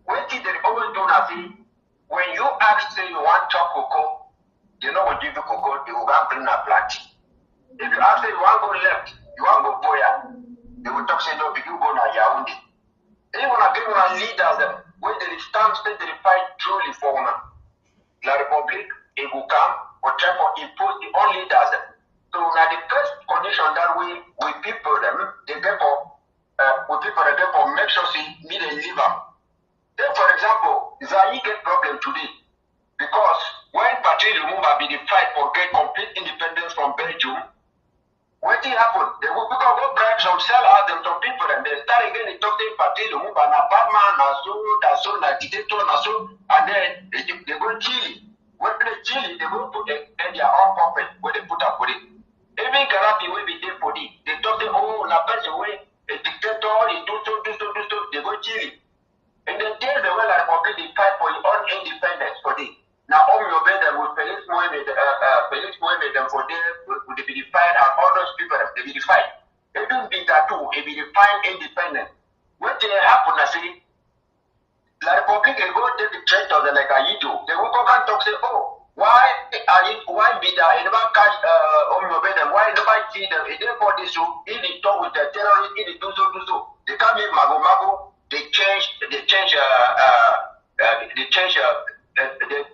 When did the Republic do nothing? When you ask, say, you want chop cocoa, they know what give you cocoa, they will go and bring a plant. If you ask, say, you want to go left, you want to go Boya, they will talk, say, no, you go to Yaoundé. They want to give you leaders, when they stand, say, they fight truly for women. La Republic, it will come. Or try to impose the own leaders. So now the first condition that we people they get for make sure see me they live up. Then for example, Zaire get problem today because when Patrice Lumumba be the fight for get complete independence from Belgium, what did happen? They will go bribe some sell out them some people and they start again they talk to Patrice Lumumba na Batman na dictator and then they go Chile. When they Chile, they will put their own puppet where they put up with it. Even Gaddafi will be there for it. They talk them, oh, na person way a dictator, he do so, they go Chile. And then tell the world Republic they fight for your own independence for it. Now all your them with Felix Mohamed them for them would be defined and all those people they be defined. They don't be that too, they be defined independent. When they happen, I say La Republic will go take the church of the like Ayido. They will come and talk say, oh, why be there? They never catch them. Why nobody see them? They for this so if they talk with the terrorists, if they do so. They come in Mago. They change the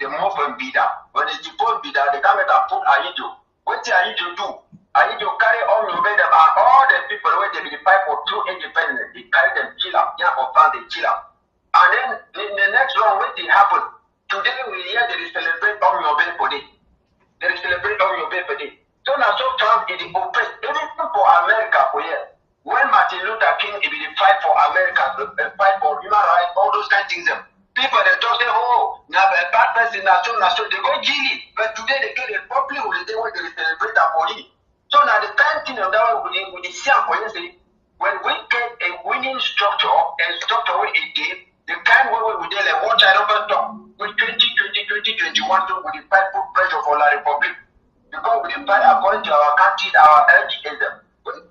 move from Bida. When they deport Bida, they come and put Ayido. What did Ayido do? Ayido carry all them and all the people where they be fight for true independence. They carry them kill up. Yeah, for fun they kill up. And then in the next round, when it happened, today we hear they celebrate on your bed for day. They celebrate on your bed for day. So now so Trump is the oppressed. Even for America for here. When Martin Luther King is the fight for America, fight for human rights, all those kind of things. People they talk say, oh, now a bad person, now so they go Gili, but today they get a public holiday where they celebrate a police. So now the kind thing of that with the same policy, when we get a winning structure, a structure with a game, the kind where we deal like watch I don't talk with 2021 to with the fight for pressure for La Republic. Because we fight according to our country, our LGSM.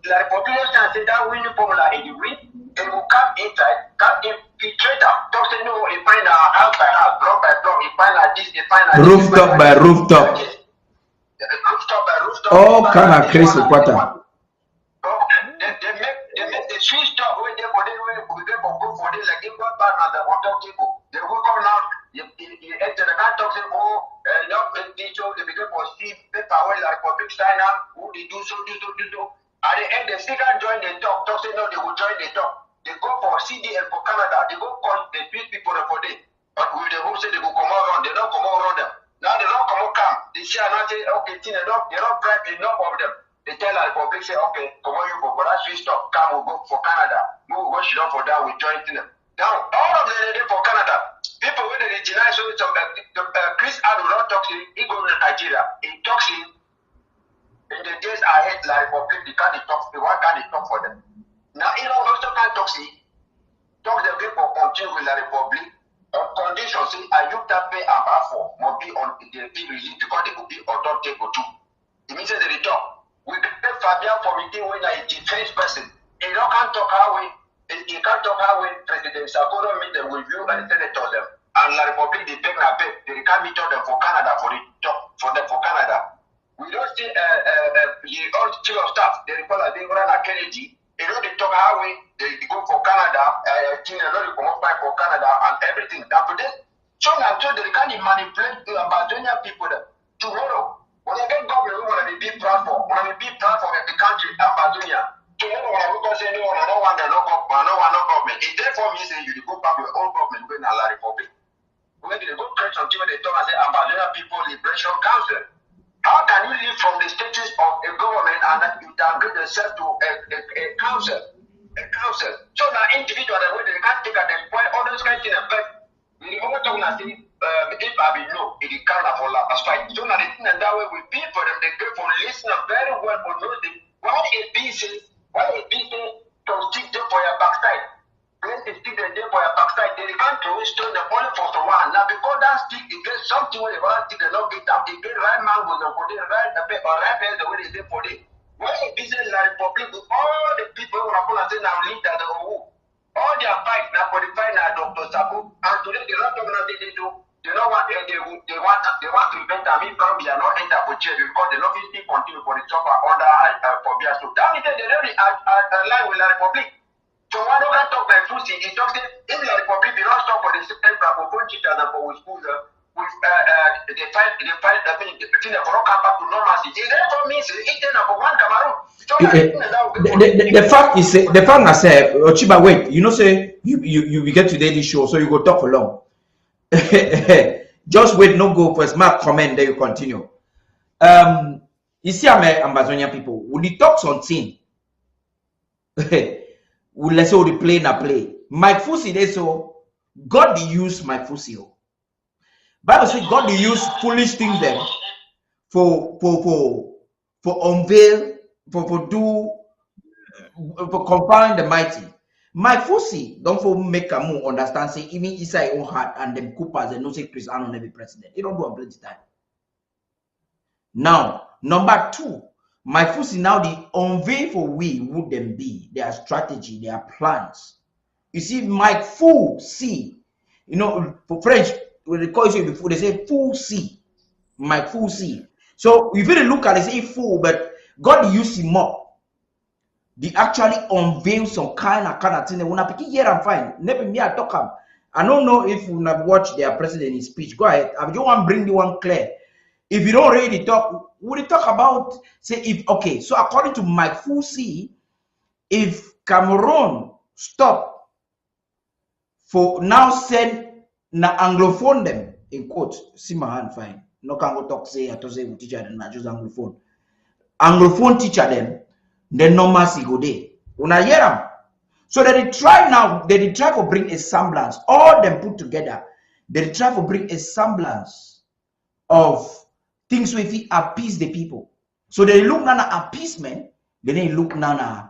La Republic say that winning formula is the win, and will come inside, come infiltrate them. Talk say no, he find our house by house, block by block, he find like this, he find like rooftop by rooftop. Rooftop by rooftop. All kind of crazy quarter. They make the switch stop when they for them for them like in one partner the water table. They will come now. You enter the car talk say they begin for see paper where like public sign up who they do so. At the end they still can't join the talk say no they will join the talk. They go for CDL for Canada. They go call the people for them. But with the who say they go come around, they don't come around them. Now they don't come. They say not say okay, they don't bribe enough of them. They tell the public say okay, come on you go, but that's stop. Come we'll go for Canada. We will go shit up for that. We join them. Now all of them they for Canada. People when they deny so Chris Adu not talk to he go to Nigeria. He talks in the days ahead like Republic. They can't talk. Why can't they talk for them? Now you know also can't talk the people continue with the Republic. On condition say Ayuta pay and for must be on the big release because they will be on top table too. It means that they talk. We get Fabian for meeting when I defense person. He don't can't talk how we he can't talk how we President Sako don't meet them with you and senators them. And La Republic they beg na beg. They can't meet them for Canada for the talk for them for Canada. We don't see all chief of staff, they report as they run a Kennedy. They know they talk how they go for Canada, they know they come up for Canada and everything. That for them, so now they can't manipulate the Amazonian people tomorrow. When they get government, we want to be proud for. We want to be proud for the country, Amazonia. Tomorrow, when we go say no, I don't want no government. It's therefore me say you go back to your own government when La Republic. When they go create something when they talk and say Amazonia People Liberation Council. How can you live from the status of a government and you downgrade yourself to a council? A council. So now individual when they can't take at the point all those kinds of things. But we over talk and say if I be no, it is kind of for last fight. So now the thing and that way we pay for them, they go for listening very well for nothing. Why it be say to stick there for your backside? When they stick there for your backside, they can't throw stone the only for the one. Now because that stick it gets something where they want to stick the not get up. It get right mangoes and for the right the paper or right the way they say for it. Why it be say La Republic with all the people who are going to say now lead that the who. All their fight now for the fight now Dr. Sako and today they don't talk nothing they do. They don't want they want to prevent me from be not enter for jail because they don't still continue for the suffer under for beer. So that means they really align with La Republic. So why don't I talk by Fusi? He talks in La Republic they don't stop for the second francophone teachers and for schools they fight I mean the thing for come back to normalcy. It therefore means it for one Cameroon. So the fact is the fact I say Ochiba wait, you know say you get today this show so you go talk for long. Just wait, no go first. Mark comment, then you continue. You see, Amazonian people, when you talk something, let's say the play na play. Mike Fusi, they so God they use Mike Fusi. Bible says God they use foolish things them for unveil for confound the mighty. My Fusi don't for make a move understand say even inside own heart and them coopers and no say Chris Anno never president. They don't do a plenty time. Now, number two, my Fusi now the unveil for we would them be their strategy, their plans. You see, Mike Fusi, you know, for French, when they call you before they say Fusi, Mike Fusi. So if you look at it, say fool, but God use him more. They actually unveil some kind of thing. When I pick here, I'm fine. Never me, I talk. I don't know if you have watched their president's speech. Go ahead. I just want to bring the one clear. If you don't really talk, would you talk about say if okay? So according to Mike Fusi, if Cameroon stop for now send na anglophone them in quote, see my hand fine. No can go talk say I to say we teacher them not just anglophone. Anglophone teacher them. Then no mercy go there. Una hear them. So they try now, they try to bring a semblance. All them put together, they try to bring a semblance of things with it appease the people. So they look na appeasement, then they look na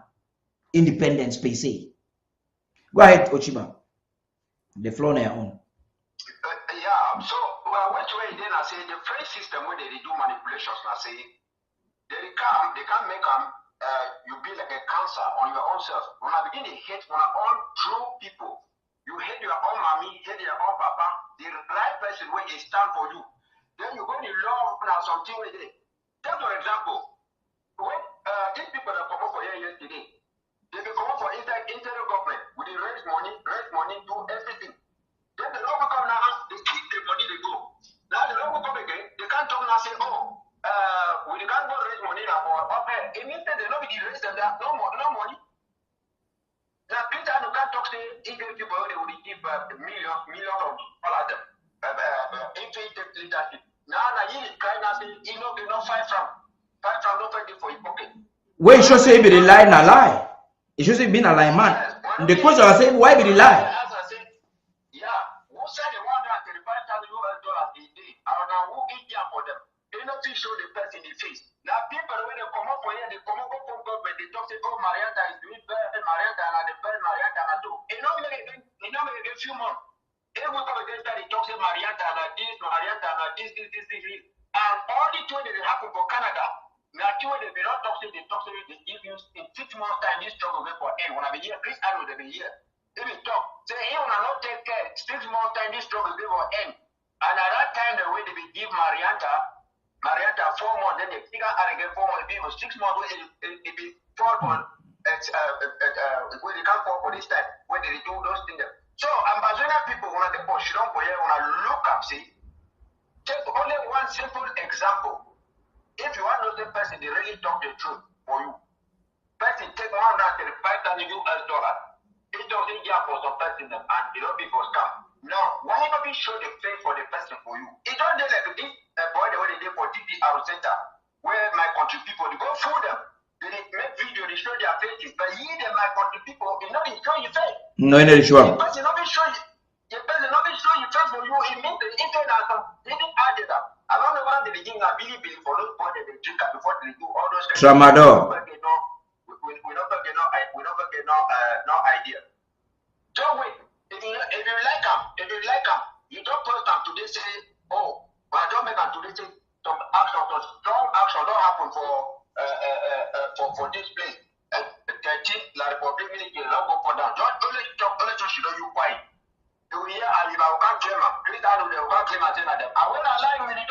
independence per se. Go ahead, Ochiba. The floor on your own. So which way then I say the French system where they do manipulations, I say they can make you be like a cancer on your own self. When I begin to hate when I own true people, you hate your own mommy, hate your own papa, the right person where they stand for you. Then you're going to love something with it. Take for example, when these people that come up for here yesterday, they will come up for internal government, we raise money, do everything. Then the law will come now, they keep the money, they go. Now the law will come again, they can't talk now say, we can't go raise money now, or it means that the law will raise them, there no money. Now Peter, you can't talk say, even people, they will give million of dollars. If they take leadership. Now you kind of say, you know, they don't fight from no fighting for your pocket. Well, it should say be the lie, na lie. It should say be a lie, man. And the question I say, why be the lie? Show the person in the face. Now people when they come up for here, they come up from government, they talk say, oh, Marianta is doing bad, Marianta and the bad Marianta and do. You know, maybe a few months. They will come against that, they talk say Marianta and this, Marianta and this. And all the two that happen for Canada. Now two they not talk say they give you in 6 months time this struggle will for end. When I be here, Chris Arnold will be here. They will talk. Say he will not take care. 6 months time this struggle will for end. And at that time the way they will give Marianta 4 months, then they figure out again 4 months, people 6 months, it be 4 months, when they can't fall for this time, when they do those things. So, Ambazonian people, when they push on for you, when I look up, see, take only one simple example. If you want to know the person, they really talk the truth for you. Person take $135,000 US, it doesn't get for some person, and it don't be for scam. Now, why not be show the face for the person for you? It don't do like this. Boy, the way they did for DPR Center, where my country people, they go through them. They make video, they show their faces. But here, my country people, they not show you face. No, it is sure. The person not be show you. The person not be show you face for you. It means the internet didn't add it up. I don't know why they begin a billy for those boys that they drink up before they do all those. Tramadol. We don't get no idea. Don't wait. If you like them, you don't post them today say, oh, but I don't make them today say some action, strong action don't happen for this place. And the thing like public ministry don't go for that. Don't only talk you know you quiet. You hear and if I can't claim them, Chris Arnold they will can't claim and say that them. And when I lie with the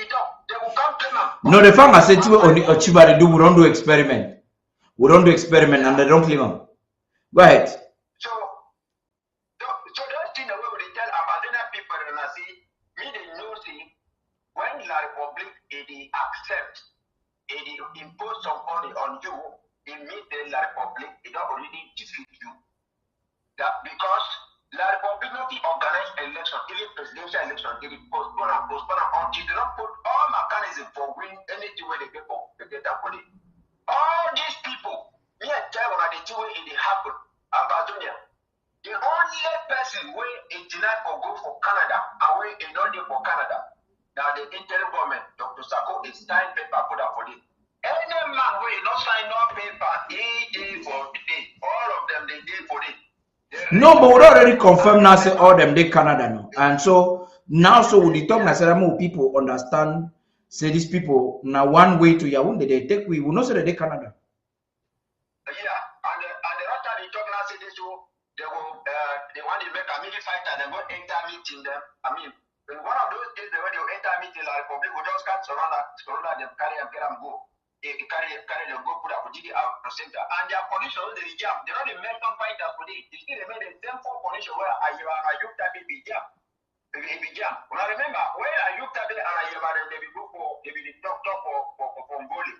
dog, they will come claim them. No, the farmer said to Ochiba they do we don't do experiment. We don't do experiment and they don't claim them. Go ahead. So those things the way we tell Amazonian people and I see me they know see when La Republic they accept they impose somebody on you, it means the La Republic they don't already defeat you. That because La Republic not organize election, even presidential election, they postpone until they don't put all mechanism for win anything where they get that money. All these people, me and tell when they do it happen. Amazonia, the only person where is denied for go for Canada and where is not there for Canada. Now the interim government, Dr. Sako, is signed paper put up for it. Any man where not sign no paper, he did for the day. All of them they did for it. No, but we already confirmed now say all them they Canada now. And so now with the talk now say more people understand say these people now one way to Yaoundé they take we will not say that they Canada. They want to make a military fighter and go enter meeting them. I mean, in one of those days, when they enter meeting, La Republic will just cut surround them, carry them go. They carry them go put up the center. And their conditions, they jam. They're not the American fighters for this. They still remain the same four conditions where Ayub Tabi be jam. When I remember, when Ayub Tabi and Ayub they be go for, they be the talk for Ngoli.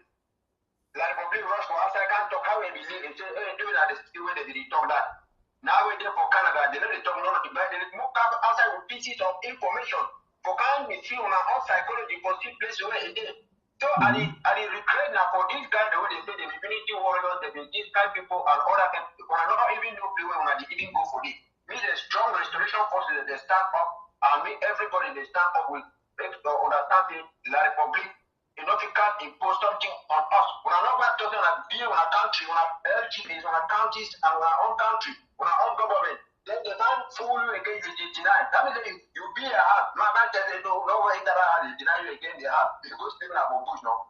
La Republic rush for us. I can't talk how they believe. They say, hey, do that. They still where they did talk that. Now we're there for Canada, they let the talk not to buy, they move outside with pieces of information. For kind of feel on our psychology for see place where it is. So I regret now for these guys the way they say the immunity warriors, these kind of people and other people, when I don't even know people when I didn't go for this. Me the strong restoration forces that they stand up and me everybody they stand up with understanding La Republic. You know, if you can't impose something on us, we're not talking about being on a country, on a LGBs, on a counties, and on our own country, on our own government. Then they can't fool you again, you deny. That means you be a heart. My man tells you, no way that I deny you again, they have. Because people are bush now.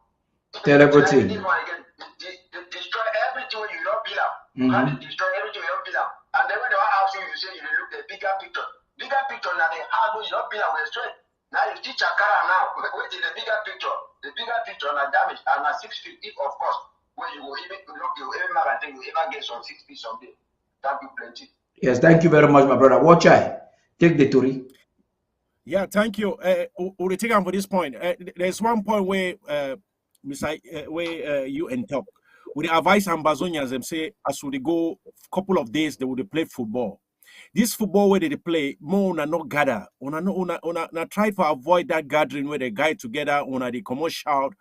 Terrible thing. Destroy everything when you don't build up. You can't destroy everything you don't build up. And then when they ask you, you say you look at the bigger picture. Bigger picture now, they hard when you don't build up with strength. Now you teach a car now, wait in the bigger picture. The bigger picture and damage and a 6 feet, if of course, when you will even look, you will even I think you ever get some 6 feet someday. Thank you plenty. Yes, thank you very much, my brother. Watch I take the Tory. Yeah, thank you. We'll take on for this point. There's one point where you and talk. We advise Ambazonians and say as we go couple of days they would play football. This football where they play, more una not gather. Una try to avoid that gathering where they guide together, una the commercial,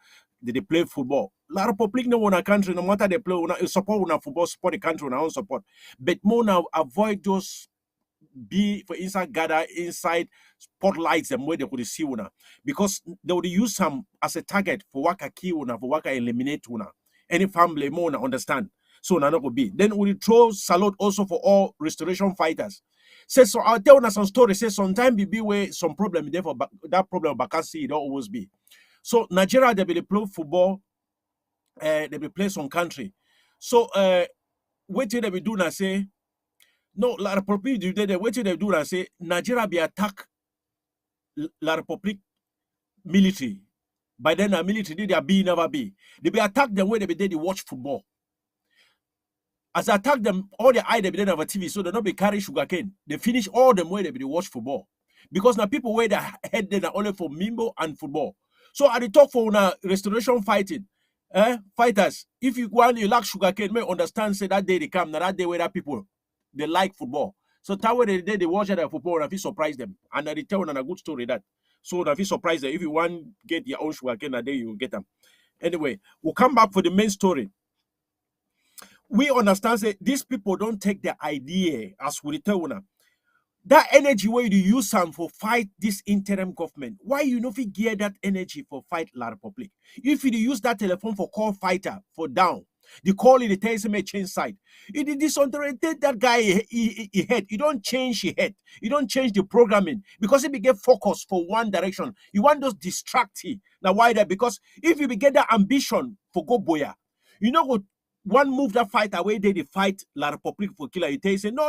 they play football. La Republic no one country, no matter they play, una support una football, support the country, una own support. But more now avoid those be for inside gather inside spotlights and where they could see una. Because they would use some as a target for waka kill una, for waka eliminate una. Any family more una understand. So now will be. Then we throw salute also for all restoration fighters. Say so I'll tell you some story. Say sometimes be where some problem there for that problem vacancy it don't always be. So Nigeria they be play football, they be play some country. So what they be do now say no La Republic do they what they do now say Nigeria be attack La Republic military. By then the military they be never be. They be attack them where they be there they watch football. As I attack them, all the eye they didn't have a TV, so they don't be carry sugarcane. They finish all them where they be watch football. Because now people wear their head then are only for mimbo and football. So at the talk for now restoration fighting, fighters, if you go and you lack sugarcane, may understand say that day they come, now that day where that people they like football. So that way they watch their football and if you surprise them. And they tell them a good story that. So if you surprise them, if you want get your own sugarcane that day, you will get them. Anyway, we'll come back for the main story. We understand that these people don't take the idea as we tell now. That energy where you use some for fight this interim government. Why you not gear that energy for fight La Republic? If you use that telephone for call fighter for down, the call in the tells him change side. It disorientate that guy he head. You don't change his head. You don't change the programming because he get focused for one direction. You want those distracting. Now why that? Because if you get that ambition for go boya, you know what? One move that fight away, they fight La Republic for killer. They say, no,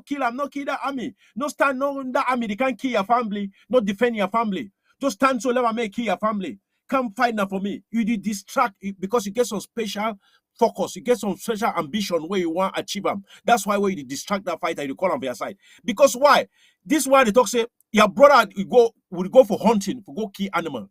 kill him, no kill that army. No stand, no that army, they can't kill your family, not defend your family. Just stand so let me kill your family. Come fight now for me. You did distract because you get some special focus, you get some special ambition where you want to achieve them. That's why when you distract that fighter, you call on your side. Because why? This why they talk say, your brother will go for hunting, for go kill animal.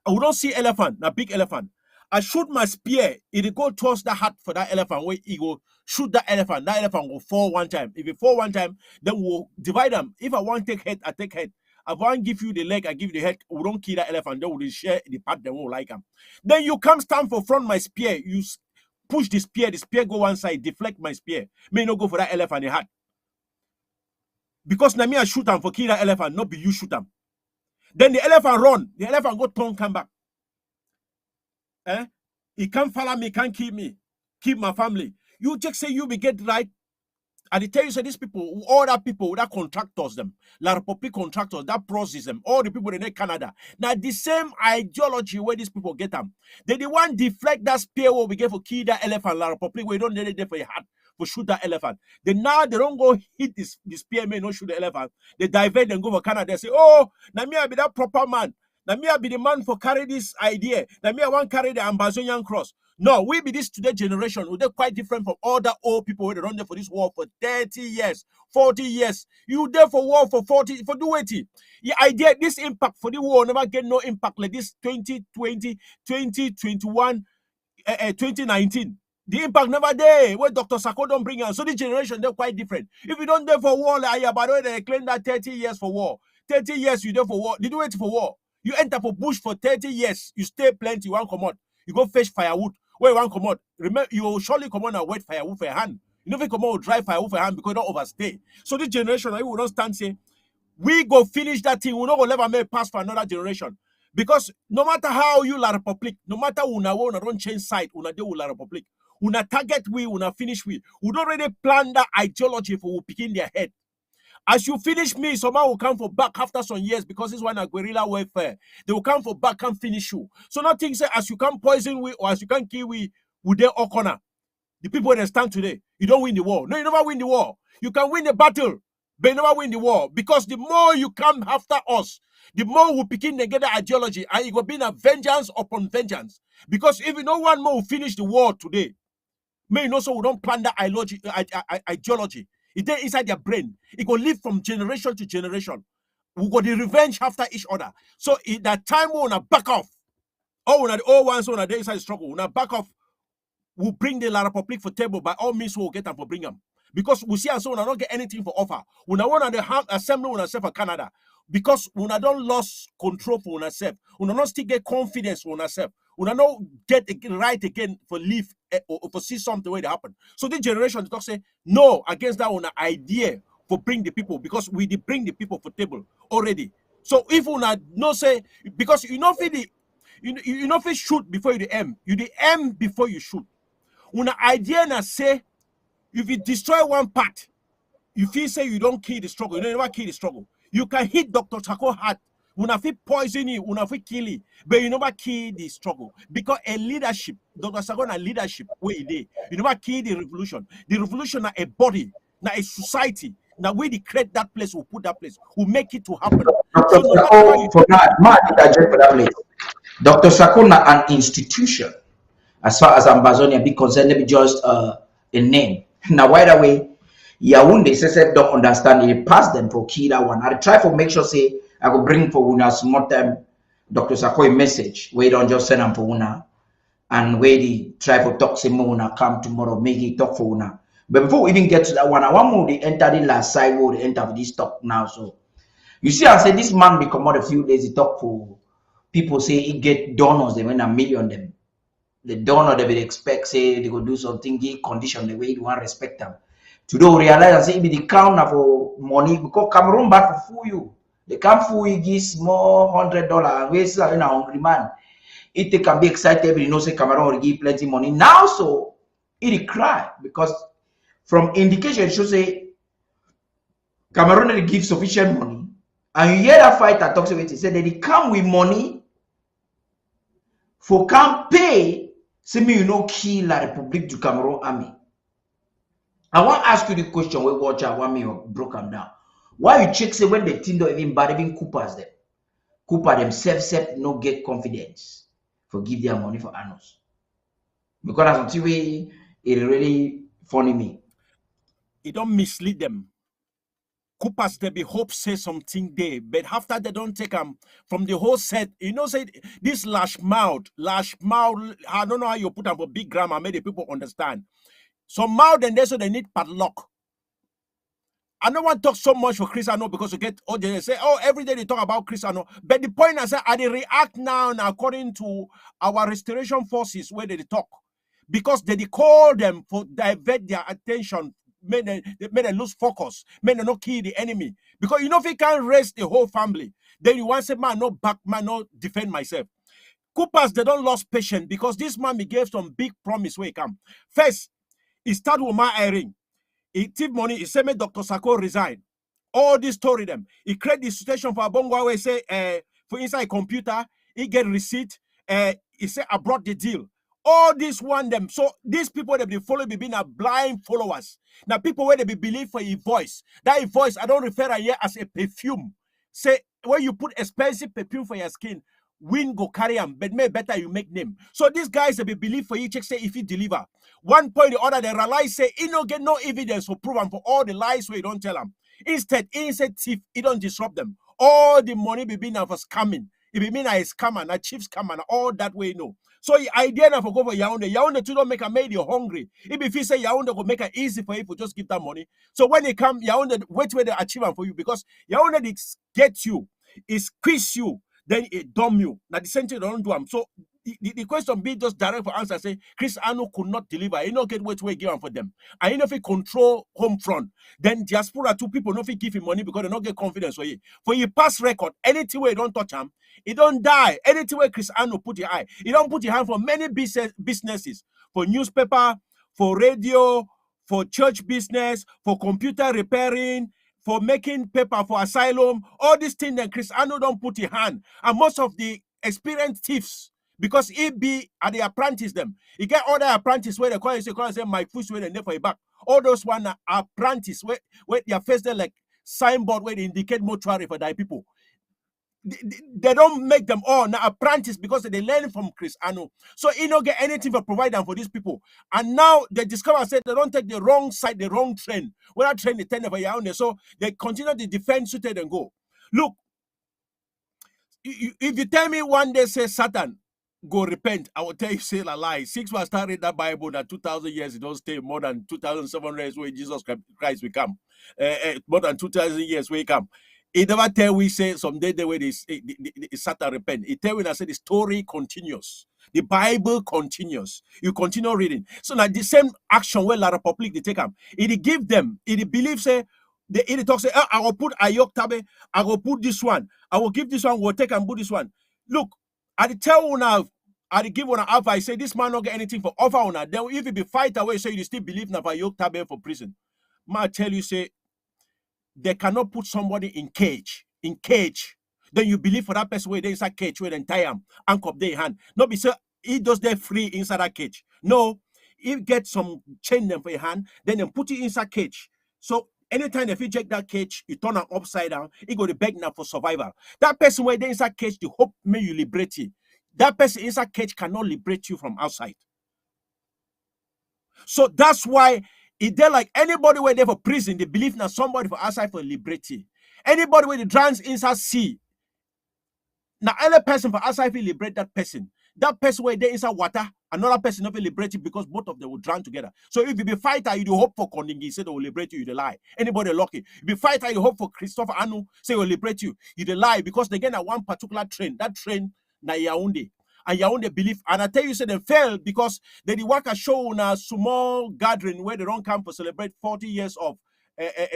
I will not see elephant, a big elephant. I shoot my spear, it go towards the heart for that elephant, where he go shoot that elephant will fall one time. If it fall one time, then we'll divide them. If I want to take head, I take head. If I want to give you the leg, I give you the head. We don't kill that elephant, then we'll share the part they won't like them. Then you come stand for front my spear, you push the spear go one side, deflect my spear. May not go for that elephant in the heart. Because now me I shoot them for kill that elephant, not be you shoot them. Then the elephant run, the elephant go turn, come back. He can't follow me, can't keep me, keep my family. You just say you will get right. And they tell you, say these people, all that people, that contractors them, La Republic contractors, that process them, all the people in Canada. Now the same ideology where these people get them. They the one deflect that spear where we get for kill that elephant, La Republic, we don't need it there for your heart for shoot that elephant. Then now they don't go hit this spear may not shoot the elephant. They divert and go for Canada. They say, oh, now me I be that proper man. Now me I be the man for carry this idea. Now me I want carry the Ambazonian cross. No, we be this today generation. We're quite different from all the old people who run there for this war for 30 years, 40 years. You there for war for 40, for do it. The idea, this impact for the war never get no impact like this 2020, 2021, 2019. The impact never there. Where Dr. Sako don't bring us. So this generation, they're quite different. If you don't there for war, like Ayabado, they claim that 30 years for war. 30 years you there for war. Did you wait for war? You enter for bush for 30 years. You stay plenty, you won't come out. You go fetch firewood. Where you want come out? Remember, you will surely come on and wet firewood for your hand. You never come out with dry firewood for your hand because you don't overstay. So this generation, we will not stand say, We go finish that thing. We no go never make pass for another generation. Because no matter how you La Republic, no matter una don't change side, una de La Republic, una target we, una finish we. We don't really plan that ideology for we begin their head. As you finish me, someone will come for back after some years because this one a guerrilla warfare. They will come for back and finish you. So nothing say as you can poison we or as you can kill we they all corner. The people that stand today, you don't win the war. No, you never win the war. You can win the battle, but you never win the war. Because the more you come after us, the more we begin to get the ideology, and it will be a vengeance upon vengeance. Because if you know one more will finish the war today, may you know so we don't plan that ideology. It there inside their brain. It will live from generation to generation. We got the revenge after each other. So in that time we wanna back off. Oh, when the old ones on the inside struggle, we wanna back off. We'll bring the La Republic for table. By all means, we'll get them for bring them. Because we see and so we don't get anything for offer. We want to assembly on ourselves for Canada. Because we don't lost control for ourselves. We don't still get confidence for ourselves. We don't get right again for leave or for see something where they happen. So this generation talk say no against that one idea for bring the people because we did bring the people for table already. So if we not say because you know you know if shoot before you aim, you the aim before you shoot. Una idea na say if you destroy one part, you feel say you don't kill the struggle. You don't never kill the struggle. You can hit Dr. Sako heart. Una feel poison you, una feel kill it, but you never kill the struggle. Because a leadership, Dr. Sako na leadership where it is. You never kill the revolution. The revolution na a body, na a society. Now we create that place, we put that place, we make it to happen. Dr. Sako, for that, for that place. Dr. Sako na an institution. As far as Ambazonia be concerned, let me just a name. Now, right away, Yaoundé says don't understand it. Pass them for key that one. I try for make sure say I go bring for una small time Dr. Sako a message. We don't just send them for una and where the try for talk say una come tomorrow, make it talk for una. But before we even get to that one, I want more they enter the last side where they enter this talk now. So you see, I say this man become out a few days. He talk for people say he get donors. They win $1 million them. The donor they will expect say they go do something, give condition the way you want respect them. Today we realize and say it be the counter for money because Cameroon back for fool you. They can't fool you give small $100 and we say in a hungry man. It can be excited, but you know say Cameroon will give plenty money. Now so it cry because from indication it should say Cameroon will give sufficient money. And you hear that fighter talks about it, say that they come with money for can pay. Say me, you know, kill La République du Cameroon army. I want to ask you the question we watch. I want me to break them down. Why you check say when the team don't even bad, even Coopers them. Cooper themselves no get confidence for give their money for annos. Because that's something way it really funny me. It don't mislead them. Coopers they be hope say something there, but after they don't take them from the whole set, you know, say this lash mouth, I don't know how you put them for big grammar, make the people understand. So mouth and they so they need padlock. I don't want to talk so much for Chris Ano because you get they say, oh, every day they talk about Chris Ano. But the point I say, I they react now according to our restoration forces where they talk. Because they call them for divert their attention. May they lose focus, may they not kill the enemy. Because you know if you can't raise the whole family, then you want to say, man, no back, man, no defend myself. Coopers, they don't lose patience because this man he gave some big promise where he come. First, he started with my earring. He took money, he said, Dr. Sako resign. All this story them. He create the situation for Abongwa where he say, for inside computer, he get receipt, he say, I brought the deal. All this one them. So these people that they follow be being a blind followers. Now people where they be believe for a voice. That voice, I don't refer here as a perfume. Say when you put expensive perfume for your skin, wind go carry them, but may better you make name. So these guys they be believe for you check say if you deliver. One point or the other, they realize say he don't get no evidence for prove them for all the lies where you don't tell them. Instead, thief, he don't disrupt them. All the money be being for scamming. It be mean a scammer, a chief scammer, all that way no. So the idea now for go for Yaoundé. Yaoundé too don't make a made you hungry. If you say Yaoundé go make it easy for you to just give that money. So when they come, Yaoundé wait where they achieve for you because Yaoundé they get you, it squeeze you. then it dumb you. Now the same thing they don't do them. So the question be just direct for answer. Say Chris Anu could not deliver. He not get what we give for them. And he know if he control home front, then diaspora two people no fit give him money because they not get confidence for you. For you pass record, anything where you don't touch him, he don't die. Anything where Chris Anu put your eye, he don't put your hand for many businesses, for newspaper, for radio, for church business, for computer repairing, for making paper for asylum, all these things that Chris Anu don't put in hand. And most of the experienced thieves, because he be at the apprentice them. He get other apprentice where they call and say my foot where they never back. All those one are apprentice where their face they like signboard where they indicate mortuary for die people. They don't make them all now apprentice because they learn from Chris Anu. So he don't get anything for providing for these people. And now they discover said they don't take the wrong side, the wrong train. When I train the 10 of a so they continue to defend suited and go. Look, if you tell me one day say Satan go repent, I will tell you say a lie. 6 was started that Bible that 2,000 years it don't stay more than 2,700 years where Jesus Christ will come. More than 2,000 years where he come. He never tell we say someday the way this Satan repent. He tell we that say the story continues. The Bible continues. You continue reading. So now the same action where La Republic they take them. It give them. It believe say it talk say I will put a yoke tabe. I will put this one. I will give this one. We'll take and put this one. Look, I tell you now. I give one alpha. I say this man not get anything for offer on that. Then if you be fight away, so you still believe now for yoke tabe for prison. Ma tell you say. They cannot put somebody in cage. Then you believe for that person where they inside cage where they tie him, anchor their hand. Not be so he does they free inside that cage. No, he get some chain them for your hand, then they put it inside cage. So anytime if you check that cage, you turn it upside down, he go to beg now for survival. That person where they inside cage, the hope may you liberate you. That person inside cage cannot liberate you from outside. So that's why if they're like anybody where they for prison, they believe now somebody for outside for liberty. Anybody where the drowns inside sea, now any person for outside will liberate that person. That person where they inside water, another person not will liberate you because both of them will drown together. So if you be fighter, you do hope for Kondingi, say they will liberate you, you lie. Anybody lucky. If you be fighter, you hope for Christopher Anu, say will liberate you, you lie because they get at one particular train. That train na Yaoundé. And Yaoundé believe, and I tell you, say they fail because they work a show on a small gathering where they don't come to celebrate 40 years of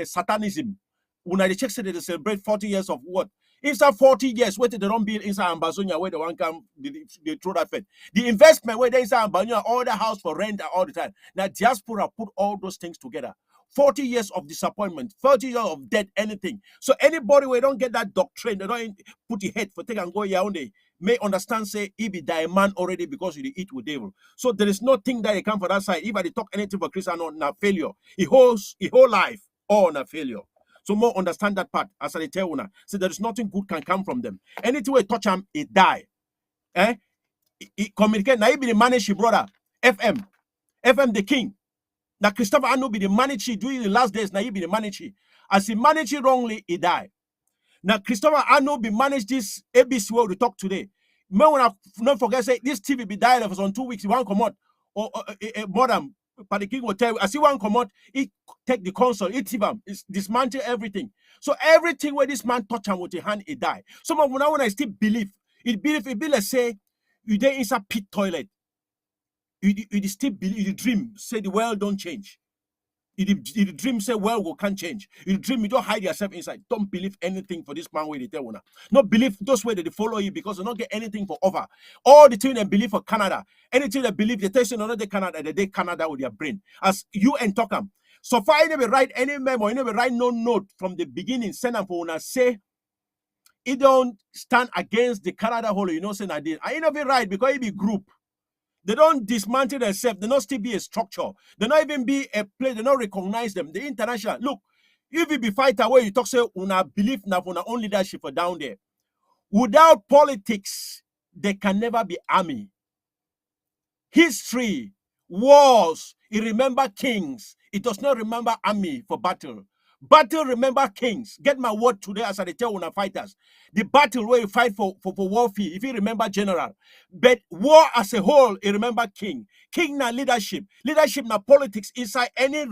Satanism. When they check, say they celebrate 40 years of what? Inside 40 years, where they don't build inside Ambazonia, where they want come, they throw that fed. The investment where they inside Ambazonia, all the house for rent all the time. Now diaspora put all those things together. 40 years of disappointment, 40 years of debt, anything. So anybody where don't get that doctrine, they don't put your head for take and go Yaoundé, may understand, say, he be die man already because you eat with devil. So there is nothing that you come for that side. If I talk anything for Christian on a failure, he whole life all on a failure. So more understand that part as I tell you now. So there is nothing good can come from them. Anything we touch him, it die. He communicate. Now he be the manager, brother. FM the king. Now Christopher Anu be the manager during the last days. Now he be the manager. As he manage it wrongly, he die. Now Christopher Anu be manage this ABC world we talk today. May when I not forget say this TV be died for some 2 weeks. He won't come out or more than Paddy King will tell you. As he won't come out, he take the console, he dismantle everything. So everything where this man touch him with his hand, he die. Some of now when I still believe, it be like say you there inside pit toilet. You still believe, you dream, say the world don't change. You dream, say world can't change. You dream, you don't hide yourself inside. Don't believe anything for this man where they tell you. Not believe those way that they follow you because they don't get anything for offer. All the things they believe for Canada, anything they believe, they tell you another Canada, they day Canada with their brain. As you and talk them. So far, you never write any memo, you never write no note from the beginning, send them for una say it don't stand against the Canada whole, you know, say I did. I never write because it be group. They don't dismantle themselves. They not still be a structure. They not even be a place. They not recognize them. The international. Look, if you be fighter where you talk say una believe now for own leadership for down there. Without politics, there can never be army. History, wars, it remember kings. It does not remember army for battle. Battle remember kings. Get my word today as I tell una fighters. The battle where you fight for warfare, if you remember general. But war as a whole, you remember king. King na leadership. Leadership na politics inside any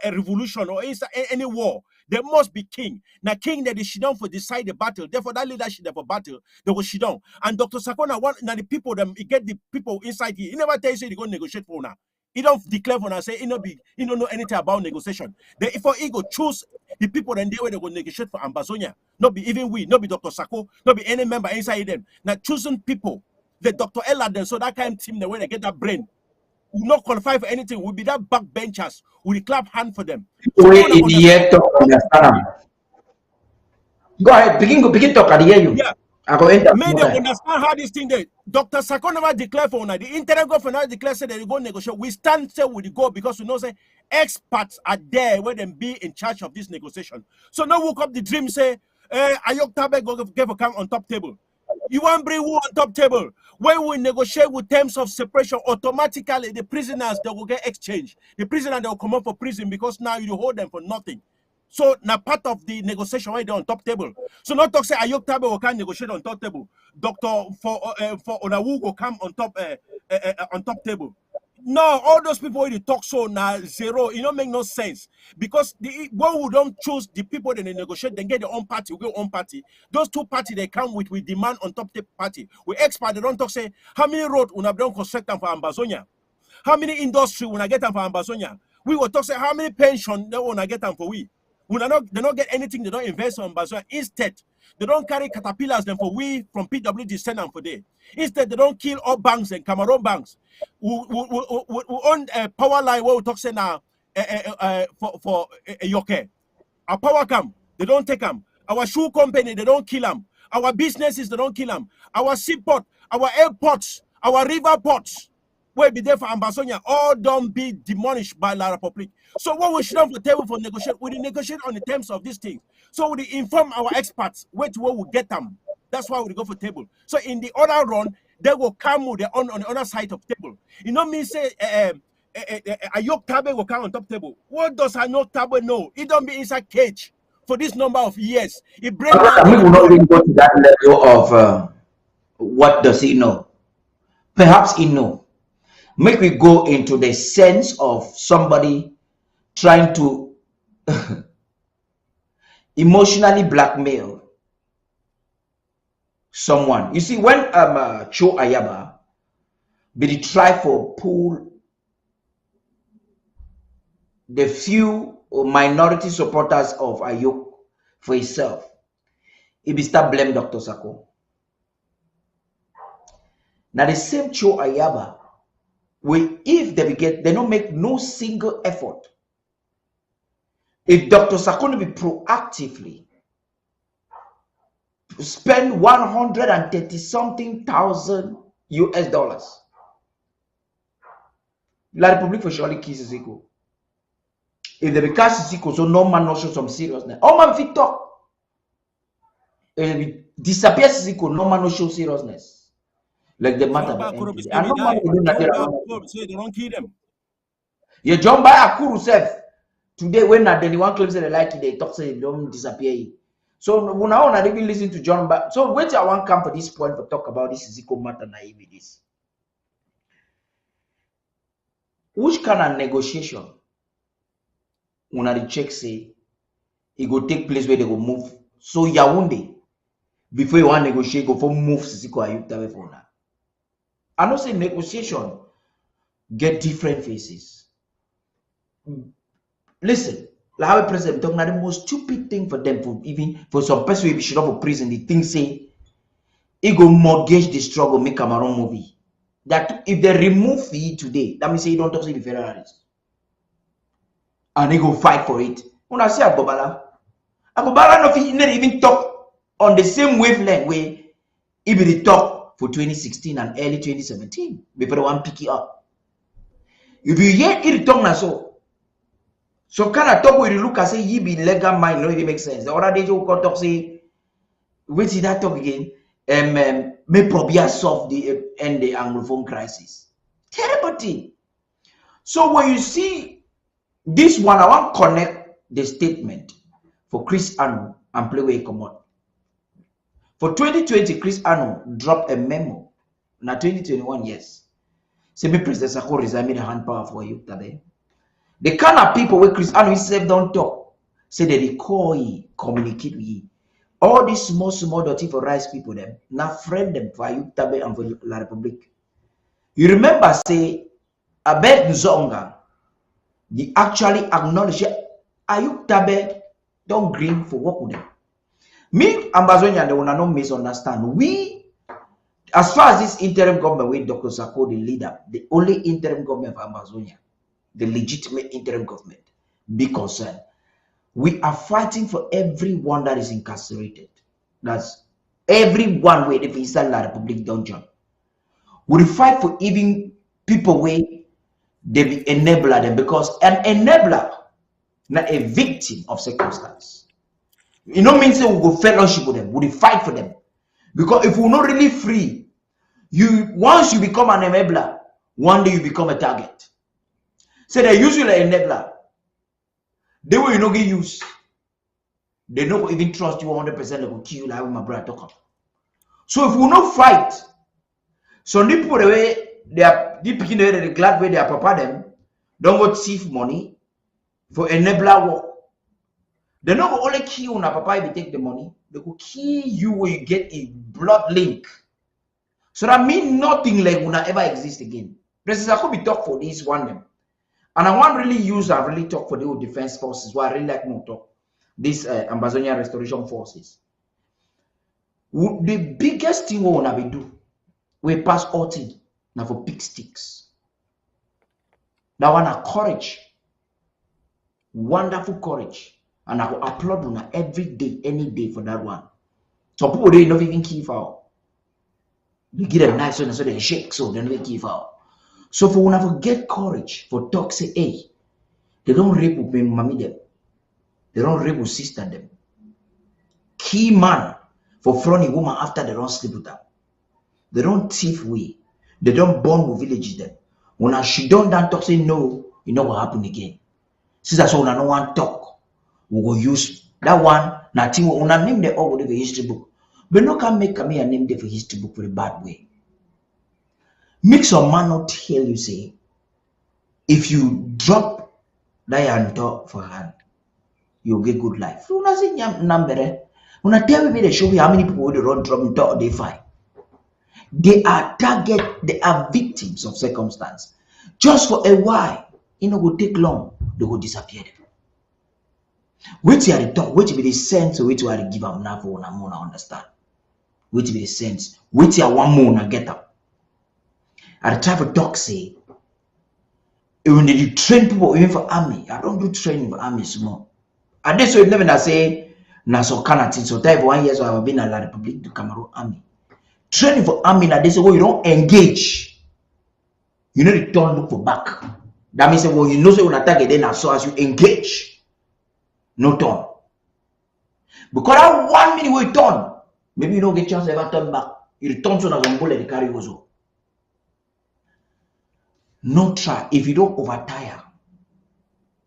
revolution or inside any war. There must be king. Now king that is shidon for decide the battle. Therefore, that leadership for battle, they will shidon. And Dr. Sakona want now the people them he get the people inside here. He never tells you he go negotiate for now. He don't declare for now say he don't know anything about negotiation. Then if he go choose the people then they go negotiate for Ambazonia. Not be even we, not be Dr. Sako, not be any member inside them. Now choosing people, the Dr. Ella then so that kind of team the way they get that brain. Will not qualify for anything. Will be that backbenchers. Will clap hand for them. So go ahead, begin talk. I hear you. Yeah. I go enter. May they understand how this thing did. Dr. Sako never declared for now. The internet governor declared say they go negotiate. We stand say with the go because we know say experts are there where them be in charge of this negotiation. So now woke up the dream say, Ayok Tabe go give a come on top table. You want bring who on top table? When we negotiate with terms of separation, automatically the prisoners they will get exchanged. The prisoner they will come up for prison because now you hold them for nothing. So now part of the negotiation why they on top table. So not talk say Ayok Tabe will can negotiate on top table. Doctor for Onawu will come on top table. No, all those people who talk so now zero, it don't make no sense because the one who don't choose the people that they negotiate, then get their own party, we get own party. Those two parties they come with we demand on top the party. We expert they don't talk say how many road we have done construct them for Ambazonia, how many industry we get them for Ambazonia. We will talk say how many pension they want to get them for we. They don't get anything, they don't invest on Ambazonia. Instead, they don't carry caterpillars them for we from PWD send them for there. Instead, they don't kill all banks and Cameroon banks. We own a power line where we talk say now for Yoke. Our power come, they don't take them. Our shoe company, they don't kill them. Our businesses, they don't kill them. Our seaport, our airports, our river ports, where be there for Ambazonia, all don't be demolished by La Republic. So what we should have for the table for negotiate, we negotiate on the terms of these things. So we inform our experts where we get them. That's why we go for table. So in the other run, they will come with on the other side of table. You know me say Ayok Tabe will come on top table. What does Ayok Tabe know? He don't be inside cage for this number of years. He break down. We will not even go to that level of what does he know. Perhaps he know. Make we go into the sense of somebody trying to emotionally blackmail someone. You see, when Cho Ayaba be the try for pull the few or minority supporters of Ayok for himself, he be start blame Dr. Sako. Now the same Cho Ayaba, if they don't make no single effort. If Dr. Sako be proactively spend 130 something thousand US dollars, La Republic for surely kill Sisiko. If they become Sisiko, so no man not show some seriousness. Oh man, fit talk. If disappear Sisiko, no man not show seriousness. Like the matter. Say they don't kill them. Yeah, John by Akuru self. Today, when anyone claims they like it, they talk say they don't disappear. So now I even listen to John. But so wait till I want come for this point to talk about this Sisiko matter naive this. Which kind of negotiation when I check say it go take place where they go move? So Yaoundé before you want negotiate, go for move Sisiko Ayuk Tabe for now. I know say negotiation get different faces. Listen, like president talking the most stupid thing for them for some person we should have a prison. The thing say it go mortgage the struggle make Cameroon movie. That if they remove it today, that means say you don't talk to the federalists. And they go fight for it. When I say Agobala no fit not even talk on the same wavelength way if they talk for 2016 and early 2017 before one pick it up. If you hear it talk na so kind of talk where you look and say you be legal mind, no it make sense. The other day you can talk say wait till that talk again. May probably solve the end the Anglophone crisis. Terrible thing. So when you see this one, I want to connect the statement for Chris Ano and play where he come out. For 2020, Chris Ano dropped a memo. Now 2021, yes. Say me President Sako resign me the hand power for you today. The kind of people where Chris Ano himself don't talk. Say they call ye, communicate with ye. All these small dirty for rice people them, now friend them for you tabe and for La Republic. You remember say Abed Nzonga, they actually acknowledge Ayuk Tabe don't green for work with them. Me, Ambazonia, they will not misunderstand. We, as far as this interim government with Dr. Sako, the leader, the only interim government of Ambazonia, the legitimate interim government, be concerned. We are fighting for everyone that is incarcerated. That's everyone where the Visa La Republic dungeon. We fight for even people where they be enabler them, because an enabler, not a victim of circumstance. You know, means we go fellowship with them, we fight for them. Because if we're not really free, once you become an enabler, one day you become a target. So they usually enabler. They will not get used. They don't even trust you 100%. They will kill you like my brother talk. So if we not fight, so the people the way they are deep in the glad way they are papa them, don't go thief money for enabler work. They not go only kill you na papa if you take the money. They will kill you when you get a blood link. So that means nothing like will not ever exist again. President I could be talk for this one them. And I want really use and really talk for the old defense forces. Why I really like more talk. This Ambazonia Restoration Forces. The biggest thing we want to do, we pass all things now for big sticks. That one a courage, wonderful courage, and I will applaud you every day, any day for that one. Some people they don't even keep out. You give them nice one so they shake, so they don't keep out. So for when I get courage for talk, say, hey, they don't rape with me, mommy them. They don't rape with sister them. Key man for front a woman after they don't sleep with her. They don't thief we. They don't burn with villages them. When she don't talk, say no, you know what happen again. Since that's why when I don't want talk, we will use that one. Nothing when I name the all the history book. But no can make me a name the for history book for a bad way. Make some man not tell you say, if you drop that and talk for hand, you'll get good life. Una say number. Una tell me they show me how many people they run drop and talk they fight. They are target, they are victims of circumstance. Just for a while, it will take long, they will disappear. Wait till the talk, wait till the sense, wait till the give up now for one more understand. Wait till the sense, wait till one more get up. At the type of talk say, when you train people even for army, I don't do training for army small. And this way never say na so Canada, so type 1 year so I have been in La Republic to Cameroon army. Training for army now they say well you don't engage. You know the turn look for back. That means well you know say when attack again as so as you engage, no turn. Because that 1 minute we turn, maybe you don't get chance to ever turn back. You turn so na some bullet carry also. No try. If you don't overtire,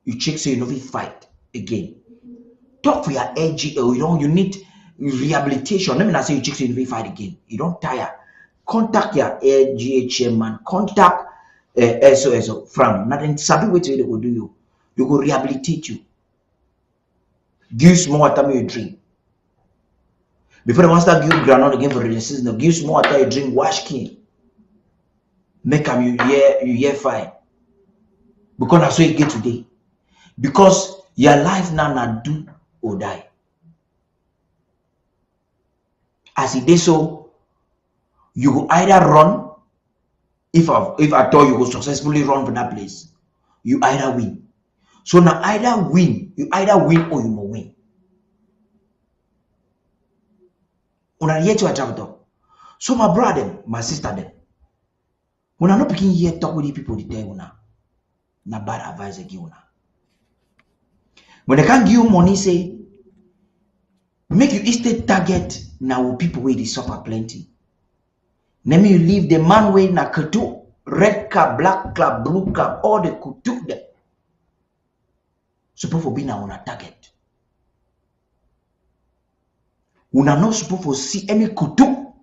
you check so you know fight again. Talk for your LGL. You need rehabilitation. Let me not say you check so you know fight again. You don't tire. Contact your LGHM man. Contact SOS from. Nothing. Sabi what they go do you. You go rehabilitate you. Give you small water you drink. Before the master give you granite again for the season, give you small water you drink. Wash skin. Make them you hear fine. Because that's what you get today. Because your life now na do or die. As it is so, you go either run, if I thought you go successfully run from that place, you either win. So now either win, you either win or you will win. Una yet to a so my brother, my sister them. When I'm not picking here talk with the people the day una na bad advice they give una. When they can't give you money, say make you instead target now people where they suffer plenty. Let me leave the man way na kutu, red cap, black cap, blue cap, all the kutu them. Supposed to be now on a target. Una not supposed to see any kutu.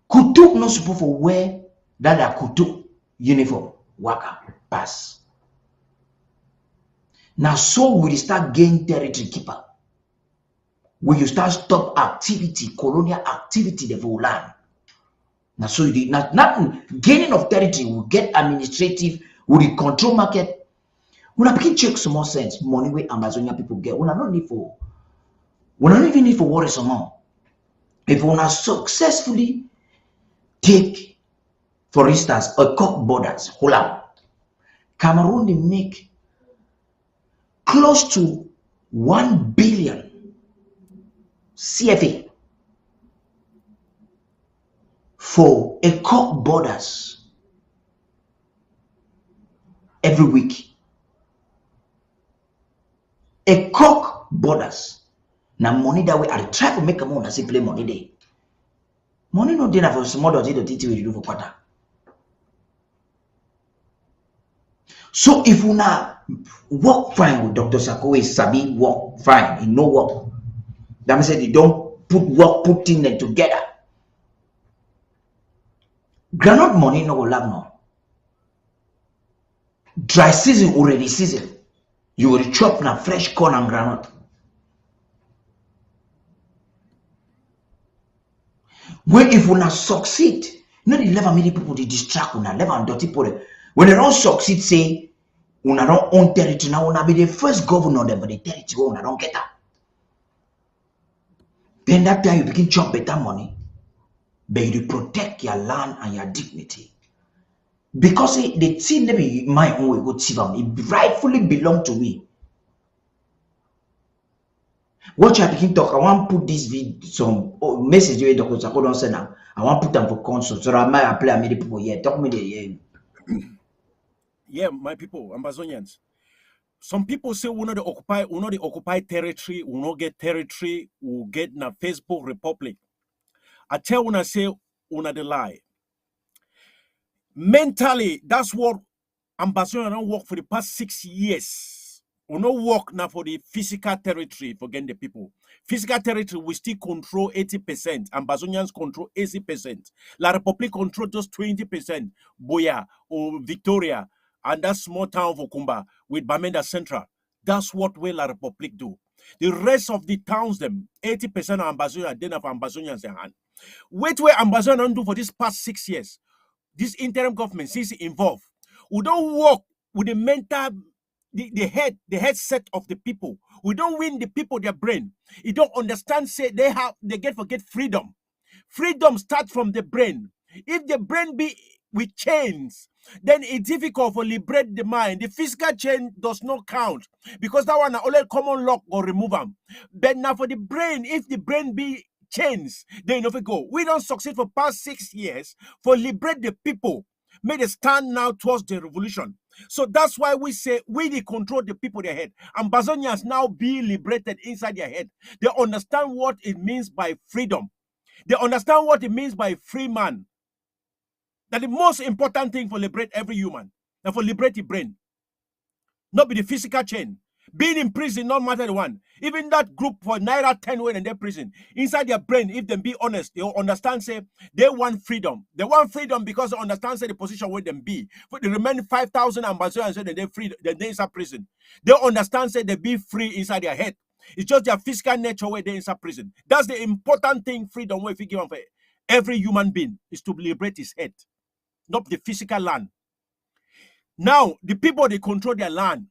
Kutu not supposed to wear that are kutu uniform. Waka pass. Now, so we start gain territory keeper. When you start stop activity, colonial activity, the whole land. Now, so you did not gaining of territory will get administrative, will control market. When I begin check some more sense, money where Amazonia people get, we not need for, we not even need for worry some more. If we want to successfully take, for instance, a cock borders, hold up, Cameroon they make close to 1 billion CFA for a cock borders every week. A cock borders. Now money that way I try to make a money, I say play money day. Money no dinner for small dot the TT we do for quarter. So if you now work fine with Dr. Sako, is sabi work fine, he no work. That means they don't put in them together. Granite money no go lack no. Dry season already season. You will chop na fresh corn and granite. When if you not succeed, you know the 11 million people they distract una 11 dirty people. When they don't succeed, say una don't own territory now, una be the first governor them for the territory una don't get that. Then that time you begin chop better money, but you protect your land and your dignity. Because the thing that be my own way go thief am, it rightfully belong to me. Watch I begin talk. I want to put this video, some message where Dr. Sako don't send now. I want to put them for consult so that I might apply many people here. Talk me there. Yeah, my people, Ambazonians. Some people say we know the occupy territory, we not get territory, we get na Facebook Republic. I tell when I say una the lie. Mentally, that's what Ambazonian don't work for the past 6 years. We no work now for the physical territory for getting the people. Physical territory, we still control 80%. Ambazonians control 80%. La Republic control just 20%. Boya or Victoria and that small town of Okumba with Bamenda Central. That's what we La Republic do. The rest of the towns, them 80% of Ambazonia, then of Ambazonians in hand. Wait where Ambazonians do for this past 6 years. This interim government, since it involved, we don't work with the mental, the headset of the people. We don't win the people their brain. You don't understand, say they get freedom. Freedom starts from the brain. If the brain be with chains, then it's difficult for liberate the mind. The physical chain does not count because that one only common lock or remove them. But now for the brain, if the brain be chains, then if we go. We don't succeed for past 6 years for liberate the people. Made a stand now towards the revolution. So that's why we say we control the people their head. Ambazonians now be liberated inside their head. They understand what it means by freedom. They understand what it means by free man. That the most important thing for liberate every human and for liberate the brain. Not be the physical chain. Being in prison, not matter the one. Even that group for Naira 10 when in their prison, inside their brain, if they be honest, they understand, say, they want freedom. They want freedom because they understand, say, the position where them be. For the remaining 5,000 ambassadors, say, they're free, they're inside prison. They understand, say, they be free inside their head. It's just their physical nature where they're inside prison. That's the important thing, freedom, where if you give them for every human being, is to liberate his head, not the physical land. Now, the people, they control their land.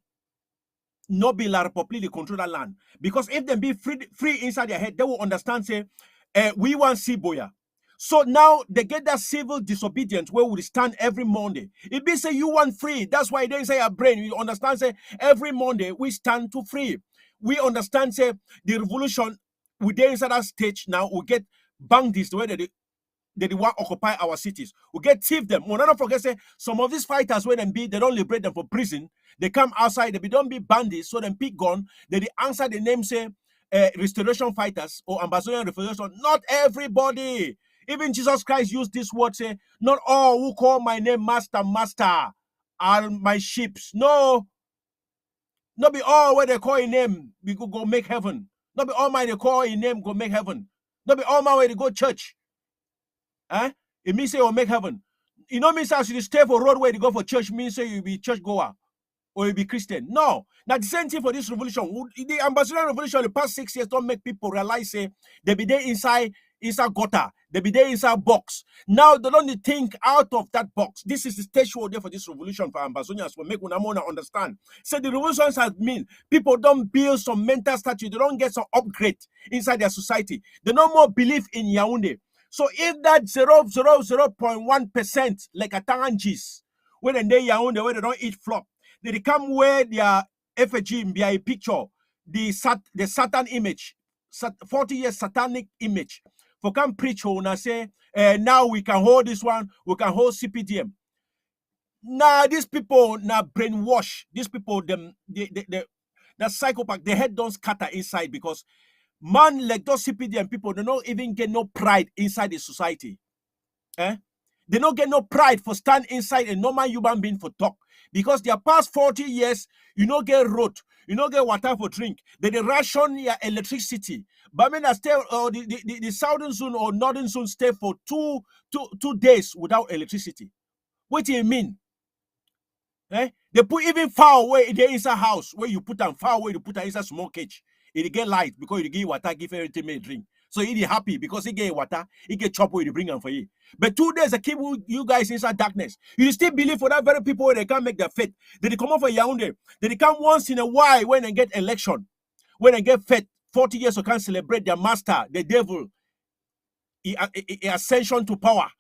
Not be La Republic, they control that land. Because if they be free inside their head, they will understand, say, we want Siboya. So now they get that civil disobedience where we stand every Monday. It be say you want free. That's why they say our brain. You understand, say, every Monday we stand to free. We understand, say, the revolution, we there inside that stage now, we get bandits the way they want to occupy our cities. We get thief them. We not forget, say, some of these fighters, when they don't liberate them for prison, they come outside, they don't be bandits, so them pick gun, they answer the name, say, restoration fighters or Ambazonian restoration. Not everybody. Even Jesus Christ used this word, say, not all who call my name master, master are my sheep. No. Not be all where they call a name, we go make heaven. Not be all my they call a name, go make heaven. Not be all my way to go church. It means say you'll make heaven. You know, means as you stay for road where you go for church, means say you'll be church goer. or you be Christian. No. Now the same thing for this revolution. The ambassador revolution the past 6 years don't make people realize say they be there inside gutter, they be there inside box. Now they don't think out of that box. This is the stage show there for this revolution for Ambazonians will make Unamona understand. So the revolutions has mean people don't build some mental statue, they don't get some upgrade inside their society. They no more believe in Yaoundé. So if that 0.1% like a Tangangis, when they Yaoundé where they don't eat flop, they come where their effigy be a picture, the Satan image, 40 years satanic image. For come preach and say, now we can hold this one, we can hold CPDM. Now these people now brainwash. These people, the psychopath, their head don't scatter inside because man like those CPDM people, they don't even get no pride inside the society. They don't get no pride for stand inside a normal human being for talk. Because their past 40 years, you don't get road, you don't get water for drink. They ration your electricity. But when I stay, the southern zone or northern zone stay for two days without electricity. What do you mean? They put even far away in the inside house where you put them far away, you put them inside small cage. It get light because you give water, give everything may drink. So he happy because he get water, he get chop where you bring them for you. But 2 days they keep you guys inside darkness. You still believe for that very people where they can't make their faith. They come up for Yaoundé. They come once in a while when they get election. When they get faith, 40 years to can celebrate their master, the devil, ascension to power.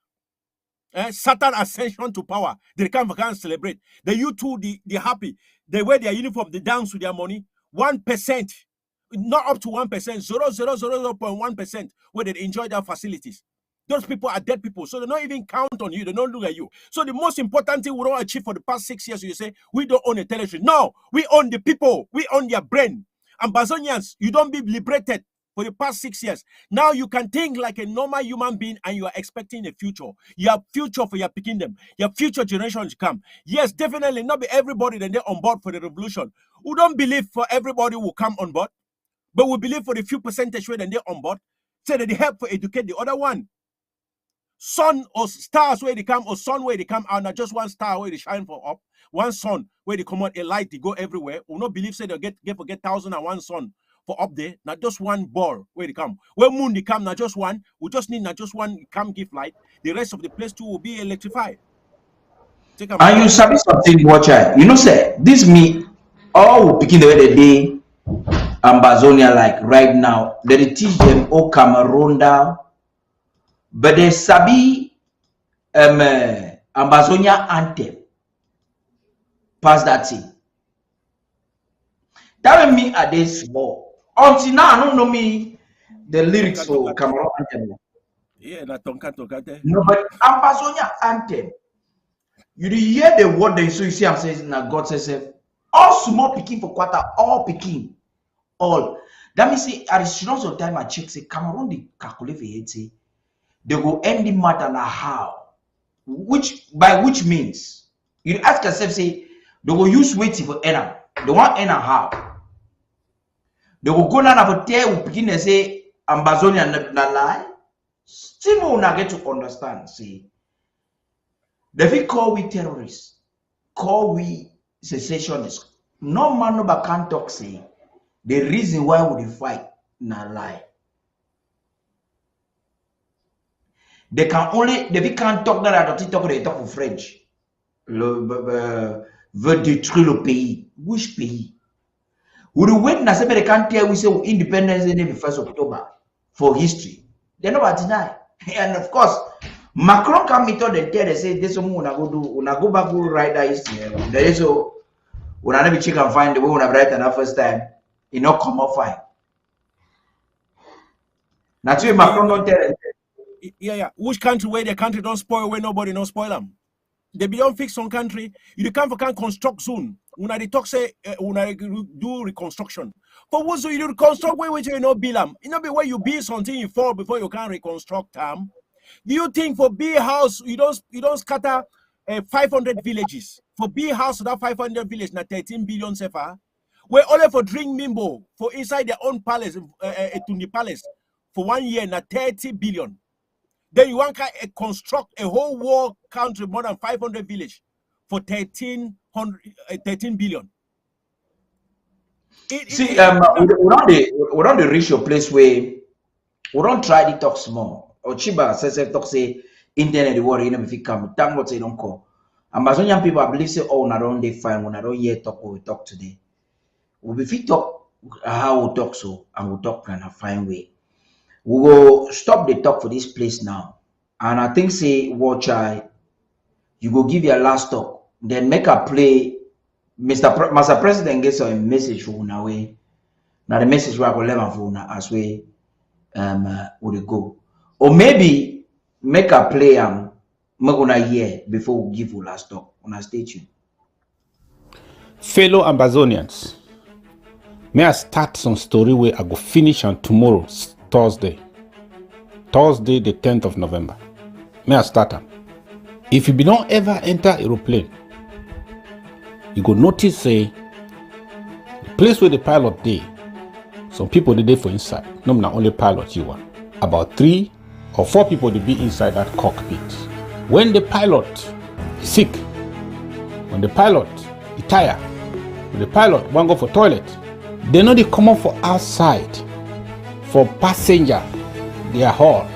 Satan ascension to power. They come and celebrate. The you two, they happy. They wear their uniform, they dance with their money. 1%. Not up to 1%, 0.1% where they enjoy their facilities. Those people are dead people, so they don't even count on you, they don't look at you. So the most important thing we don't achieve for the past 6 years, you say, we don't own a territory. No, we own the people, we own their brain. Ambazonians, you don't be liberated for the past 6 years. Now you can think like a normal human being and you are expecting a future. You have future for your kingdom, your future generations to come. Yes, definitely not be everybody that they're on board for the revolution. We don't believe for everybody will come on board. But we believe for the few percentage where they're on board, so that they help to educate the other one. Sun or stars where they come, or sun where they come out, not just one star where they shine for up, one sun where they come out, a light, they go everywhere. We not believe say they'll get 1,001 sun for up there, not just one ball where they come. Where moon they come, not just one, we just need not just one come give light. The rest of the place too will be electrified. And you sabi something, watch out. You know, say this me all picking the way they day. Ambazonia like right now, they teach them all Cameroon down, but they sabi Ambazonia anthem past that thing. That mean me are they small. Until now, I don't know me the lyrics for Cameroon anthem. Yeah, na tonka. No, but Ambazonia anthem. You hear the word they so you see I'm saying na God says all small picking for quarter, all picking. All that means say at the time I check say Cameroon they calculate for it say they go end the matter now how by which means you ask yourself say they go use waiting for enam they want enam how they go now for tell who begin to say Ambazonia na lie still not get to understand say they will call we terrorists, call we secessionists. No man no can talk say the reason why we fight na lie. They can't talk that they talk for French. Veut détruire le pays. Which pays? We wait na say they can't tell we say independence in the 1st of October for history. They never deny. And of course, Macron come meet on the tell they say this one una go back go write that history. There is so una never check and find the way una write that first time. It not come up fine. That's why Macron don't tell them. Yeah. Which country where the country don't spoil where nobody don't spoil them? They be don't fix some country. You can't construct soon. When they talk say when I do reconstruction. For what so you reconstruct where you not build them? You know be where you build something you fall before you can reconstruct them. Do you think for big house you don't scatter 500 villages? For big house that 500 village na 13 billion sefa. We're only for drink mimbo for inside their own palace, Tundi Palace, for 1 year, na 30 billion. Then you want to construct a whole war country, more than 500 village, for 13 13 billion. See, we don't reach a place where we don't try to talk small. Or Chiba says talk say internet the world, you know, if you come, thank God say don't call. Amazonian people I believe say, oh, na don't they fine when I don't hear talk what we talk today. We be talk how we talk so and we talk in a fine way. We will stop the talk for this place now. And I think say watch you go give your last talk, then make a play. Mr. President gets a message for una way. Now the message we are going to for una as we would go. Or maybe make a play make una hear before we give you last talk. Una stay tuned. Fellow Ambazonians, may I start some story where I go finish on tomorrow, Thursday, the 10th of November. May I start am? If you don't ever enter aeroplane, you go notice say the place where the pilot dey, some people they dey for inside. No, not only pilot you want. About 3 or 4 people they be inside that cockpit. When the pilot is sick, when the pilot is tired, when the pilot want go for toilet, they know they come up for outside for passenger their hall.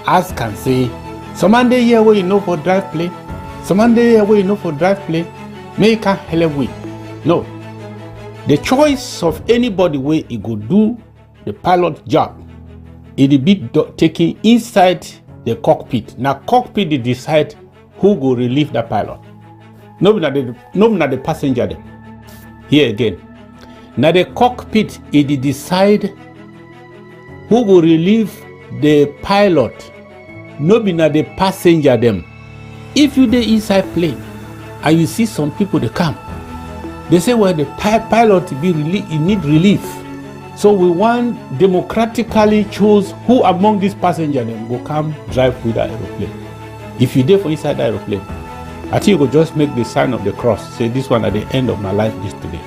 As can say, some man dey here where you know for drive plane, some man dey here where you know for drive plane, may can help with. No. The choice of anybody where he go do the pilot job, it be taken inside the cockpit. Now cockpit they decide who go relieve the pilot. No not the passenger them. Here again. Now the cockpit it decide who go relieve the pilot. No be na the passenger them. If you dey inside plane and you see some people they come, they say well the pilot be he need relief. So we want democratically choose who among these passengers them go come drive with the aeroplane. If you dey for inside the aeroplane, I think you go just make the sign of the cross. Say this one at the end of my life is today.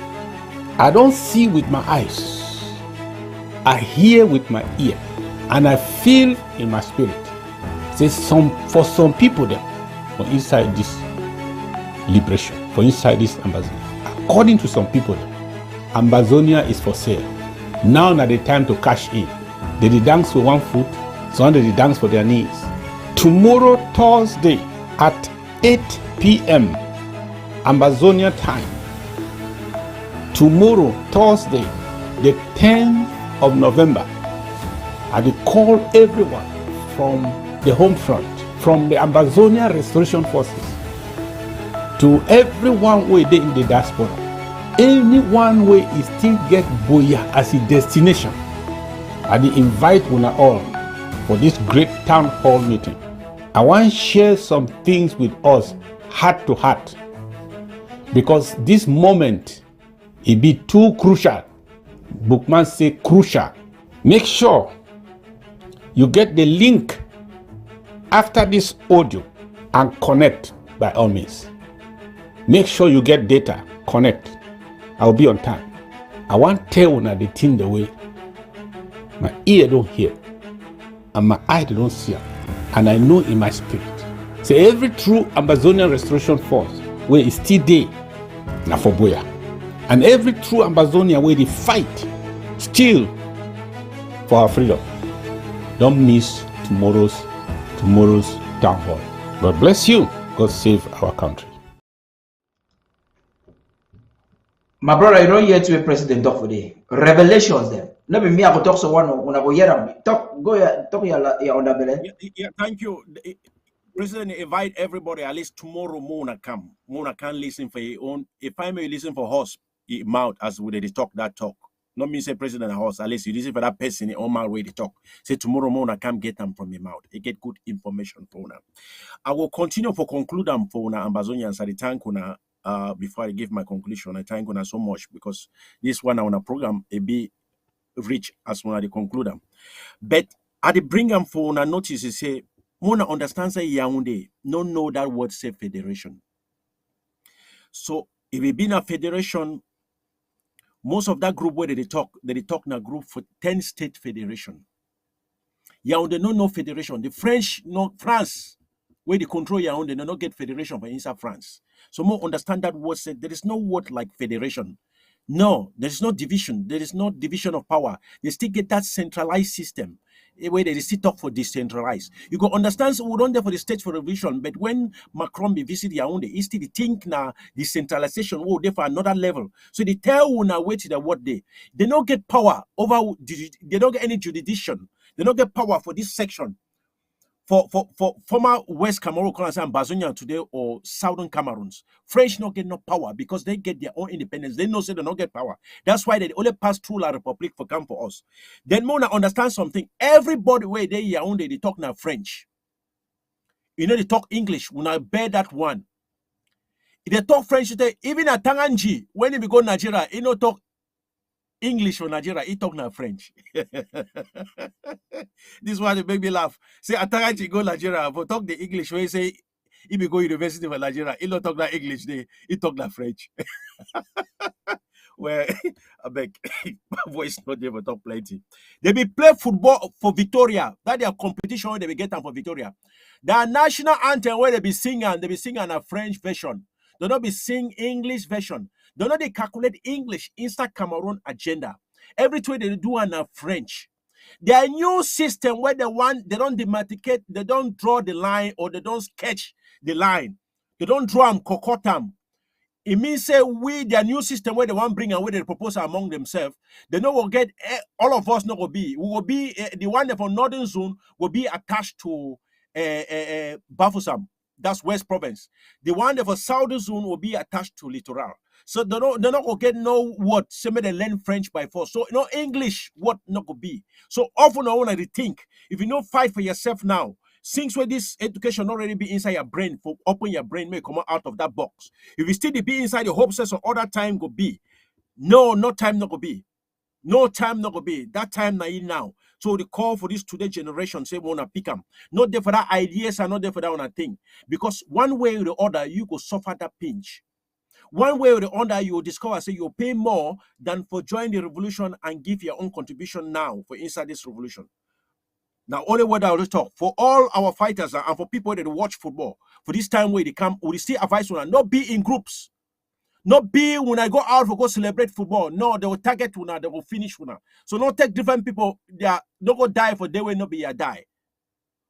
I don't see with my eyes. I hear with my ear, and I feel in my spirit. Say for some people them for inside this liberation, for inside this Ambazonia. According to some people, Ambazonia is for sale. Now not the time to cash in. They dance for 1 foot, some they dance for their knees. Tomorrow, Thursday, at 8 p.m. Ambazonia time. Tomorrow, Thursday, the 10th of November, I will call everyone from the home front, from the Ambazonia Restoration Forces, to everyone who is in the diaspora. Anyone who is still get Boya as a destination, I will invite una all for this great town hall meeting. I want to share some things with us, heart to heart, because this moment it be too crucial. Bookman say crucial. Make sure you get the link after this audio and connect by all means. Make sure you get data, connect. I'll be on time. I want to tell una the thing the way my ear don't hear and my eye don't see, and I know in my spirit. Say every true Ambazonian Restoration Force where is still there na for Boya, and every true Ambazonia where they fight still for our freedom. Don't miss tomorrow's town hall. God bless you. God save our country. My brother, you don't hear to a president talk for the revelations them. No be me, I go talk so one when I go hear them. Talk your underbelly. Yeah, thank you. The President invite everybody at least tomorrow Mona come. Mona can listen for your own. If I may listen for horse, mouth as we they talk that talk. Not me say president and horse, at least you listen for that person in my way to talk. Say tomorrow Mona come get them from your mouth. You get good information for una. I will continue for conclude them for una Ambazonians at the time una. Before I give my conclusion, I thank you so much because this one on a program a be rich as when I conclude them. But I bring them for una notice is say Mona understands say Yaoundé no know that word say federation. So if it been a federation, most of that group where they talk in a group for 10 state federation. Yaoundé no federation. The French no France where they control Yaoundé no get federation for inside France. So more understand that word said there is no word like federation. No, there is no division. There is no division of power. They still get that centralized system where they still talk for decentralized. You go understand, so we don't there for the state for revolution, but when Macron be visit Yaoundé, he still think now decentralization will there for another level. So they tell you now wait to the what they don't get power over, they don't get any jurisdiction. They don't get power for this section. For former West Cameroon, and Bazonia today, or Southern Cameroons, French not get no power because they get their own independence. They know say they don't get power. That's why they only pass through La Republic for come for us. Then Mona understand something. Everybody where they Yaoundé, they talk now French. You know they talk English. When I bear that one, if they talk French, even at Tanganji, when he go Nigeria, he no talk English for Nigeria, he talk now French. This one they make me laugh. Say Atarachi go Nigeria, but talk the English when he say he be go university for Nigeria, he don't talk that English, he talk that French. Where I beg my voice not there, but talk plenty. They be play football for Victoria. That their competition where they be get them for Victoria. Their national anthem where they be singing a French version. They don't be sing English version. They not they calculate English inside Cameroon agenda. Every time they do on a French. Their new system where they don't demarcate, they don't draw the line or they don't sketch the line. They don't draw them, cocotte them. It means say their new system where they want bring and where they propose among themselves, they know will get all of us not will be. We will be the one for Northern Zone will be attached to Bafoussam. That's West Province. The one for Southern Zone will be attached to Littoral. So they're not gonna get no word. Somebody learn French by force. So no English, what not gonna be. So often I want to think. If you know fight for yourself now, since where this education already be inside your brain, for open your brain, may come out of that box. If you still be inside your hope says or other time go be. No time not go be. No time not go be. That time now. So the call for this today generation say we wanna pick them. Not there for that ideas and not there for that one thing. Because one way or the other, you go suffer that pinch. One way or the other, you will discover, say, you'll pay more than for join the revolution and give your own contribution now for inside this revolution. Now, only what I will talk for all our fighters and for people that watch football, for this time where they come, we still advise you not be in groups. Not be when I go out for go celebrate football. No, they will target una, they will finish una. So not take different people, they are not go die for they will not be a die.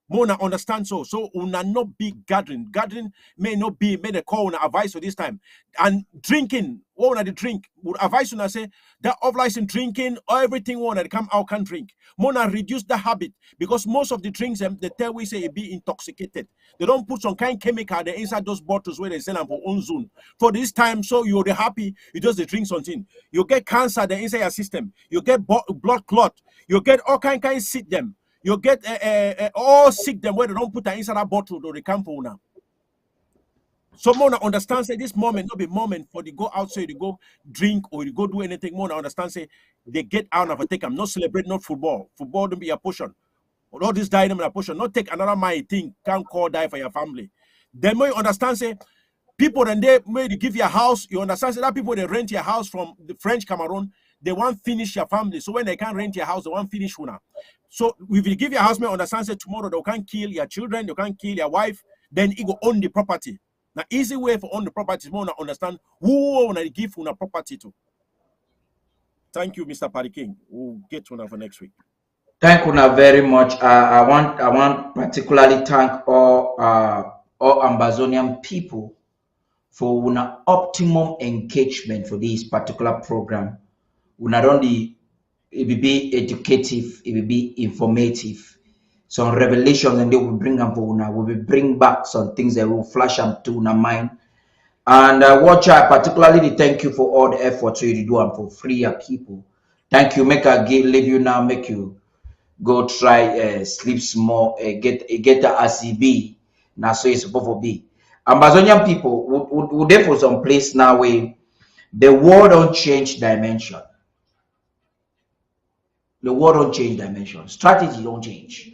Mona understand so una not be gathering. Gathering may not be made a call una advice for this time. And drinking, what una the drink? Would advise una say that of license drinking or everything one that come out can drink. Mona reduce the habit because most of the drinks they tell we say it be intoxicated. They don't put some kind of chemical there inside those bottles where they sell them for own zone. For this time, so you're the happy, you just the drink something. You get cancer there inside your system. You get blood clot. You get all kind sick them. You get all sick them where they don't put that inside that bottle or the camp now. Someone understands say this moment not be moment for the go outside, you go drink or you go do anything more. Understand say they get out of a take them, not celebrate, not football. Football don't be a portion. All this die them in a portion, not take another my thing, can't call die for your family. Then when you understand say people and they may give you a house, you understand say that people they rent your house from the French Cameroon, they want finish your family. So when they can't rent your house, they want finish una. So if you give your housemate understand say tomorrow they can't kill your children, they can't kill your wife, then he go own the property. Now easy way for own the property is more to understand who wanna give una property to. Thank you, Mr. Paddy King. We'll get una for next week. Thank una very much. I want particularly thank all Ambazonian people for una optimum engagement for this particular program. Una only it will be educative, it will be informative. Some revelations and they will bring them for una. We will bring back some things that will flash them to una mind. And watch I particularly thank you for all the efforts you do and for free your people. Thank you. Make I leave you now. Make you go try sleep small. Get the ACB. Now so it's supposed to be. Amazonian people would there for some place now where the world don't change dimension. The world don't change dimension. Strategy don't change.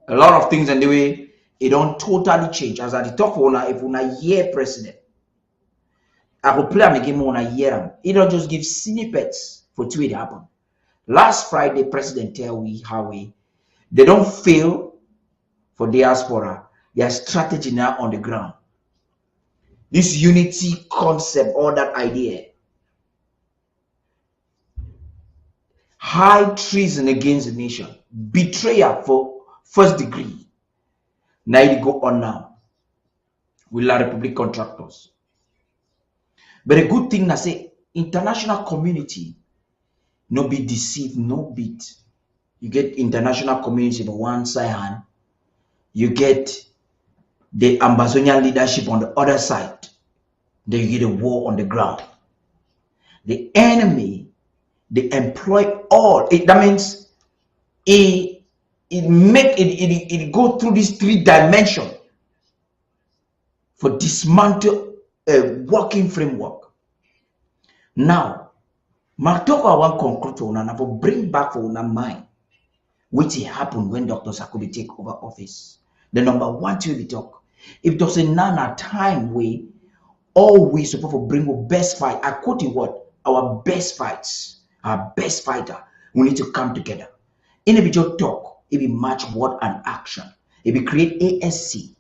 A lot of things and the way it don't totally change. As I talk for una, if una year president, I will play a game on a year. It don't just give snippets for what happen. Last Friday, president tell we how they don't fail for diaspora. Their strategy now on the ground. this unity concept or that idea. High treason against the nation, betrayal for first degree. Now it go on now with La Republic Contractors. But a good thing I say, international community no be deceived, no bit. You get international community on one side hand, you get the Ambazonian leadership on the other side, then you get a war on the ground. The enemy, they employ all it. That means it go through these 3 dimensions for dismantle a working framework. Now, my talk I want to conclude to una for bring back for una mind what happened when Dr. Sako take over office. The number 1 thing we talk. If there's a nana time we always supposed to bring our best fight. I quote you what? Our best fights, our best fighter. We need to come together. In a video talk, it be match word and action. It be create ASC.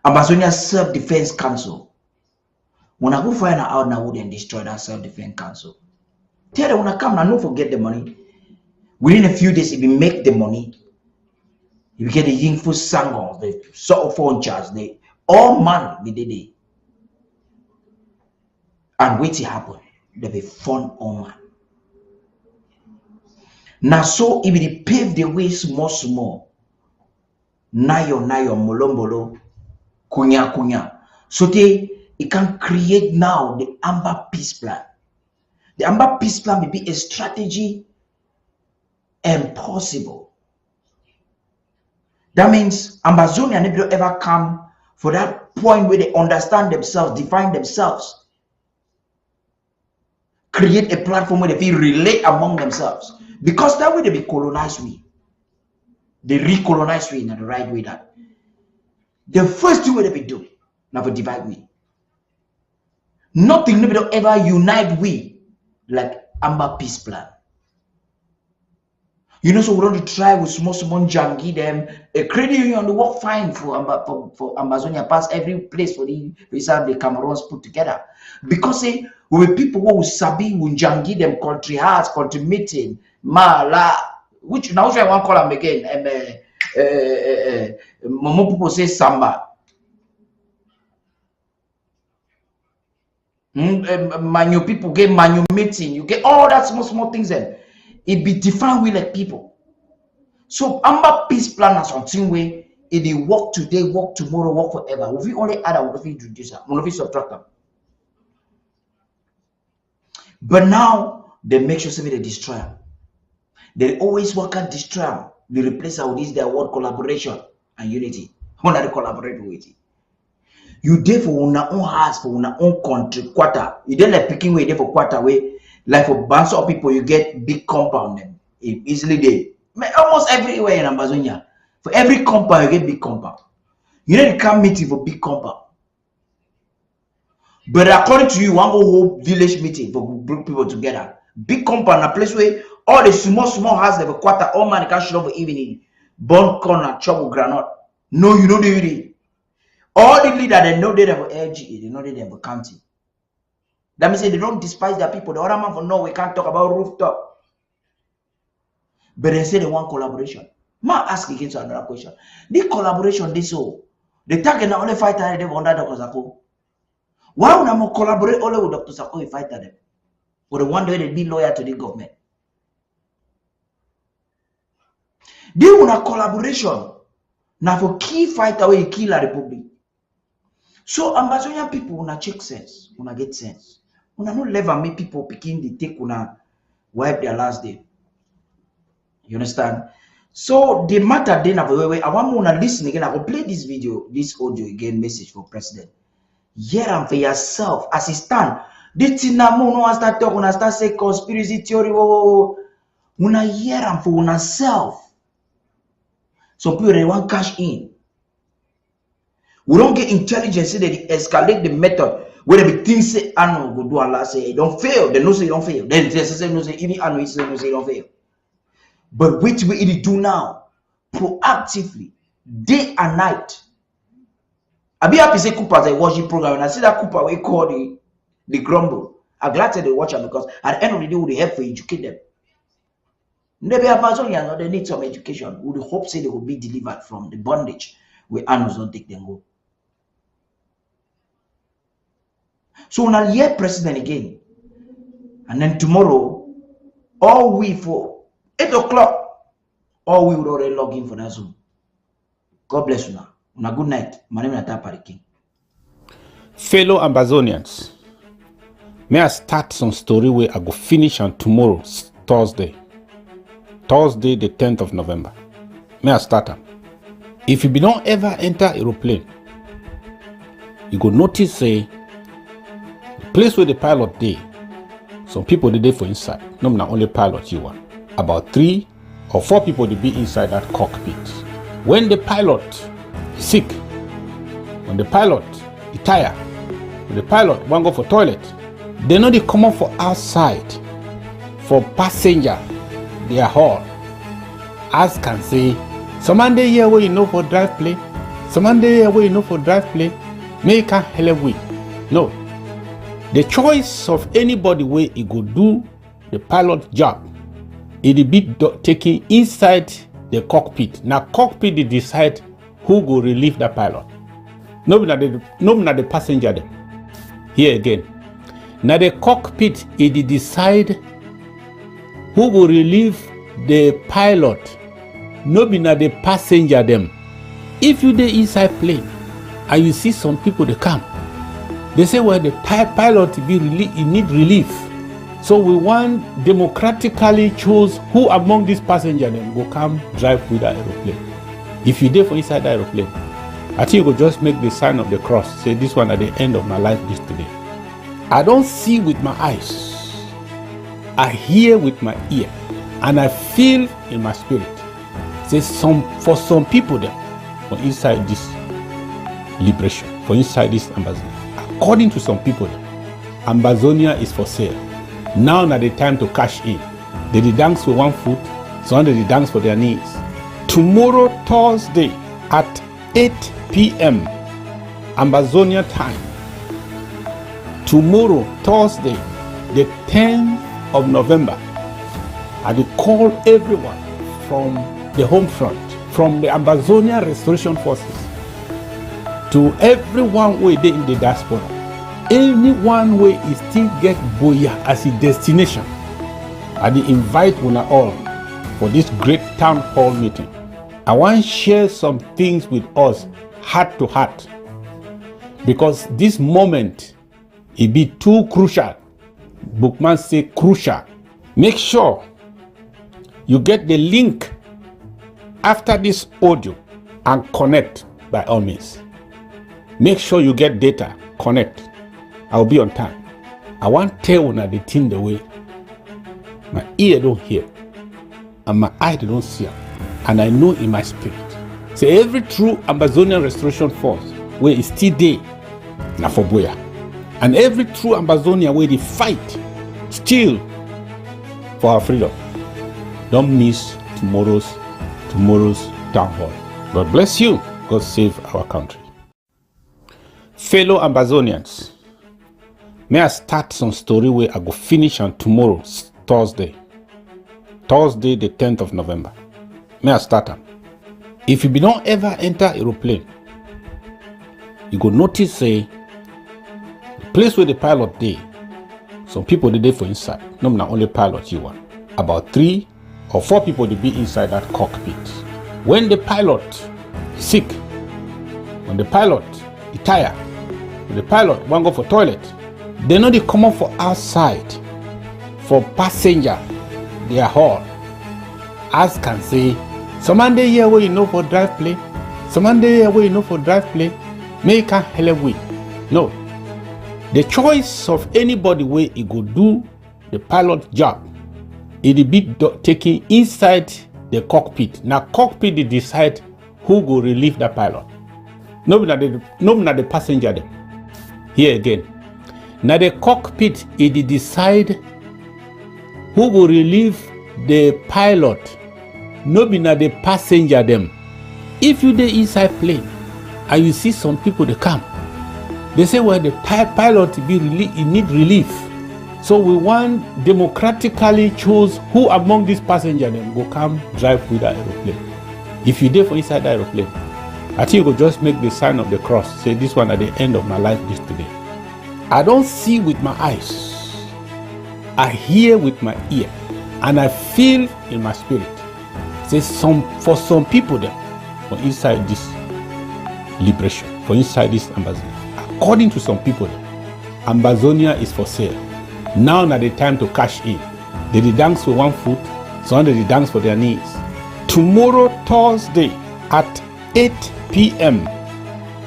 Amazonia Self-Defense Council. When I go find out now, would then destroy that Self-Defense Council. Tell them when I come now, don't forget the money. Within a few days, if you make the money, you get the Yingfu Sangons, the sort of phone charge, the all money we did it. And wait to happen. There be fun on man. Now so if it pave the way small. Nayo molombolo kunya. So it can create now the Amber Peace Plan. The Amber Peace Plan may be a strategy impossible. That means Amazonia never ever come for that point where they understand themselves, define themselves, create a platform where they feel relate among themselves. Because that way they be colonized we. They recolonize we in the right way that the first thing they be do now for divide we. Nothing never ever unite we like Amber Peace Plan. You know, so we don't try with small jangi them. A credit union the work fine for Amazonia pass every place for the Cameroons put together. Because say we people who sabi will jangi them country hearts, country meeting, which now I want to call them again. Momo people say samba. Manu people get manu meeting. You get all that small things then. It be defined with like people. So Amber Peace Plan has something way it dey work today, work tomorrow, work forever. If we only add, we introduce them, we subtract them. But now they make sure they destroy them. They always work and destroy them. They replace them with this their word collaboration and unity. When they collaborate with it. You there for una own house, for una own country, quarter. You don't like picking way there for quarter way. Like for bunch of people, you get big compound them easily there. Almost everywhere in Amazonia. For every compound, you get big compound. You need to come meeting for big compound. But according to you, one whole village meeting for bring people together. Big compound, a place where all the small house have a quarter, all man can show up for evening. Burn corn and chop granite. No, you know they all the leaders they know they have LGA, they know they have a county. That means they don't despise their people. The other man for no, we can't talk about rooftop. But they say they want collaboration. Ma ask again to another question. The collaboration, this so the target not only fight them under Dr. Sako. Why would I collaborate only with Dr. Sako if fight them? Or the one day they be loyal to the government. They want a collaboration. Now for key fight away you kill a republic. So Amazonian people wanna check sense, wanna get sense. Una no never make people picking the take una wipe their last day. You understand? So the matter then of way I want to listen again. I will play this video, this audio again, message for president. Hear them for yourself as it stand. The thing now no start talk, una start say conspiracy theory. Una hear them for una self. Some people they want cash in. We don't get intelligence so they escalate the method. Where they think say Ano go do Allah say it don't fail. They know say it don't fail. Then they say no say even Ano say no say it don't fail. But which we do now proactively, day and night. I be happy say Cooper they watch the program, and I see that Cooper we call the grumble. I'm glad that they watch them because at the end of the day, we help for educate them. Maybe Amazonians, they need some education. We hope say they will be delivered from the bondage where animals don't take them go. So now hear president again, and then tomorrow, all we for 8 o'clock, all we would already log in for that Zoom. God bless you now. Una good night. My name is Atapari King. Fellow Ambazonians, may I start some story where I go finish on tomorrow, Thursday the 10th of November. May I start them? If you don't ever enter aeroplane, you go notice the place where the pilot dey, some people they dey for inside. No, not only pilot you want. About 3 or 4 people they be inside that cockpit. When the pilot is sick, when the pilot is tired, when the pilot want go for toilet, they know they come up for outside for passenger. They are all as can say, someone day here where you know for drive plane, someone day here where you know for drive plane, make a hell of way. No, the choice of anybody where he go do the pilot job, it be taken inside the cockpit. Now cockpit they decide who go relieve the pilot. No, not the passenger them. Here again. Now the cockpit it decide who will relieve the pilot. No be na the passenger them. If you dey inside plane and you see some people they come, they say well the pilot be he need relief. So we want democratically choose who among these passengers them go come drive with the aeroplane. If you dey for inside the aeroplane, I think you go just make the sign of the cross. Say this one at the end of my life this today. I don't see with my eyes. I hear with my ear. And I feel in my spirit. Say for some people there, for inside this liberation, for inside this Ambazonia. According to some people there, Ambazonia is for sale. Now not the time to cash in. They dance with 1 foot, some they dance for their knees. Tomorrow, Thursday, at 8 p.m. Ambazonia time. Tomorrow, Thursday, the 10th of November, I will call everyone from the home front, from the Ambazonia Restoration Forces, to everyone who is in the diaspora. Anyone who is still get Boya as a destination, I will invite one all for this great town hall meeting. I want to share some things with us, heart to heart, because this moment it be too crucial. Bookman say crucial. Make sure you get the link after this audio and connect by all means. Make sure you get data, connect. I'll be on time. I want to tell you the thing the way my ear don't hear and my eye don't see, and I know in my spirit. So every true Ambazonian Restoration Force where is still there, na for Boya. And every true Ambazonia where they fight still for our freedom. Don't miss tomorrow's town hall. God bless you. God save our country. Fellow Ambazonians, may I start some story where I go finish on tomorrow, Thursday the 10th of November. May I start them? If you don't ever enter aeroplane, you go notice the place where the pilot dey, some people they dey for inside. No, not only pilot you want. About 3 or 4 people they be inside that cockpit. When the pilot is sick, when the pilot is tired, when the pilot want go for toilet, they know they come up for outside for passenger. They are all as can say, someone day here where you know for drive plane, someone day here where you know for drive plane, make a hell of way. No, the choice of anybody where he go do the pilot job, it be taken inside the cockpit. Now cockpit they decide who go relieve the pilot. No, not the passenger them. Here again. Now the cockpit it decide who will relieve the pilot. No be na the passenger them. If you dey inside plane and you see some people they come. They say, well, the pilot be he need relief. So we want democratically choose who among these passengers then go come drive with the aeroplane. If you there for inside the aeroplane, I think you go just make the sign of the cross. Say this one at the end of my life this today. I don't see with my eyes. I hear with my ear. And I feel in my spirit. Say for some people there, for inside this liberation, for inside this Ambazonia. According to some people there, Ambazonia is for sale. Now not the time to cash in. They dance with 1 foot, some they dance for their knees. Tomorrow, Thursday, at 8 p.m.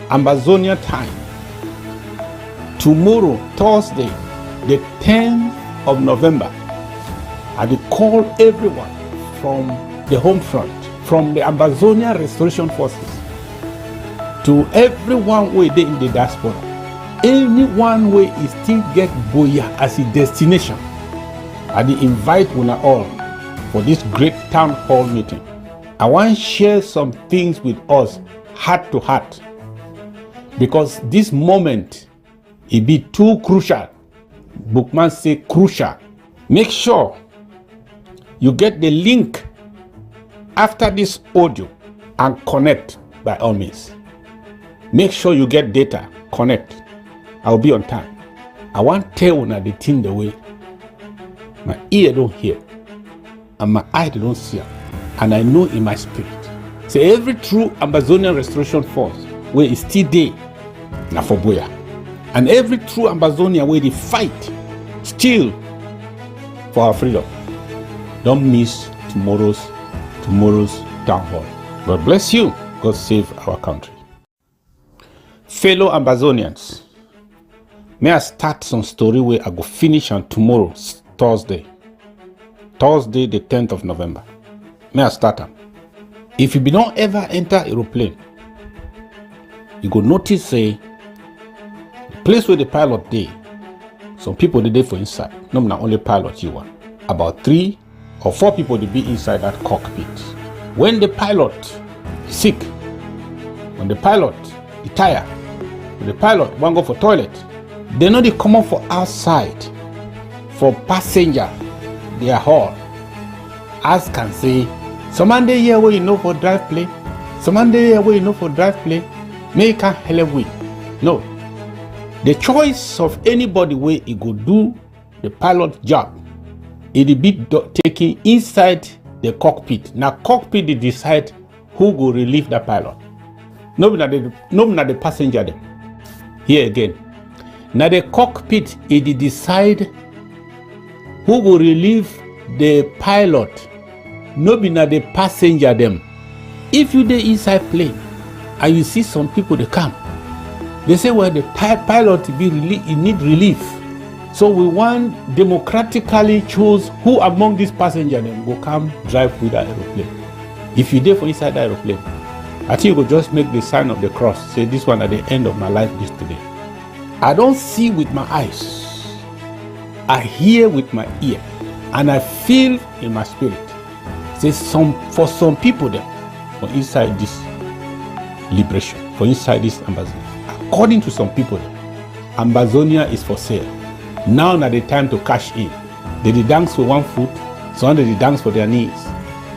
Ambazonia time. Tomorrow, Thursday, the 10th of November, I will call everyone from the home front, from the Ambazonia Restoration Forces, to everyone who is in the diaspora. Anyone who is still get Boya as a destination, I will invite una all for this great town hall meeting. I want to share some things with us, heart to heart, because this moment it be too crucial. Bookman say crucial. Make sure you get the link after this audio and connect by all means. Make sure you get data, connect. I'll be on time. I want to tell you the thing the way my ear don't hear and my eye don't see, and I know in my spirit. Say every true Ambazonian Restoration Force where is still there, na for Boya. And every true Ambazonia where they fight still for our freedom. Don't miss tomorrow's town hall. God bless you. God save our country. Fellow Ambazonians, may I start some story where I go finish on tomorrow, Thursday, the 10th of November. May I start them? If you don't ever enter aeroplane, you go notice say the place where the pilot dey, some people they dey for inside. No, not only pilot you want. About 3 or 4 people they be inside that cockpit. When the pilot is sick, when the pilot is tired, when the pilot want go for toilet, they know they come up for outside for passenger their hall. As can say, some man dey here where you know for drive plane, some man dey here where you know for drive plane, make a hell of way. No. The choice of anybody where he go do the pilot job, it be taken inside the cockpit. Now cockpit they decide who go relieve the pilot. No not the passenger them. Here again. Now the cockpit it decide who go relieve the pilot. No be not the passenger them. If you dey inside plane and you see some people they come, they say, well, the pilot be he need relief. So we want democratically choose who among these passengers then go come drive with the aeroplane. If you there for inside the aeroplane, I think you go just make the sign of the cross. Say this one at the end of my life this today. I don't see with my eyes. I hear with my ear. And I feel in my spirit. Say for some people there, for inside this liberation, for inside this Ambazonia. According to some people, Ambazonia is for sale. Now not the time to cash in. They dance with 1 foot, some they dance for their knees.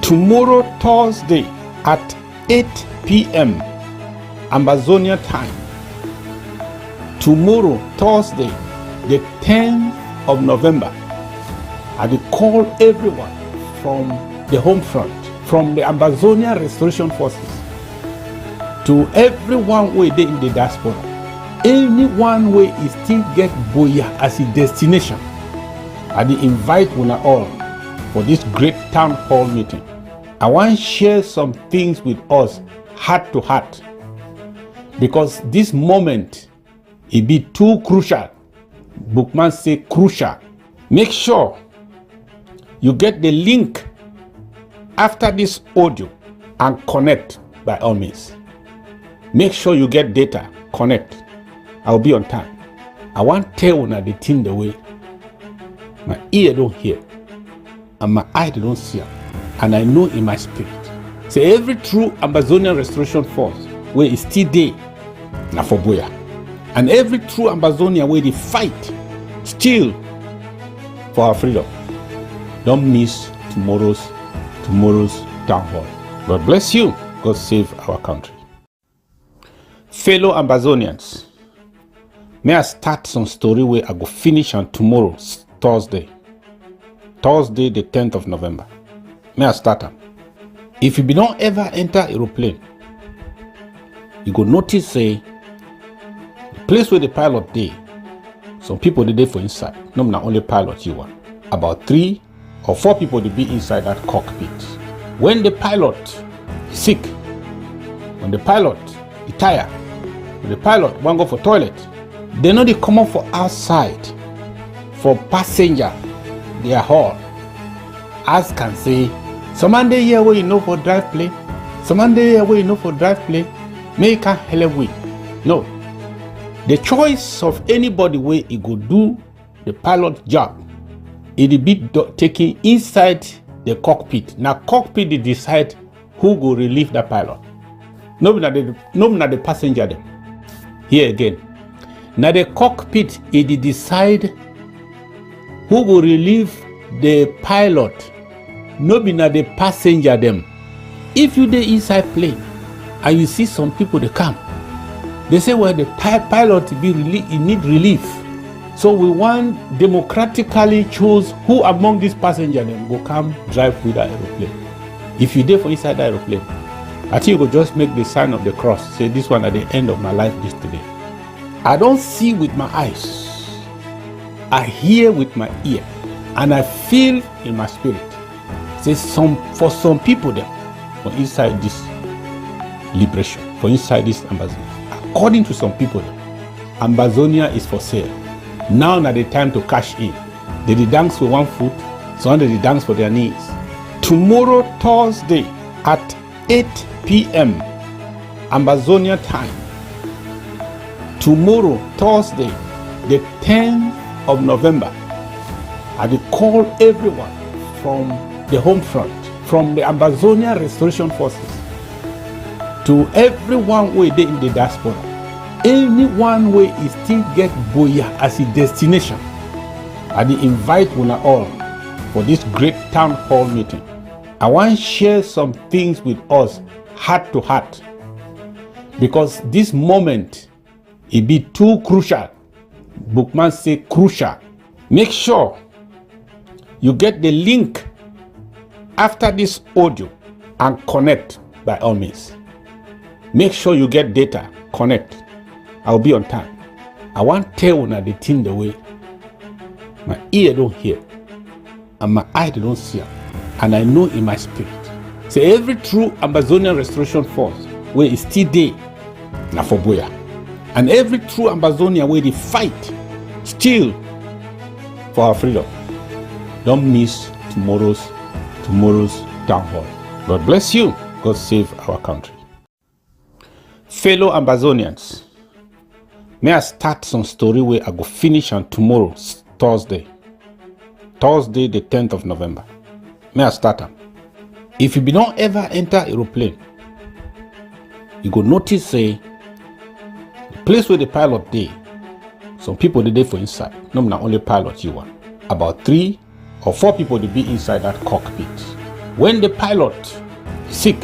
Tomorrow, Thursday, at 8 p.m. Ambazonia time. Tomorrow, Thursday, the 10th of November, I will call everyone from the home front, from the Ambazonia Restoration Forces, to everyone who is in the diaspora. Anyone who is still get Boya as a destination, I will invite una all for this great town hall meeting. I want to share some things with us, heart to heart, because this moment it be too crucial. Bookman say crucial. Make sure you get the link after this audio and connect by all means. Make sure you get data, connect. I'll be on time. I want to tell you the thing the way my ear don't hear and my eye don't see, and I know in my spirit. Say every true Ambazonian Restoration Force where is still there, na for boya. And every true Ambazonian way they fight still for our freedom. Don't miss tomorrow's town hall. God bless you. God save our country. Fellow Ambazonians, may I start some story where I go finish on tomorrow, Thursday the 10th of November. May I start am. If you don't ever enter aeroplane, you go notice say the place where the pilot dey, some people they dey for inside. No, not only pilot you want. About 3 or 4 people they be inside that cockpit. When the pilot is sick, when the pilot is tired, when the pilot want go for toilet, they know they come up for outside for passenger. They are all as can say, some man dey here where you know for drive plane, some man dey here where you know for drive plane, make a hell of way. No, the choice of anybody where he go do the pilot job, it be taken inside the cockpit. Now cockpit they decide who go relieve the pilot. No, not the passenger them. Here again. Now the cockpit it decide who go relieve the pilot. No be na the passenger them. If you dey inside plane and you see some people they come, they say well the pilot be he need relief. So we want democratically choose who among these passengers them go come drive with the aeroplane. If you dey for inside the aeroplane, I think you go just make the sign of the cross. Say this one at the end of my life this today. I don't see with my eyes. I hear with my ear. And I feel in my spirit. Say for some people there, for inside this liberation, for inside this Ambazonia. According to some people there, Ambazonia is for sale. Now na the time to cash in. They dance with 1 foot, some they dance for their knees. Tomorrow, Thursday, at 8 p.m. Ambazonia time. Tomorrow, Thursday, the 10th of November, I will call everyone from the home front, from the Ambazonia Restoration Forces, to everyone who is in the diaspora. Anyone who is still get Boya as a destination, I will invite una all for this great town hall meeting. I want to share some things with us, heart to heart, because this moment it be too crucial. Bookman say crucial. Make sure you get the link after this audio and connect by all means. Make sure you get data, connect. I'll be on time. I want to tell you the thing the way my ear don't hear and my eye don't see, and I know in my spirit. Say every true Ambazonian Restoration Force where is still there, na for boya. And every true Ambazonian where they fight still for our freedom. Don't miss tomorrow's town hall. God bless you. God save our country. Fellow Ambazonians, may I start some story where I go finish on tomorrow, Thursday the 10th of November. May I start am. If you don't ever enter aeroplane, you go notice say the place where the pilot dey, some people they dey for inside. No, not only pilot you want. About 3 or 4 people they be inside that cockpit. When the pilot is sick,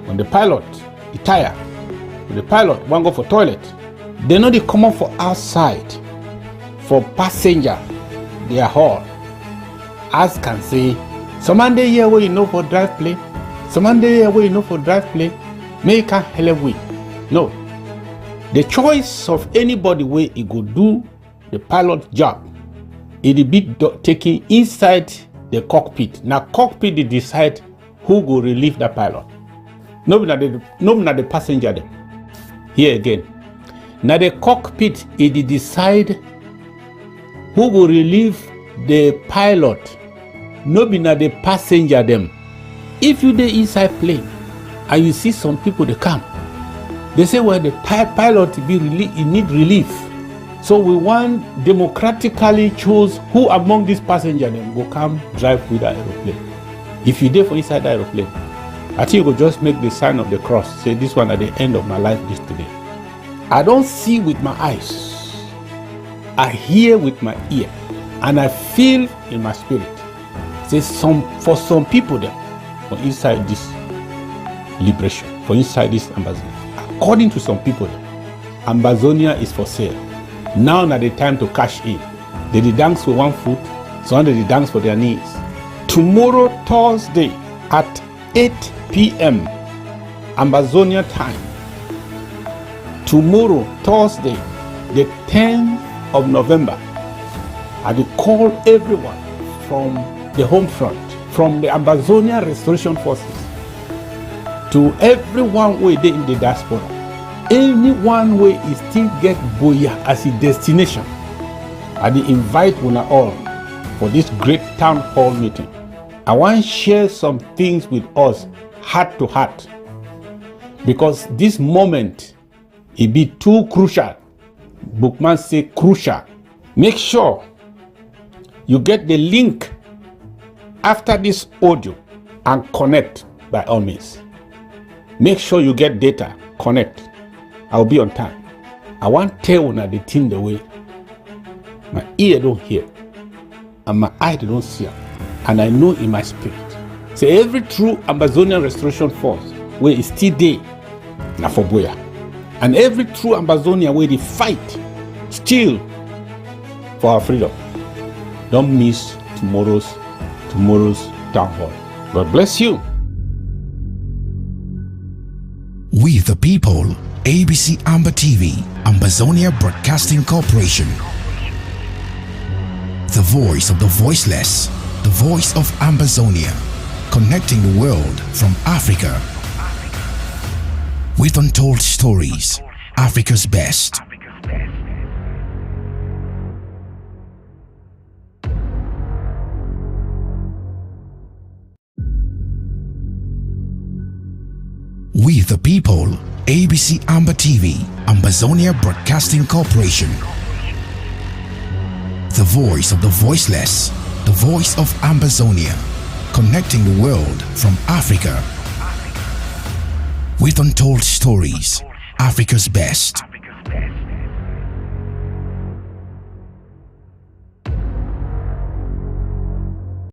when the pilot is tired, when the pilot want go for toilet, they know they come up for outside for passenger. They are all as can say, some man dey here where you know for drive plane, some man dey here where you know for drive plane, make a hell of way. No, the choice of anybody where he go do the pilot job, it be taken inside the cockpit. Now cockpit they decide who go relieve the pilot. No, not the passenger them. Here again. Now the cockpit it decide who go relieve the pilot. No be na the passenger them. If you dey inside plane and you see some people they come, they say well the pilot be he need relief. So we want democratically choose who among these passengers them go come drive with the aeroplane. If you dey for inside the aeroplane, I think you go just make the sign of the cross. Say this one at the end of my life this today. I don't see with my eyes. I hear with my ear. And I feel in my spirit. Say for some people there, for inside this liberation, for inside this Ambazonia. According to some people, Ambazonia is for sale. Now not the time to cash in. They dance for 1 foot, some they dance for their knees. Tomorrow, Thursday, at 8 p.m. Ambazonia time. Tomorrow, Thursday, the 10th of November, I will call everyone from the home front, from the Ambazonia Restoration Forces, to everyone who is in the diaspora. Anyone who is still get Boya as a destination, I will invite una all for this great town hall meeting. I want to share some things with us, heart to heart, because this moment, it be too crucial. Bookman say crucial. Make sure you get the link after this audio and connect by all means. Make sure you get data, connect. I'll be on time. I want to tell you the thing the way my ear don't hear and my eye don't see, and I know in my spirit. Say every true Ambazonian Restoration Force where is still there, na for Boya. And every true Ambazonia where they fight still for our freedom. Don't miss tomorrow's town hall. God bless you. We the people, ABC Amber TV, Ambazonia Broadcasting Corporation. The voice of the voiceless, the voice of Ambazonia, connecting the world from Africa. With untold stories, Africa's best. We the people, ABC Amber TV, Ambazonia Broadcasting Corporation. The voice of the voiceless, the voice of Ambazonia, connecting the world from Africa. With untold stories, Africa's best.